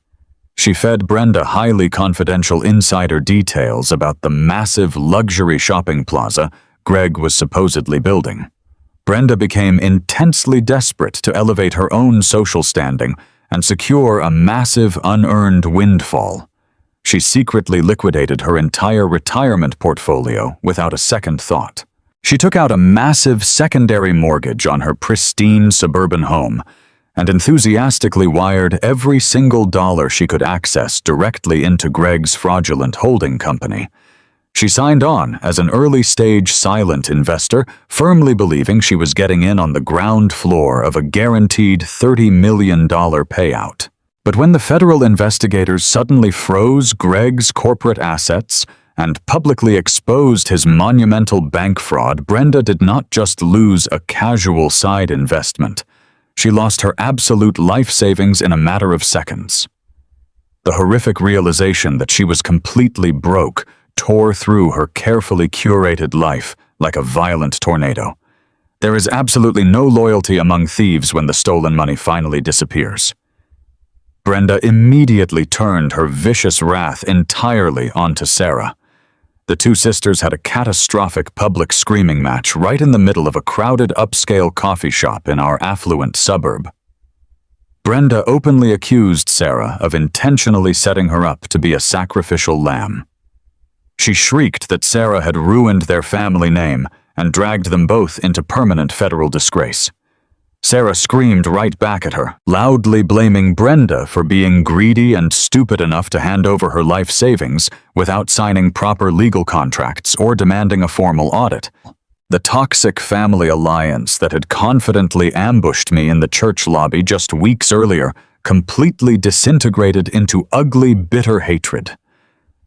She fed Brenda highly confidential insider details about the massive luxury shopping plaza Greg was supposedly building. Brenda became intensely desperate to elevate her own social standing and secure a massive unearned windfall. She secretly liquidated her entire retirement portfolio without a second thought. She took out a massive secondary mortgage on her pristine suburban home and enthusiastically wired every single dollar she could access directly into Greg's fraudulent holding company. She signed on as an early-stage silent investor, firmly believing she was getting in on the ground floor of a guaranteed $30 million payout. But when the federal investigators suddenly froze Greg's corporate assets and publicly exposed his monumental bank fraud, Brenda did not just lose a casual side investment. She lost her absolute life savings in a matter of seconds. The horrific realization that she was completely broke tore through her carefully curated life like a violent tornado. There is absolutely no loyalty among thieves when the stolen money finally disappears. Brenda immediately turned her vicious wrath entirely onto Sarah. The two sisters had a catastrophic public screaming match right in the middle of a crowded upscale coffee shop in our affluent suburb. Brenda openly accused Sarah of intentionally setting her up to be a sacrificial lamb. She shrieked that Sarah had ruined their family name and dragged them both into permanent federal disgrace. Sarah screamed right back at her, loudly blaming Brenda for being greedy and stupid enough to hand over her life savings without signing proper legal contracts or demanding a formal audit. The toxic family alliance that had confidently ambushed me in the church lobby just weeks earlier completely disintegrated into ugly, bitter hatred.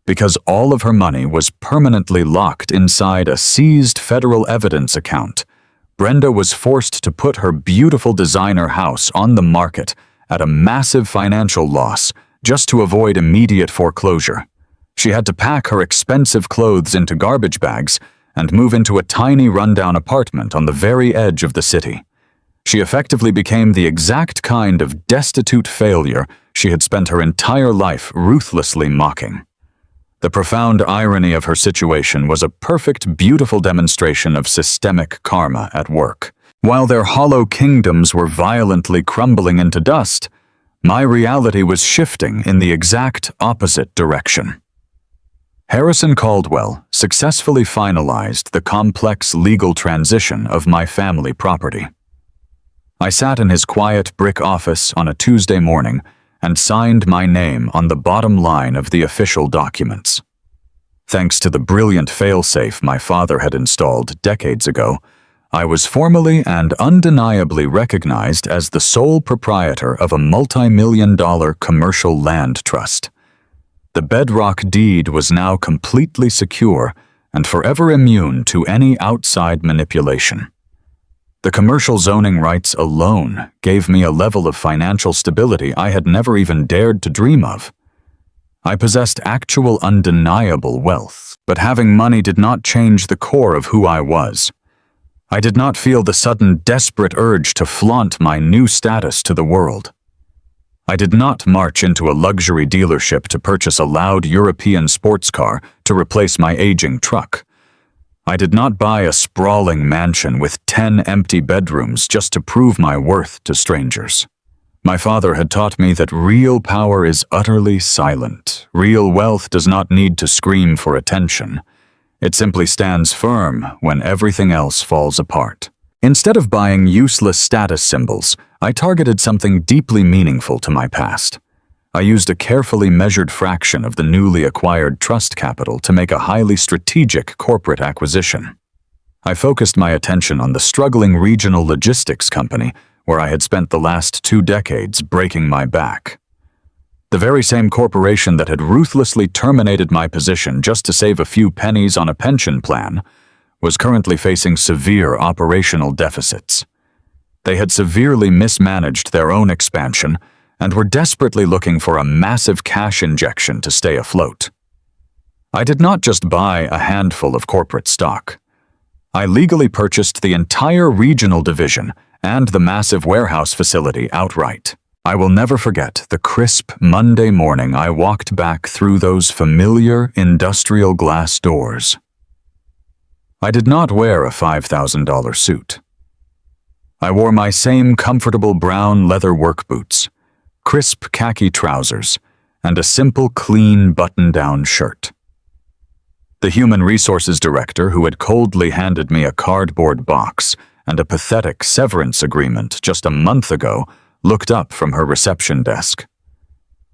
Because all of her money was permanently locked inside a seized federal evidence account, Brenda was forced to put her beautiful designer house on the market at a massive financial loss just to avoid immediate foreclosure. She had to pack her expensive clothes into garbage bags and move into a tiny rundown apartment on the very edge of the city. She effectively became the exact kind of destitute failure she had spent her entire life ruthlessly mocking. The profound irony of her situation was a perfect, beautiful demonstration of systemic karma at work. While their hollow kingdoms were violently crumbling into dust, my reality was shifting in the exact opposite direction. Harrison Caldwell successfully finalized the complex legal transition of my family property. I sat in his quiet brick office on a Tuesday morning and signed my name on the bottom line of the official documents. Thanks to the brilliant failsafe my father had installed decades ago, I was formally and undeniably recognized as the sole proprietor of a multi-million-dollar commercial land trust. The bedrock deed was now completely secure and forever immune to any outside manipulation. The commercial zoning rights alone gave me a level of financial stability I had never even dared to dream of. I possessed actual undeniable wealth, but having money did not change the core of who I was. I did not feel the sudden desperate urge to flaunt my new status to the world. I did not march into a luxury dealership to purchase a loud European sports car to replace my aging truck. I did not buy a sprawling mansion with 10 empty bedrooms just to prove my worth to strangers. My father had taught me that real power is utterly silent. Real wealth does not need to scream for attention. It simply stands firm when everything else falls apart. Instead of buying useless status symbols, I targeted something deeply meaningful to my past. I used a carefully measured fraction of the newly acquired trust capital to make a highly strategic corporate acquisition. I focused my attention on the struggling regional logistics company where I had spent the last 2 decades breaking my back. The very same corporation that had ruthlessly terminated my position just to save a few pennies on a pension plan was currently facing severe operational deficits. They had severely mismanaged their own expansion and were desperately looking for a massive cash injection to stay afloat. I did not just buy a handful of corporate stock. I legally purchased the entire regional division and the massive warehouse facility outright. I will never forget the crisp Monday morning I walked back through those familiar industrial glass doors. I did not wear a $5,000 suit. I wore my same comfortable brown leather work boots, crisp khaki trousers, and a simple, clean button-down shirt. The human resources director, who had coldly handed me a cardboard box and a pathetic severance agreement just a month ago, looked up from her reception desk.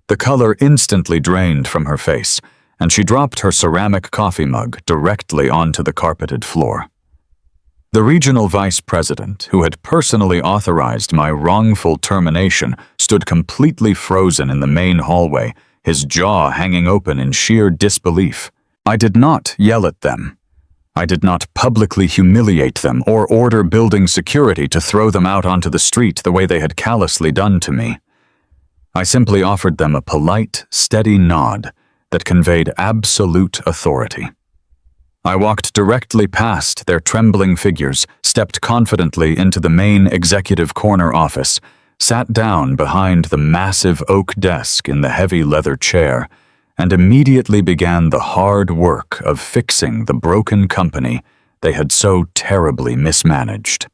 The color instantly drained from her face, and she dropped her ceramic coffee mug directly onto the carpeted floor. The regional vice president, who had personally authorized my wrongful termination, stood completely frozen in the main hallway, his jaw hanging open in sheer disbelief. I did not yell at them. I did not publicly humiliate them or order building security to throw them out onto the street the way they had callously done to me. I simply offered them a polite, steady nod that conveyed absolute authority. I walked directly past their trembling figures, stepped confidently into the main executive corner office, sat down behind the massive oak desk in the heavy leather chair, and immediately began the hard work of fixing the broken company they had so terribly mismanaged.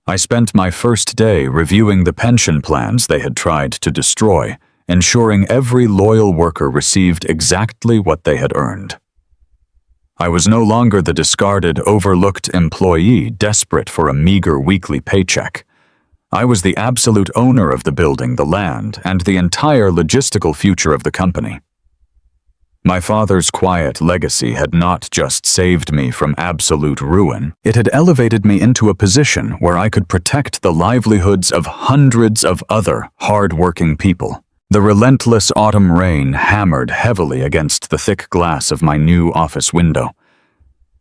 I spent my first day reviewing the pension plans they had tried to destroy, ensuring every loyal worker received exactly what they had earned. I was no longer the discarded, overlooked employee desperate for a meager weekly paycheck. I was the absolute owner of the building, the land, and the entire logistical future of the company. My father's quiet legacy had not just saved me from absolute ruin, it had elevated me into a position where I could protect the livelihoods of hundreds of other hard-working people. The relentless autumn rain hammered heavily against the thick glass of my new office window.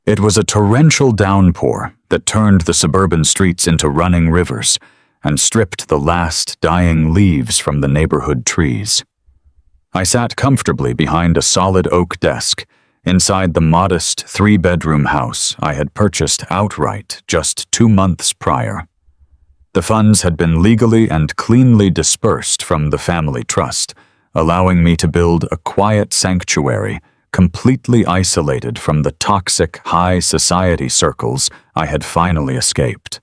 It was a torrential downpour that turned the suburban streets into running rivers and stripped the last dying leaves from the neighborhood trees. I sat comfortably behind a solid oak desk inside the modest 3-bedroom house I had purchased outright just 2 months prior. The funds had been legally and cleanly dispersed from the family trust, allowing me to build a quiet sanctuary completely isolated from the toxic high society circles I had finally escaped.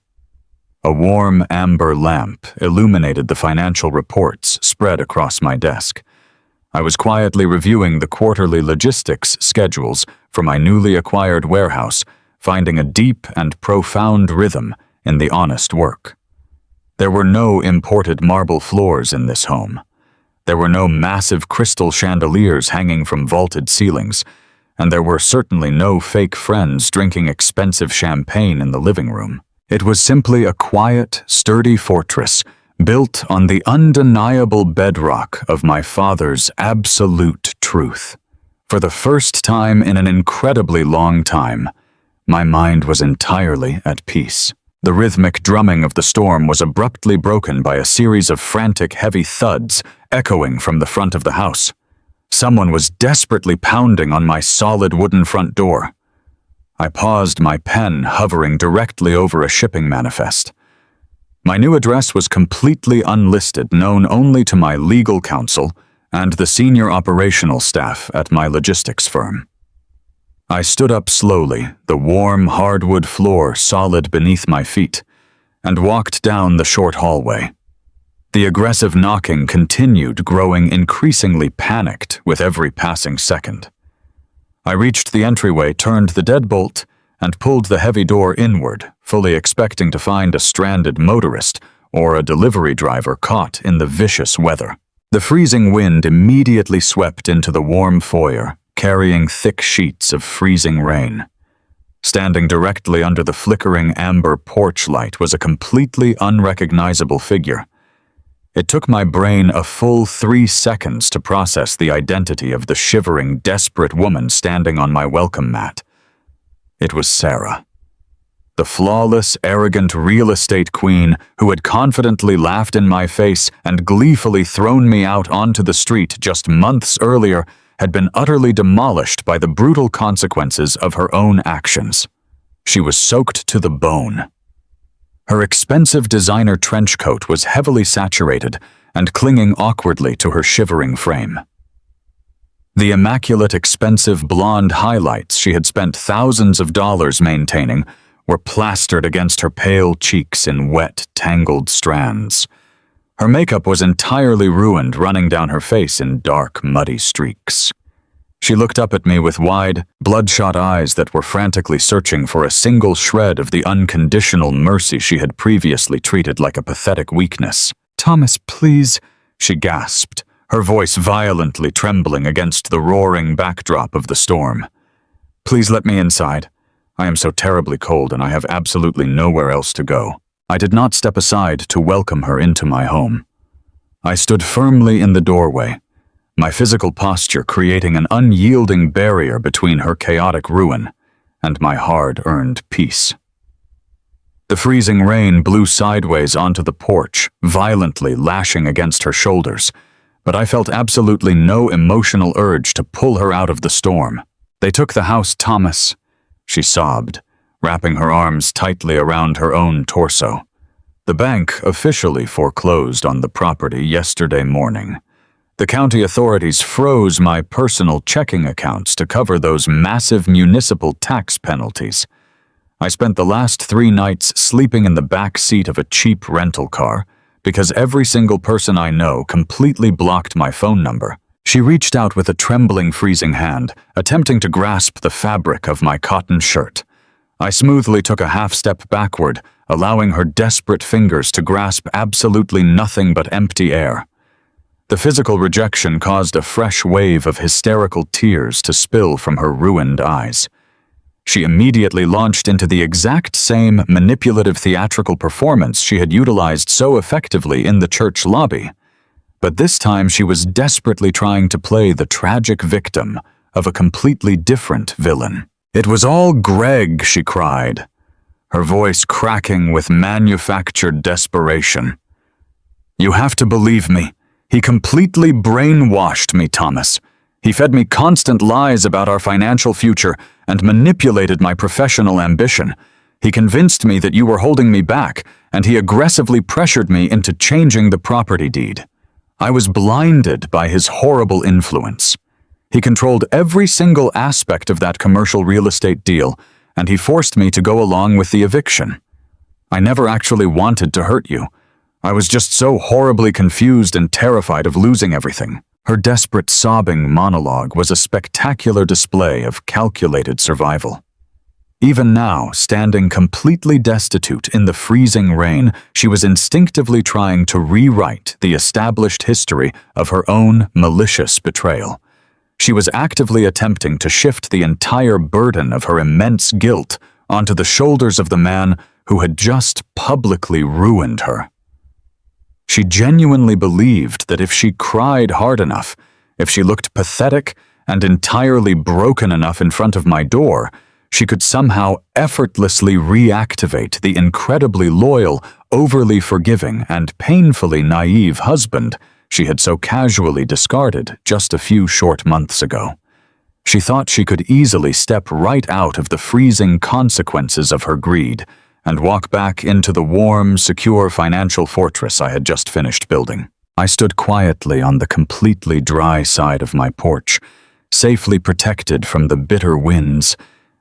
A warm amber lamp illuminated the financial reports spread across my desk. I was quietly reviewing the quarterly logistics schedules for my newly acquired warehouse, finding a deep and profound rhythm in the honest work. There were no imported marble floors in this home. There were no massive crystal chandeliers hanging from vaulted ceilings, and there were certainly no fake friends drinking expensive champagne in the living room. It was simply a quiet, sturdy fortress built on the undeniable bedrock of my father's absolute truth. For the first time in an incredibly long time, my mind was entirely at peace. The rhythmic drumming of the storm was abruptly broken by a series of frantic, heavy thuds echoing from the front of the house. Someone was desperately pounding on my solid wooden front door. I paused, my pen hovering directly over a shipping manifest. My new address was completely unlisted, known only to my legal counsel and the senior operational staff at my logistics firm. I stood up slowly, the warm hardwood floor solid beneath my feet, and walked down the short hallway. The aggressive knocking continued, growing increasingly panicked with every passing second. I reached the entryway, turned the deadbolt, and pulled the heavy door inward, fully expecting to find a stranded motorist or a delivery driver caught in the vicious weather. The freezing wind immediately swept into the warm foyer, carrying thick sheets of freezing rain. Standing directly under the flickering amber porch light was a completely unrecognizable figure. It took my brain a full 3 seconds to process the identity of the shivering, desperate woman standing on my welcome mat. It was Sarah. The flawless, arrogant real estate queen who had confidently laughed in my face and gleefully thrown me out onto the street just months earlier had been utterly demolished by the brutal consequences of her own actions. She was soaked to the bone. Her expensive designer trench coat was heavily saturated and clinging awkwardly to her shivering frame. The immaculate, expensive blonde highlights she had spent thousands of dollars maintaining were plastered against her pale cheeks in wet, tangled strands. Her makeup was entirely ruined, running down her face in dark, muddy streaks. She looked up at me with wide, bloodshot eyes that were frantically searching for a single shred of the unconditional mercy she had previously treated like a pathetic weakness. "Thomas, please," she gasped, her voice violently trembling against the roaring backdrop of the storm. "Please let me inside. I am so terribly cold and I have absolutely nowhere else to go." I did not step aside to welcome her into my home. I stood firmly in the doorway, my physical posture creating an unyielding barrier between her chaotic ruin and my hard-earned peace. The freezing rain blew sideways onto the porch, violently lashing against her shoulders, but I felt absolutely no emotional urge to pull her out of the storm. "They took the house, Thomas," she sobbed, wrapping her arms tightly around her own torso. "The bank officially foreclosed on the property yesterday morning. The county authorities froze my personal checking accounts to cover those massive municipal tax penalties. I spent the last 3 nights sleeping in the back seat of a cheap rental car because every single person I know completely blocked my phone number." She reached out with a trembling, freezing hand, attempting to grasp the fabric of my cotton shirt. I smoothly took a half-step backward, allowing her desperate fingers to grasp absolutely nothing but empty air. The physical rejection caused a fresh wave of hysterical tears to spill from her ruined eyes. She immediately launched into the exact same manipulative theatrical performance she had utilized so effectively in the church lobby. But this time she was desperately trying to play the tragic victim of a completely different villain. "It was all Greg," she cried, her voice cracking with manufactured desperation. "You have to believe me. He completely brainwashed me, Thomas. He fed me constant lies about our financial future and manipulated my professional ambition. He convinced me that you were holding me back, and he aggressively pressured me into changing the property deed. I was blinded by his horrible influence. He controlled every single aspect of that commercial real estate deal, and he forced me to go along with the eviction. I never actually wanted to hurt you. I was just so horribly confused and terrified of losing everything." Her desperate sobbing monologue was a spectacular display of calculated survival. Even now, standing completely destitute in the freezing rain, she was instinctively trying to rewrite the established history of her own malicious betrayal. She was actively attempting to shift the entire burden of her immense guilt onto the shoulders of the man who had just publicly ruined her. She genuinely believed that if she cried hard enough, if she looked pathetic and entirely broken enough in front of my door, she could somehow effortlessly reactivate the incredibly loyal, overly forgiving, and painfully naive husband she had so casually discarded just a few short months ago. She thought she could easily step right out of the freezing consequences of her greed and walk back into the warm, secure financial fortress I had just finished building. I stood quietly on the completely dry side of my porch, safely protected from the bitter winds,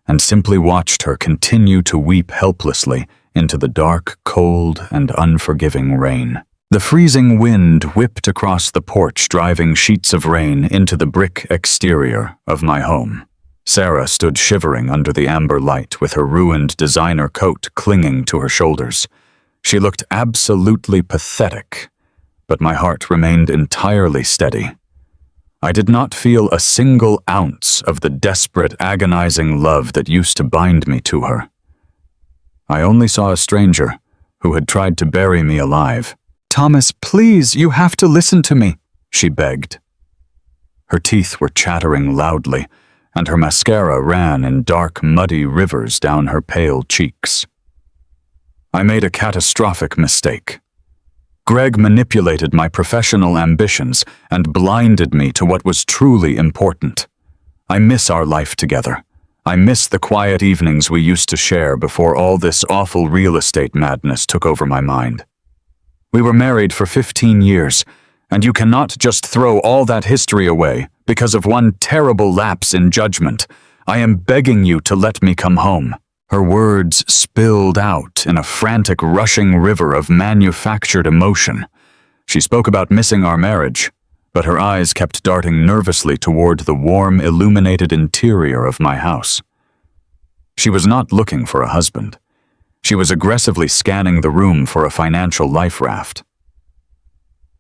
and simply watched her continue to weep helplessly into the dark, cold, and unforgiving rain. The freezing wind whipped across the porch, driving sheets of rain into the brick exterior of my home. Sarah stood shivering under the amber light with her ruined designer coat clinging to her shoulders. She looked absolutely pathetic, but my heart remained entirely steady. I did not feel a single ounce of the desperate, agonizing love that used to bind me to her. I only saw a stranger who had tried to bury me alive. "Thomas, please, you have to listen to me," she begged. Her teeth were chattering loudly, and her mascara ran in dark, muddy rivers down her pale cheeks. "I made a catastrophic mistake. Greg manipulated my professional ambitions and blinded me to what was truly important. I miss our life together. I miss the quiet evenings we used to share before all this awful real estate madness took over my mind. We were married for 15 years, and you cannot just throw all that history away because of one terrible lapse in judgment. I am begging you to let me come home." Her words spilled out in a frantic, rushing river of manufactured emotion. She spoke about missing our marriage, but her eyes kept darting nervously toward the warm, illuminated interior of my house. She was not looking for a husband. She was aggressively scanning the room for a financial life raft.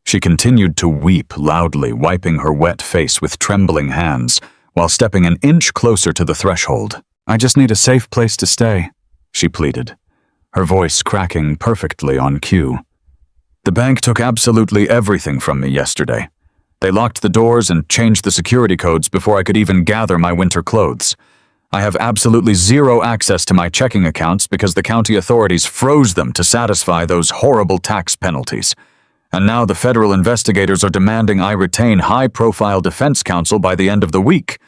She continued to weep loudly, wiping her wet face with trembling hands, while stepping an inch closer to the threshold. "I just need a safe place to stay," she pleaded, her voice cracking perfectly on cue. "The bank took absolutely everything from me yesterday. They locked the doors and changed the security codes before I could even gather my winter clothes. I have absolutely zero access to my checking accounts because the county authorities froze them to satisfy those horrible tax penalties. And now the federal investigators are demanding I retain high-profile defense counsel by the end of the week.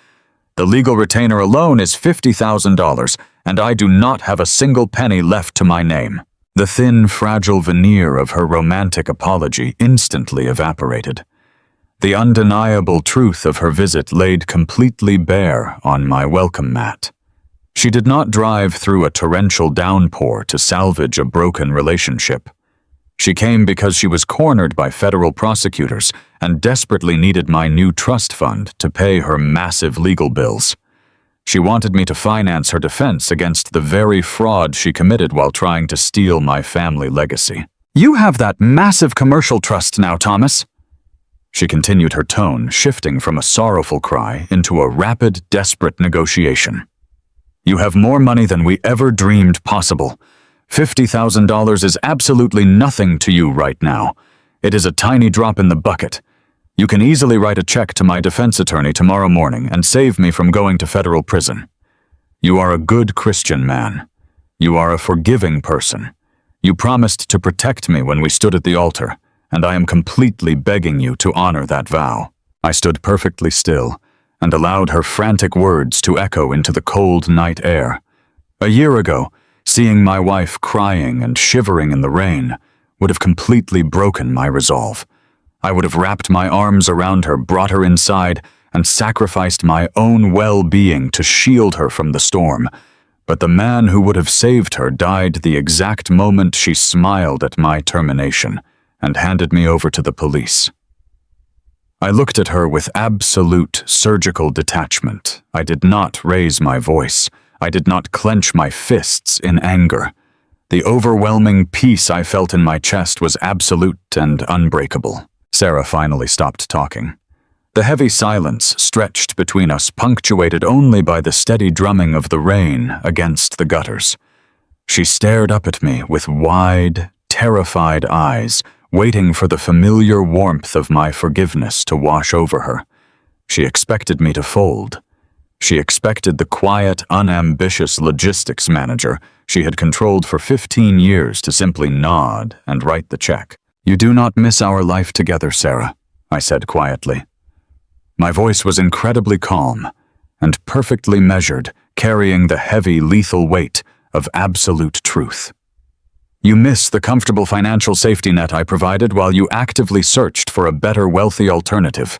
The legal retainer alone is $50,000, and I do not have a single penny left to my name. The thin, fragile veneer of her romantic apology instantly evaporated. The undeniable truth of her visit laid completely bare on my welcome mat. She did not drive through a torrential downpour to salvage a broken relationship. She came because she was cornered by federal prosecutors and desperately needed my new trust fund to pay her massive legal bills. She wanted me to finance her defense against the very fraud she committed while trying to steal my family legacy. "You have that massive commercial trust now, Thomas." She continued, her tone shifting from a sorrowful cry into a rapid, desperate negotiation. "You have more money than we ever dreamed possible. $50,000 is absolutely nothing to you right now. It is a tiny drop in the bucket. You can easily write a check to my defense attorney tomorrow morning and save me from going to federal prison. You are a good Christian man. You are a forgiving person. You promised to protect me when we stood at the altar, and I am completely begging you to honor that vow." I stood perfectly still and allowed her frantic words to echo into the cold night air. A year ago, seeing my wife crying and shivering in the rain would have completely broken my resolve. I would have wrapped my arms around her, brought her inside, and sacrificed my own well-being to shield her from the storm. But the man who would have saved her died the exact moment she smiled at my termination and handed me over to the police. I looked at her with absolute surgical detachment. I did not raise my voice. I did not clench my fists in anger. The overwhelming peace I felt in my chest was absolute and unbreakable. Sarah finally stopped talking. The heavy silence stretched between us, punctuated only by the steady drumming of the rain against the gutters. She stared up at me with wide, terrified eyes, waiting for the familiar warmth of my forgiveness to wash over her. She expected me to fold. She expected the quiet, unambitious logistics manager she had controlled for 15 years to simply nod and write the check. "You do not miss our life together, Sarah," I said quietly. My voice was incredibly calm and perfectly measured, carrying the heavy, lethal weight of absolute truth. "You miss the comfortable financial safety net I provided while you actively searched for a better, wealthy alternative.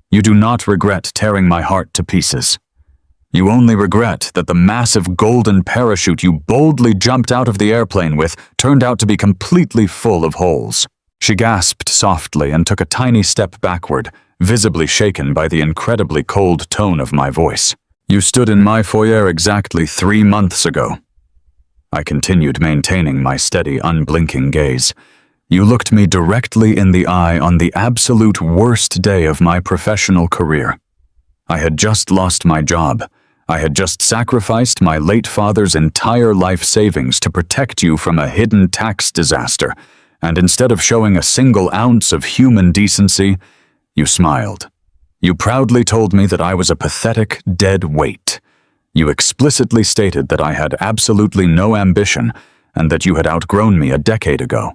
You do not regret tearing my heart to pieces. You only regret that the massive golden parachute you boldly jumped out of the airplane with turned out to be completely full of holes." She gasped softly and took a tiny step backward, visibly shaken by the incredibly cold tone of my voice. "You stood in my foyer exactly 3 months ago." I continued, maintaining my steady, unblinking gaze. "You looked me directly in the eye on the absolute worst day of my professional career. I had just lost my job. I had just sacrificed my late father's entire life savings to protect you from a hidden tax disaster, and instead of showing a single ounce of human decency, you smiled. You proudly told me that I was a pathetic, dead weight. You explicitly stated that I had absolutely no ambition and that you had outgrown me a decade ago.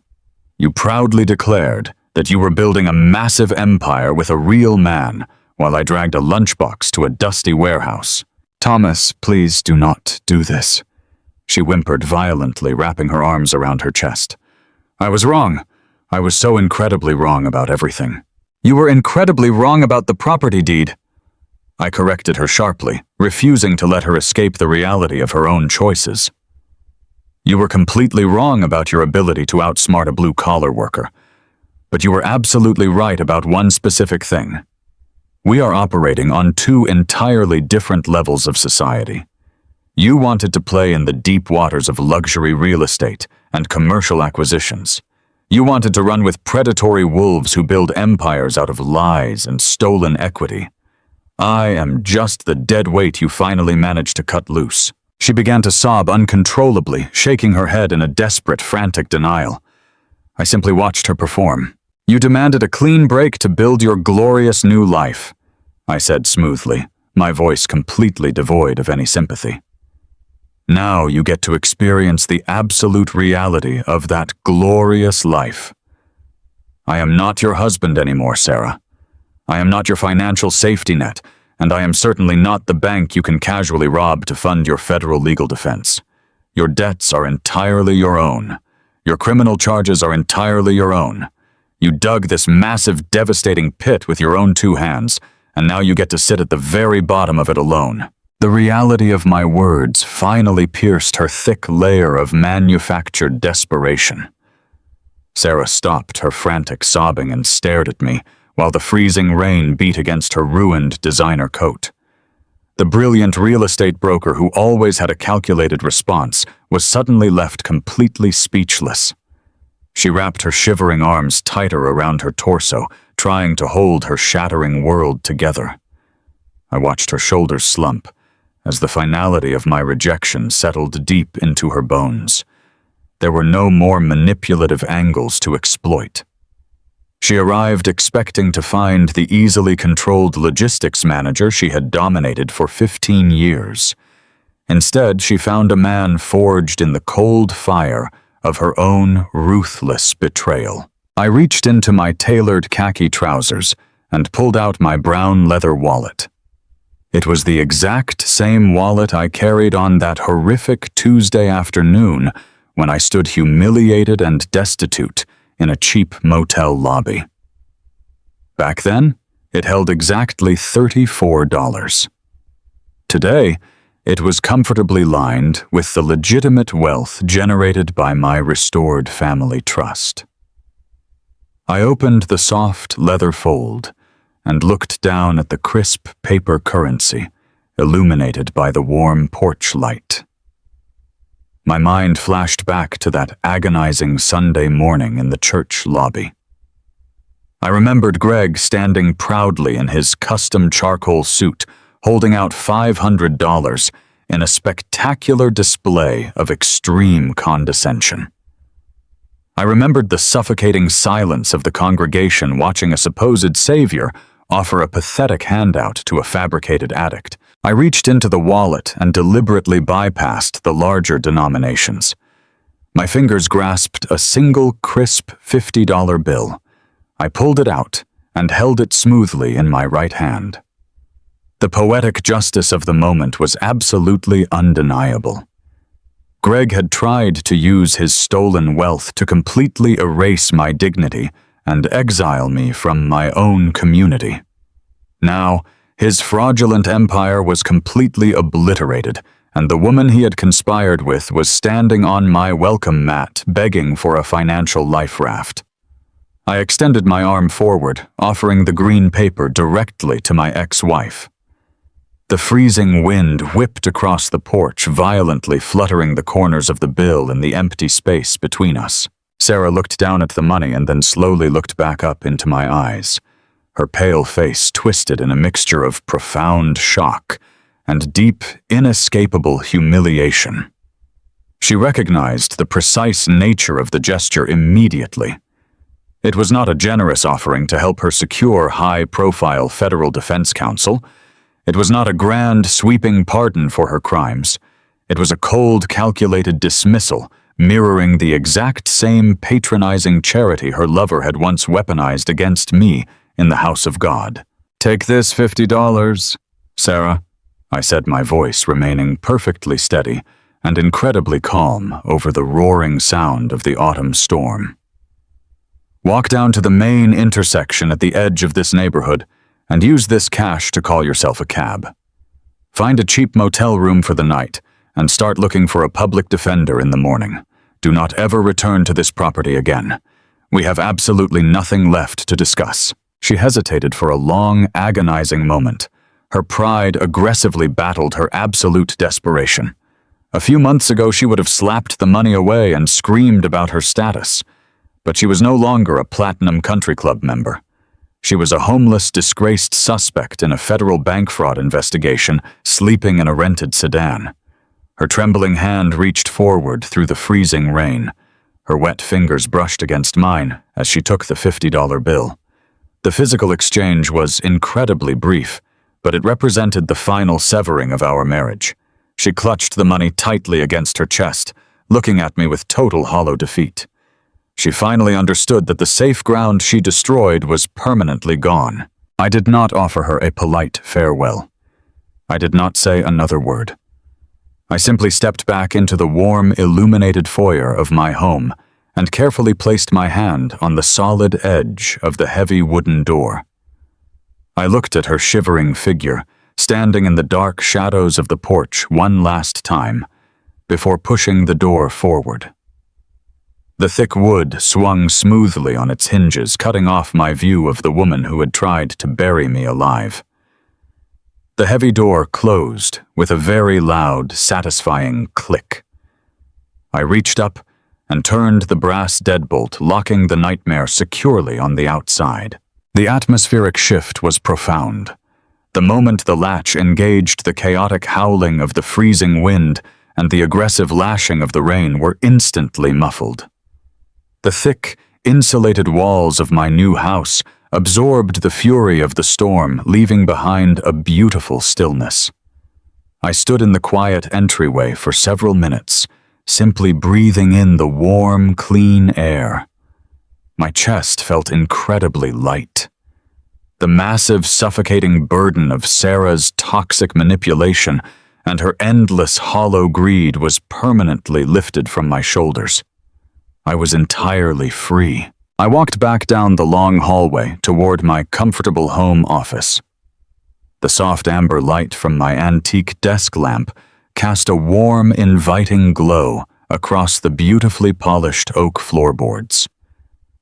You proudly declared that you were building a massive empire with a real man while I dragged a lunchbox to a dusty warehouse. "Thomas, please do not do this," she whimpered violently, wrapping her arms around her chest. "I was wrong. I was so incredibly wrong about everything." "You were incredibly wrong about the property deed," I corrected her sharply, refusing to let her escape the reality of her own choices. "You were completely wrong about your ability to outsmart a blue-collar worker. But you were absolutely right about one specific thing. We are operating on 2 entirely different levels of society. You wanted to play in the deep waters of luxury real estate and commercial acquisitions. You wanted to run with predatory wolves who build empires out of lies and stolen equity. I am just the dead weight you finally managed to cut loose." She began to sob uncontrollably, shaking her head in a desperate, frantic denial. I simply watched her perform. You demanded a clean break to build your glorious new life, I said smoothly, my voice completely devoid of any sympathy. Now you get to experience the absolute reality of that glorious life. I am not your husband anymore, Sarah. I am not your financial safety net, and I am certainly not the bank you can casually rob to fund your federal legal defense. Your debts are entirely your own. Your criminal charges are entirely your own. You dug this massive, devastating pit with your own 2 hands, and now you get to sit at the very bottom of it alone. The reality of my words finally pierced her thick layer of manufactured desperation. Sarah stopped her frantic sobbing and stared at me, while the freezing rain beat against her ruined designer coat. The brilliant real estate broker who always had a calculated response was suddenly left completely speechless. She wrapped her shivering arms tighter around her torso, trying to hold her shattering world together. I watched her shoulders slump as the finality of my rejection settled deep into her bones. There were no more manipulative angles to exploit. She arrived expecting to find the easily controlled logistics manager she had dominated for 15 years. Instead, she found a man forged in the cold fire of her own ruthless betrayal. I reached into my tailored khaki trousers and pulled out my brown leather wallet. It was the exact same wallet I carried on that horrific Tuesday afternoon when I stood humiliated and destitute in a cheap motel lobby. Back then, it held exactly $34. Today, it was comfortably lined with the legitimate wealth generated by my restored family trust. I opened the soft leather fold and looked down at the crisp paper currency illuminated by the warm porch light. My mind flashed back to that agonizing Sunday morning in the church lobby. I remembered Greg standing proudly in his custom charcoal suit, holding out $500 in a spectacular display of extreme condescension. I remembered the suffocating silence of the congregation watching a supposed savior offer a pathetic handout to a fabricated addict. I reached into the wallet and deliberately bypassed the larger denominations. My fingers grasped a single crisp $50 bill. I pulled it out and held it smoothly in my right hand. The poetic justice of the moment was absolutely undeniable. Greg had tried to use his stolen wealth to completely erase my dignity and exile me from my own community. Now, his fraudulent empire was completely obliterated, and the woman he had conspired with was standing on my welcome mat begging for a financial life raft. I extended my arm forward, offering the green paper directly to my ex-wife. The freezing wind whipped across the porch, violently fluttering the corners of the bill in the empty space between us. Sarah looked down at the money and then slowly looked back up into my eyes. Her pale face twisted in a mixture of profound shock and deep, inescapable humiliation. She recognized the precise nature of the gesture immediately. It was not a generous offering to help her secure high-profile federal defense counsel. It was not a grand, sweeping pardon for her crimes. It was a cold, calculated dismissal, mirroring the exact same patronizing charity her lover had once weaponized against me in the house of God. "Take this $50, Sarah," I said, my voice remaining perfectly steady and incredibly calm over the roaring sound of the autumn storm. "Walk down to the main intersection at the edge of this neighborhood and use this cash to call yourself a cab. Find a cheap motel room for the night and start looking for a public defender in the morning. Do not ever return to this property again. We have absolutely nothing left to discuss." She hesitated for a long, agonizing moment. Her pride aggressively battled her absolute desperation. A few months ago, she would have slapped the money away and screamed about her status. But she was no longer a Platinum Country Club member. She was a homeless, disgraced suspect in a federal bank fraud investigation, sleeping in a rented sedan. Her trembling hand reached forward through the freezing rain. Her wet fingers brushed against mine as she took the $50 bill. The physical exchange was incredibly brief, but it represented the final severing of our marriage. She clutched the money tightly against her chest, looking at me with total hollow defeat. She finally understood that the safe ground she destroyed was permanently gone. I did not offer her a polite farewell. I did not say another word. I simply stepped back into the warm, illuminated foyer of my home and carefully placed my hand on the solid edge of the heavy wooden door. I looked at her shivering figure, standing in the dark shadows of the porch one last time, before pushing the door forward. The thick wood swung smoothly on its hinges, cutting off my view of the woman who had tried to bury me alive. The heavy door closed with a very loud, satisfying click. I reached up and turned the brass deadbolt, locking the nightmare securely on the outside. The atmospheric shift was profound. The moment the latch engaged, the chaotic howling of the freezing wind and the aggressive lashing of the rain were instantly muffled. The thick, insulated walls of my new house absorbed the fury of the storm, leaving behind a beautiful stillness. I stood in the quiet entryway for several minutes, simply breathing in the warm, clean air. My chest felt incredibly light. The massive, suffocating burden of Sarah's toxic manipulation and her endless, hollow greed was permanently lifted from my shoulders. I was entirely free. I walked back down the long hallway toward my comfortable home office. The soft amber light from my antique desk lamp cast a warm, inviting glow across the beautifully polished oak floorboards.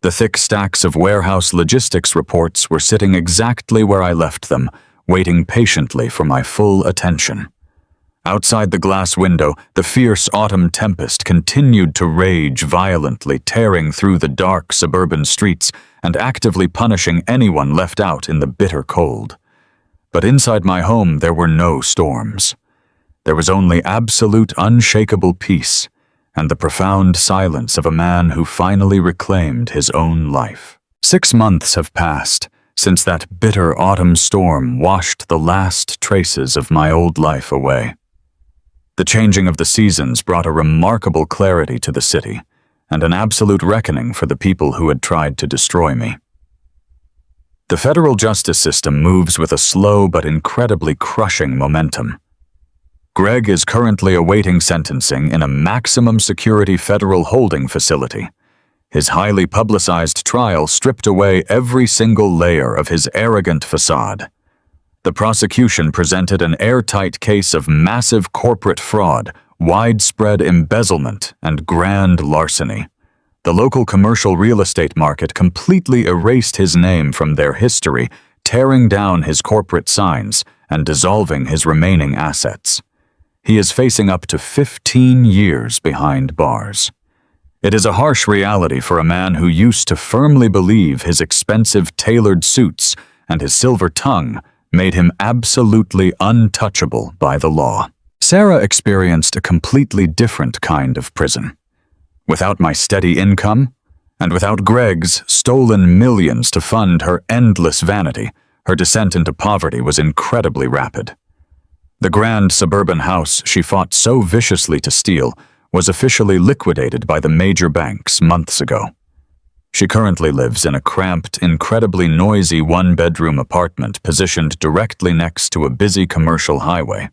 The thick stacks of warehouse logistics reports were sitting exactly where I left them, waiting patiently for my full attention. Outside the glass window, the fierce autumn tempest continued to rage violently, tearing through the dark suburban streets and actively punishing anyone left out in the bitter cold. But inside my home, there were no storms. There was only absolute, unshakable peace and the profound silence of a man who finally reclaimed his own life. 6 months have passed since that bitter autumn storm washed the last traces of my old life away. The changing of the seasons brought a remarkable clarity to the city and an absolute reckoning for the people who had tried to destroy me. The federal justice system moves with a slow but incredibly crushing momentum. Greg is currently awaiting sentencing in a maximum security federal holding facility. His highly publicized trial stripped away every single layer of his arrogant facade. The prosecution presented an airtight case of massive corporate fraud, widespread embezzlement, and grand larceny. The local commercial real estate market completely erased his name from their history, tearing down his corporate signs and dissolving his remaining assets. He is facing up to 15 years behind bars. It is a harsh reality for a man who used to firmly believe his expensive tailored suits and his silver tongue made him absolutely untouchable by the law. Sarah experienced a completely different kind of prison. Without my steady income, and without Greg's stolen millions to fund her endless vanity, her descent into poverty was incredibly rapid. The grand suburban house she fought so viciously to steal was officially liquidated by the major banks months ago. She currently lives in a cramped, incredibly noisy one-bedroom apartment positioned directly next to a busy commercial highway.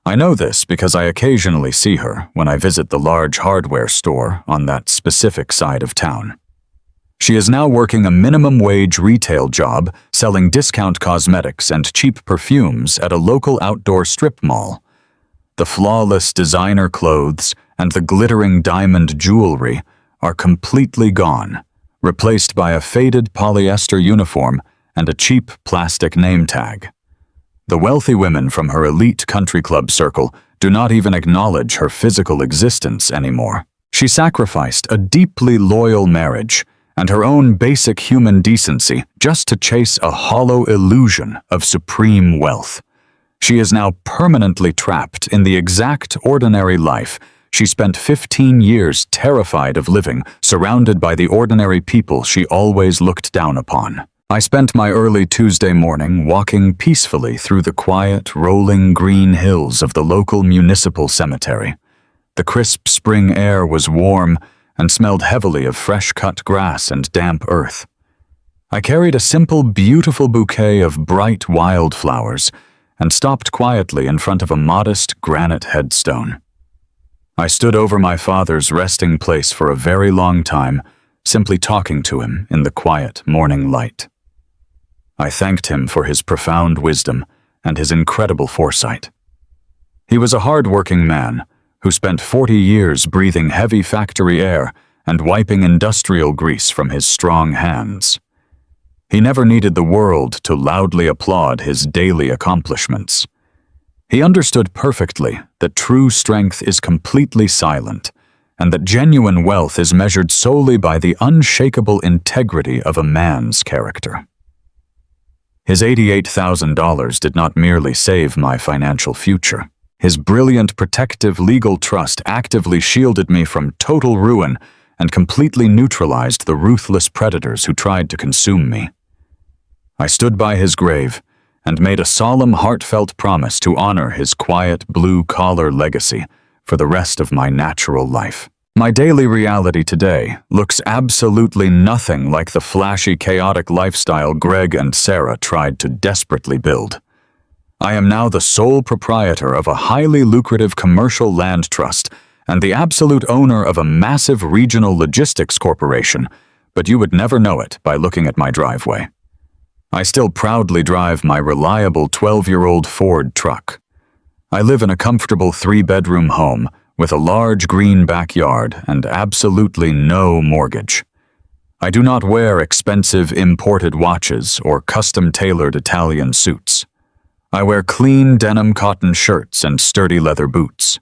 I know this because I occasionally see her when I visit the large hardware store on that specific side of town. She is now working a minimum-wage retail job selling discount cosmetics and cheap perfumes at a local outdoor strip mall. The flawless designer clothes and the glittering diamond jewelry are completely gone, replaced by a faded polyester uniform and a cheap plastic name tag. The wealthy women from her elite country club circle do not even acknowledge her physical existence anymore. She sacrificed a deeply loyal marriage and her own basic human decency just to chase a hollow illusion of supreme wealth. She is now permanently trapped in the exact ordinary life She spent 15 years terrified of living, surrounded by the ordinary people she always looked down upon. I spent my early Tuesday morning walking peacefully through the quiet, rolling green hills of the local municipal cemetery. The crisp spring air was warm and smelled heavily of fresh-cut grass and damp earth. I carried a simple, beautiful bouquet of bright wildflowers and stopped quietly in front of a modest granite headstone. I stood over my father's resting place for a very long time, simply talking to him in the quiet morning light. I thanked him for his profound wisdom and his incredible foresight. He was a hard-working man who spent 40 years breathing heavy factory air and wiping industrial grease from his strong hands. He never needed the world to loudly applaud his daily accomplishments. He understood perfectly that true strength is completely silent, and that genuine wealth is measured solely by the unshakable integrity of a man's character. His $88,000 did not merely save my financial future. His brilliant protective legal trust actively shielded me from total ruin and completely neutralized the ruthless predators who tried to consume me. I stood by his grave and made a solemn, heartfelt promise to honor his quiet, blue-collar legacy for the rest of my natural life. My daily reality today looks absolutely nothing like the flashy, chaotic lifestyle Greg and Sarah tried to desperately build. I am now the sole proprietor of a highly lucrative commercial land trust and the absolute owner of a massive regional logistics corporation, but you would never know it by looking at my driveway. I still proudly drive my reliable 12-year-old Ford truck. I live in a comfortable 3-bedroom home with a large green backyard and absolutely no mortgage. I do not wear expensive imported watches or custom-tailored Italian suits. I wear clean denim cotton shirts and sturdy leather boots.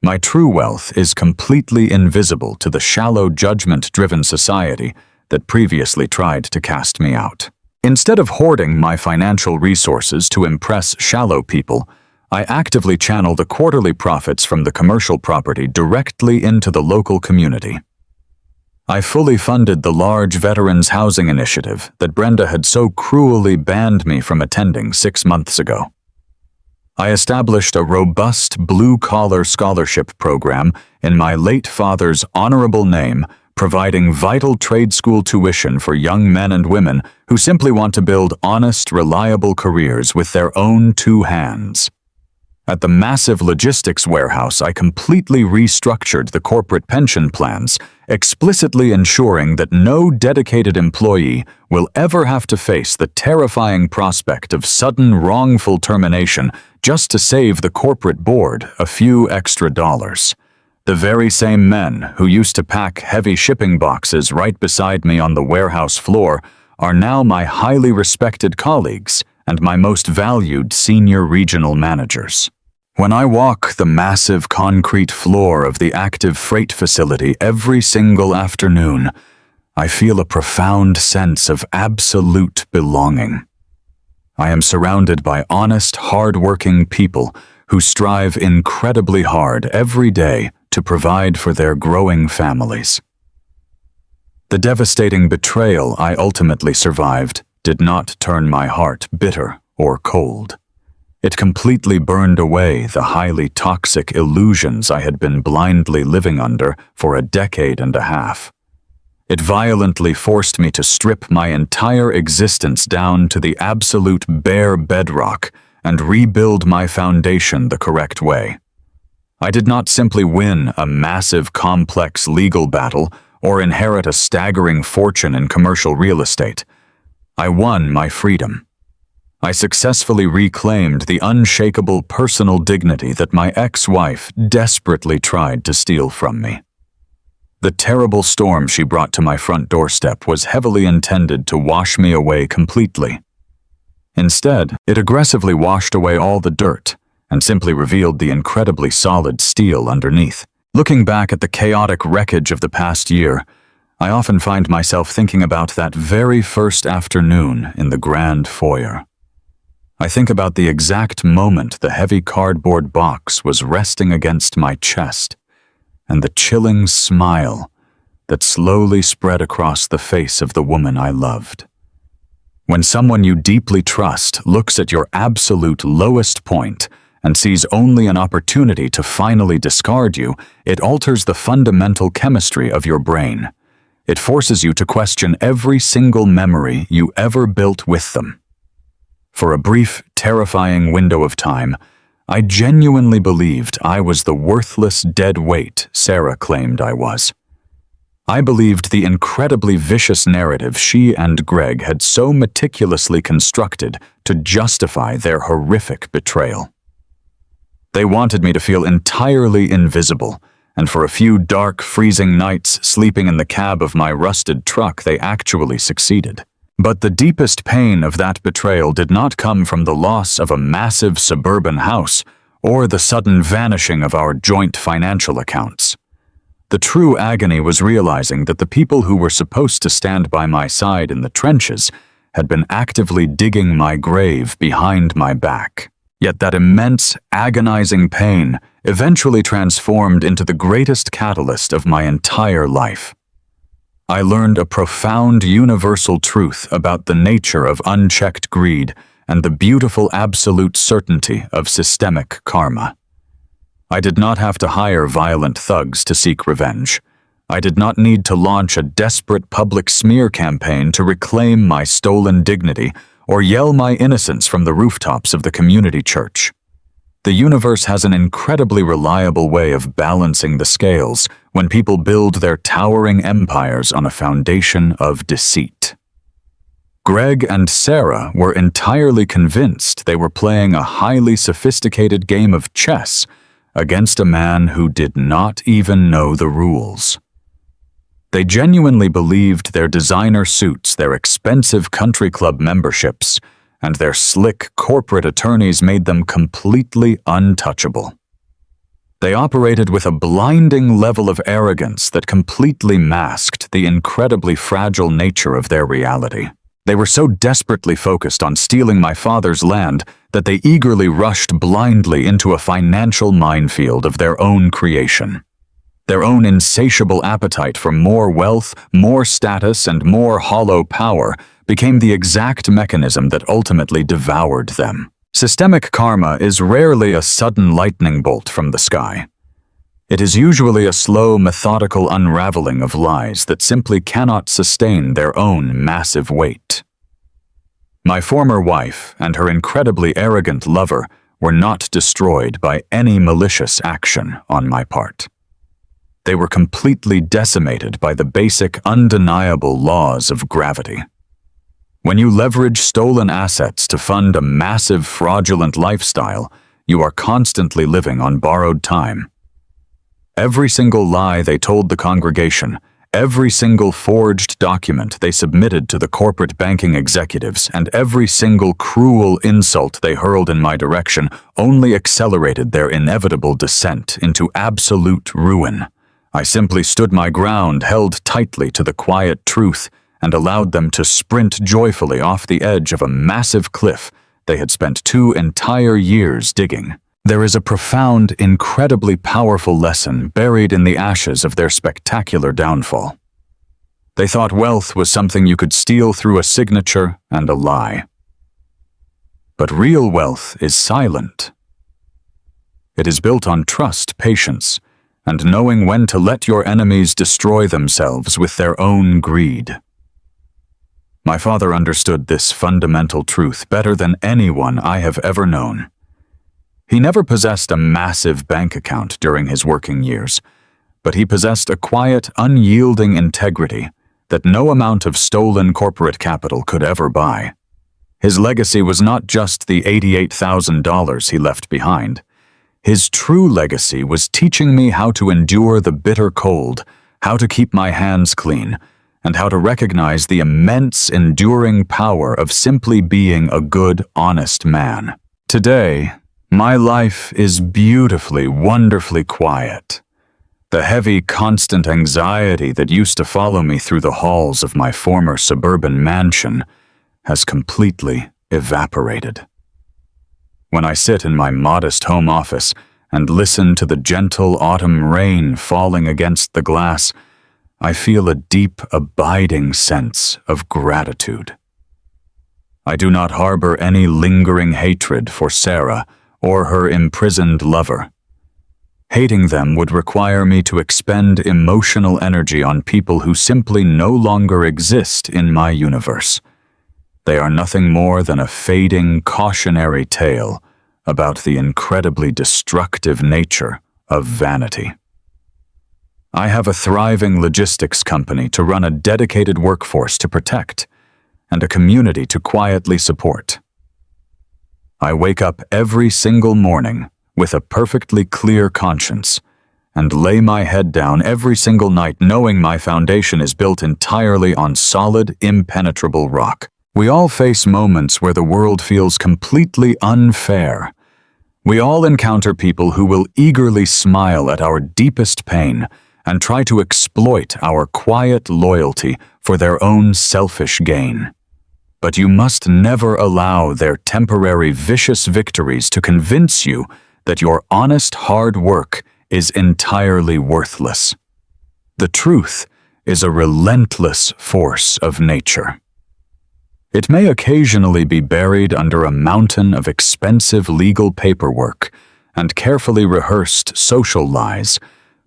My true wealth is completely invisible to the shallow, judgment-driven society that previously tried to cast me out. Instead of hoarding my financial resources to impress shallow people, I actively channel the quarterly profits from the commercial property directly into the local community. I fully funded the large veterans housing initiative that Brenda had so cruelly banned me from attending 6 months ago. I established a robust blue-collar scholarship program in my late father's honorable name, providing vital trade school tuition for young men and women who simply want to build honest, reliable careers with their own 2 hands. At the massive logistics warehouse, I completely restructured the corporate pension plans, explicitly ensuring that no dedicated employee will ever have to face the terrifying prospect of sudden wrongful termination just to save the corporate board a few extra dollars. The very same men who used to pack heavy shipping boxes right beside me on the warehouse floor are now my highly respected colleagues and my most valued senior regional managers. When I walk the massive concrete floor of the active freight facility every single afternoon, I feel a profound sense of absolute belonging. I am surrounded by honest, hard-working people who strive incredibly hard every day to provide for their growing families. The devastating betrayal I ultimately survived did not turn my heart bitter or cold. It completely burned away the highly toxic illusions I had been blindly living under for a decade and a half. It violently forced me to strip my entire existence down to the absolute bare bedrock and rebuild my foundation the correct way. I did not simply win a massive, complex legal battle or inherit a staggering fortune in commercial real estate. I won my freedom. I successfully reclaimed the unshakable personal dignity that my ex-wife desperately tried to steal from me. The terrible storm she brought to my front doorstep was heavily intended to wash me away completely. Instead, it aggressively washed away all the dirt and simply revealed the incredibly solid steel underneath. Looking back at the chaotic wreckage of the past year, I often find myself thinking about that very first afternoon in the grand foyer. I think about the exact moment the heavy cardboard box was resting against my chest, and the chilling smile that slowly spread across the face of the woman I loved. When someone you deeply trust looks at your absolute lowest point and sees only an opportunity to finally discard you, it alters the fundamental chemistry of your brain. It forces you to question every single memory you ever built with them. For a brief, terrifying window of time, I genuinely believed I was the worthless dead weight Sarah claimed I was. I believed the incredibly vicious narrative she and Greg had so meticulously constructed to justify their horrific betrayal. They wanted me to feel entirely invisible, and for a few dark, freezing nights sleeping in the cab of my rusted truck, they actually succeeded. But the deepest pain of that betrayal did not come from the loss of a massive suburban house or the sudden vanishing of our joint financial accounts. The true agony was realizing that the people who were supposed to stand by my side in the trenches had been actively digging my grave behind my back. Yet that immense, agonizing pain eventually transformed into the greatest catalyst of my entire life. I learned a profound universal truth about the nature of unchecked greed and the beautiful absolute certainty of systemic karma. I did not have to hire violent thugs to seek revenge. I did not need to launch a desperate public smear campaign to reclaim my stolen dignity or yell my innocence from the rooftops of the community church. The universe has an incredibly reliable way of balancing the scales when people build their towering empires on a foundation of deceit. Greg and Sarah were entirely convinced they were playing a highly sophisticated game of chess against a man who did not even know the rules. They genuinely believed their designer suits, their expensive country club memberships, and their slick corporate attorneys made them completely untouchable. They operated with a blinding level of arrogance that completely masked the incredibly fragile nature of their reality. They were so desperately focused on stealing my father's land that they eagerly rushed blindly into a financial minefield of their own creation. Their own insatiable appetite for more wealth, more status, and more hollow power became the exact mechanism that ultimately devoured them. Systemic karma is rarely a sudden lightning bolt from the sky. It is usually a slow, methodical unraveling of lies that simply cannot sustain their own massive weight. My former wife and her incredibly arrogant lover were not destroyed by any malicious action on my part. They were completely decimated by the basic, undeniable laws of gravity. When you leverage stolen assets to fund a massive, fraudulent lifestyle, you are constantly living on borrowed time. Every single lie they told the congregation, every single forged document they submitted to the corporate banking executives, and every single cruel insult they hurled in my direction only accelerated their inevitable descent into absolute ruin. I simply stood my ground, held tightly to the quiet truth, and allowed them to sprint joyfully off the edge of a massive cliff they had spent 2 entire years digging. There is a profound, incredibly powerful lesson buried in the ashes of their spectacular downfall. They thought wealth was something you could steal through a signature and a lie. But real wealth is silent. It is built on trust, patience, and knowing when to let your enemies destroy themselves with their own greed. My father understood this fundamental truth better than anyone I have ever known. He never possessed a massive bank account during his working years, but he possessed a quiet, unyielding integrity that no amount of stolen corporate capital could ever buy. His legacy was not just the $88,000 he left behind. His true legacy was teaching me how to endure the bitter cold, how to keep my hands clean, and how to recognize the immense, enduring power of simply being a good, honest man. Today, my life is beautifully, wonderfully quiet. The heavy, constant anxiety that used to follow me through the halls of my former suburban mansion has completely evaporated. When I sit in my modest home office, and listen to the gentle autumn rain falling against the glass, I feel a deep, abiding sense of gratitude. I do not harbor any lingering hatred for Sarah or her imprisoned lover. Hating them would require me to expend emotional energy on people who simply no longer exist in my universe. They are nothing more than a fading, cautionary tale about the incredibly destructive nature of vanity. I have a thriving logistics company to run a dedicated workforce to protect, and a community to quietly support. I wake up every single morning with a perfectly clear conscience, and lay my head down every single night knowing my foundation is built entirely on solid, impenetrable rock. We all face moments where the world feels completely unfair. We all encounter people who will eagerly smile at our deepest pain and try to exploit our quiet loyalty for their own selfish gain. But you must never allow their temporary vicious victories to convince you that your honest hard work is entirely worthless. The truth is a relentless force of nature. It may occasionally be buried under a mountain of expensive legal paperwork and carefully rehearsed social lies,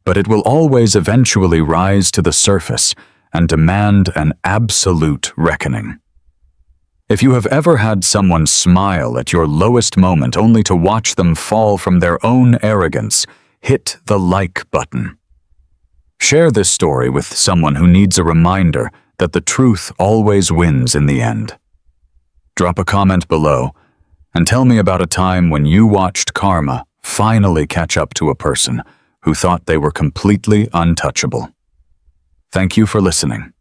but it will always eventually rise to the surface and demand an absolute reckoning. If you have ever had someone smile at your lowest moment only to watch them fall from their own arrogance, hit the like button. Share this story with someone who needs a reminder that the truth always wins in the end. Drop a comment below and tell me about a time when you watched karma finally catch up to a person who thought they were completely untouchable. Thank you for listening.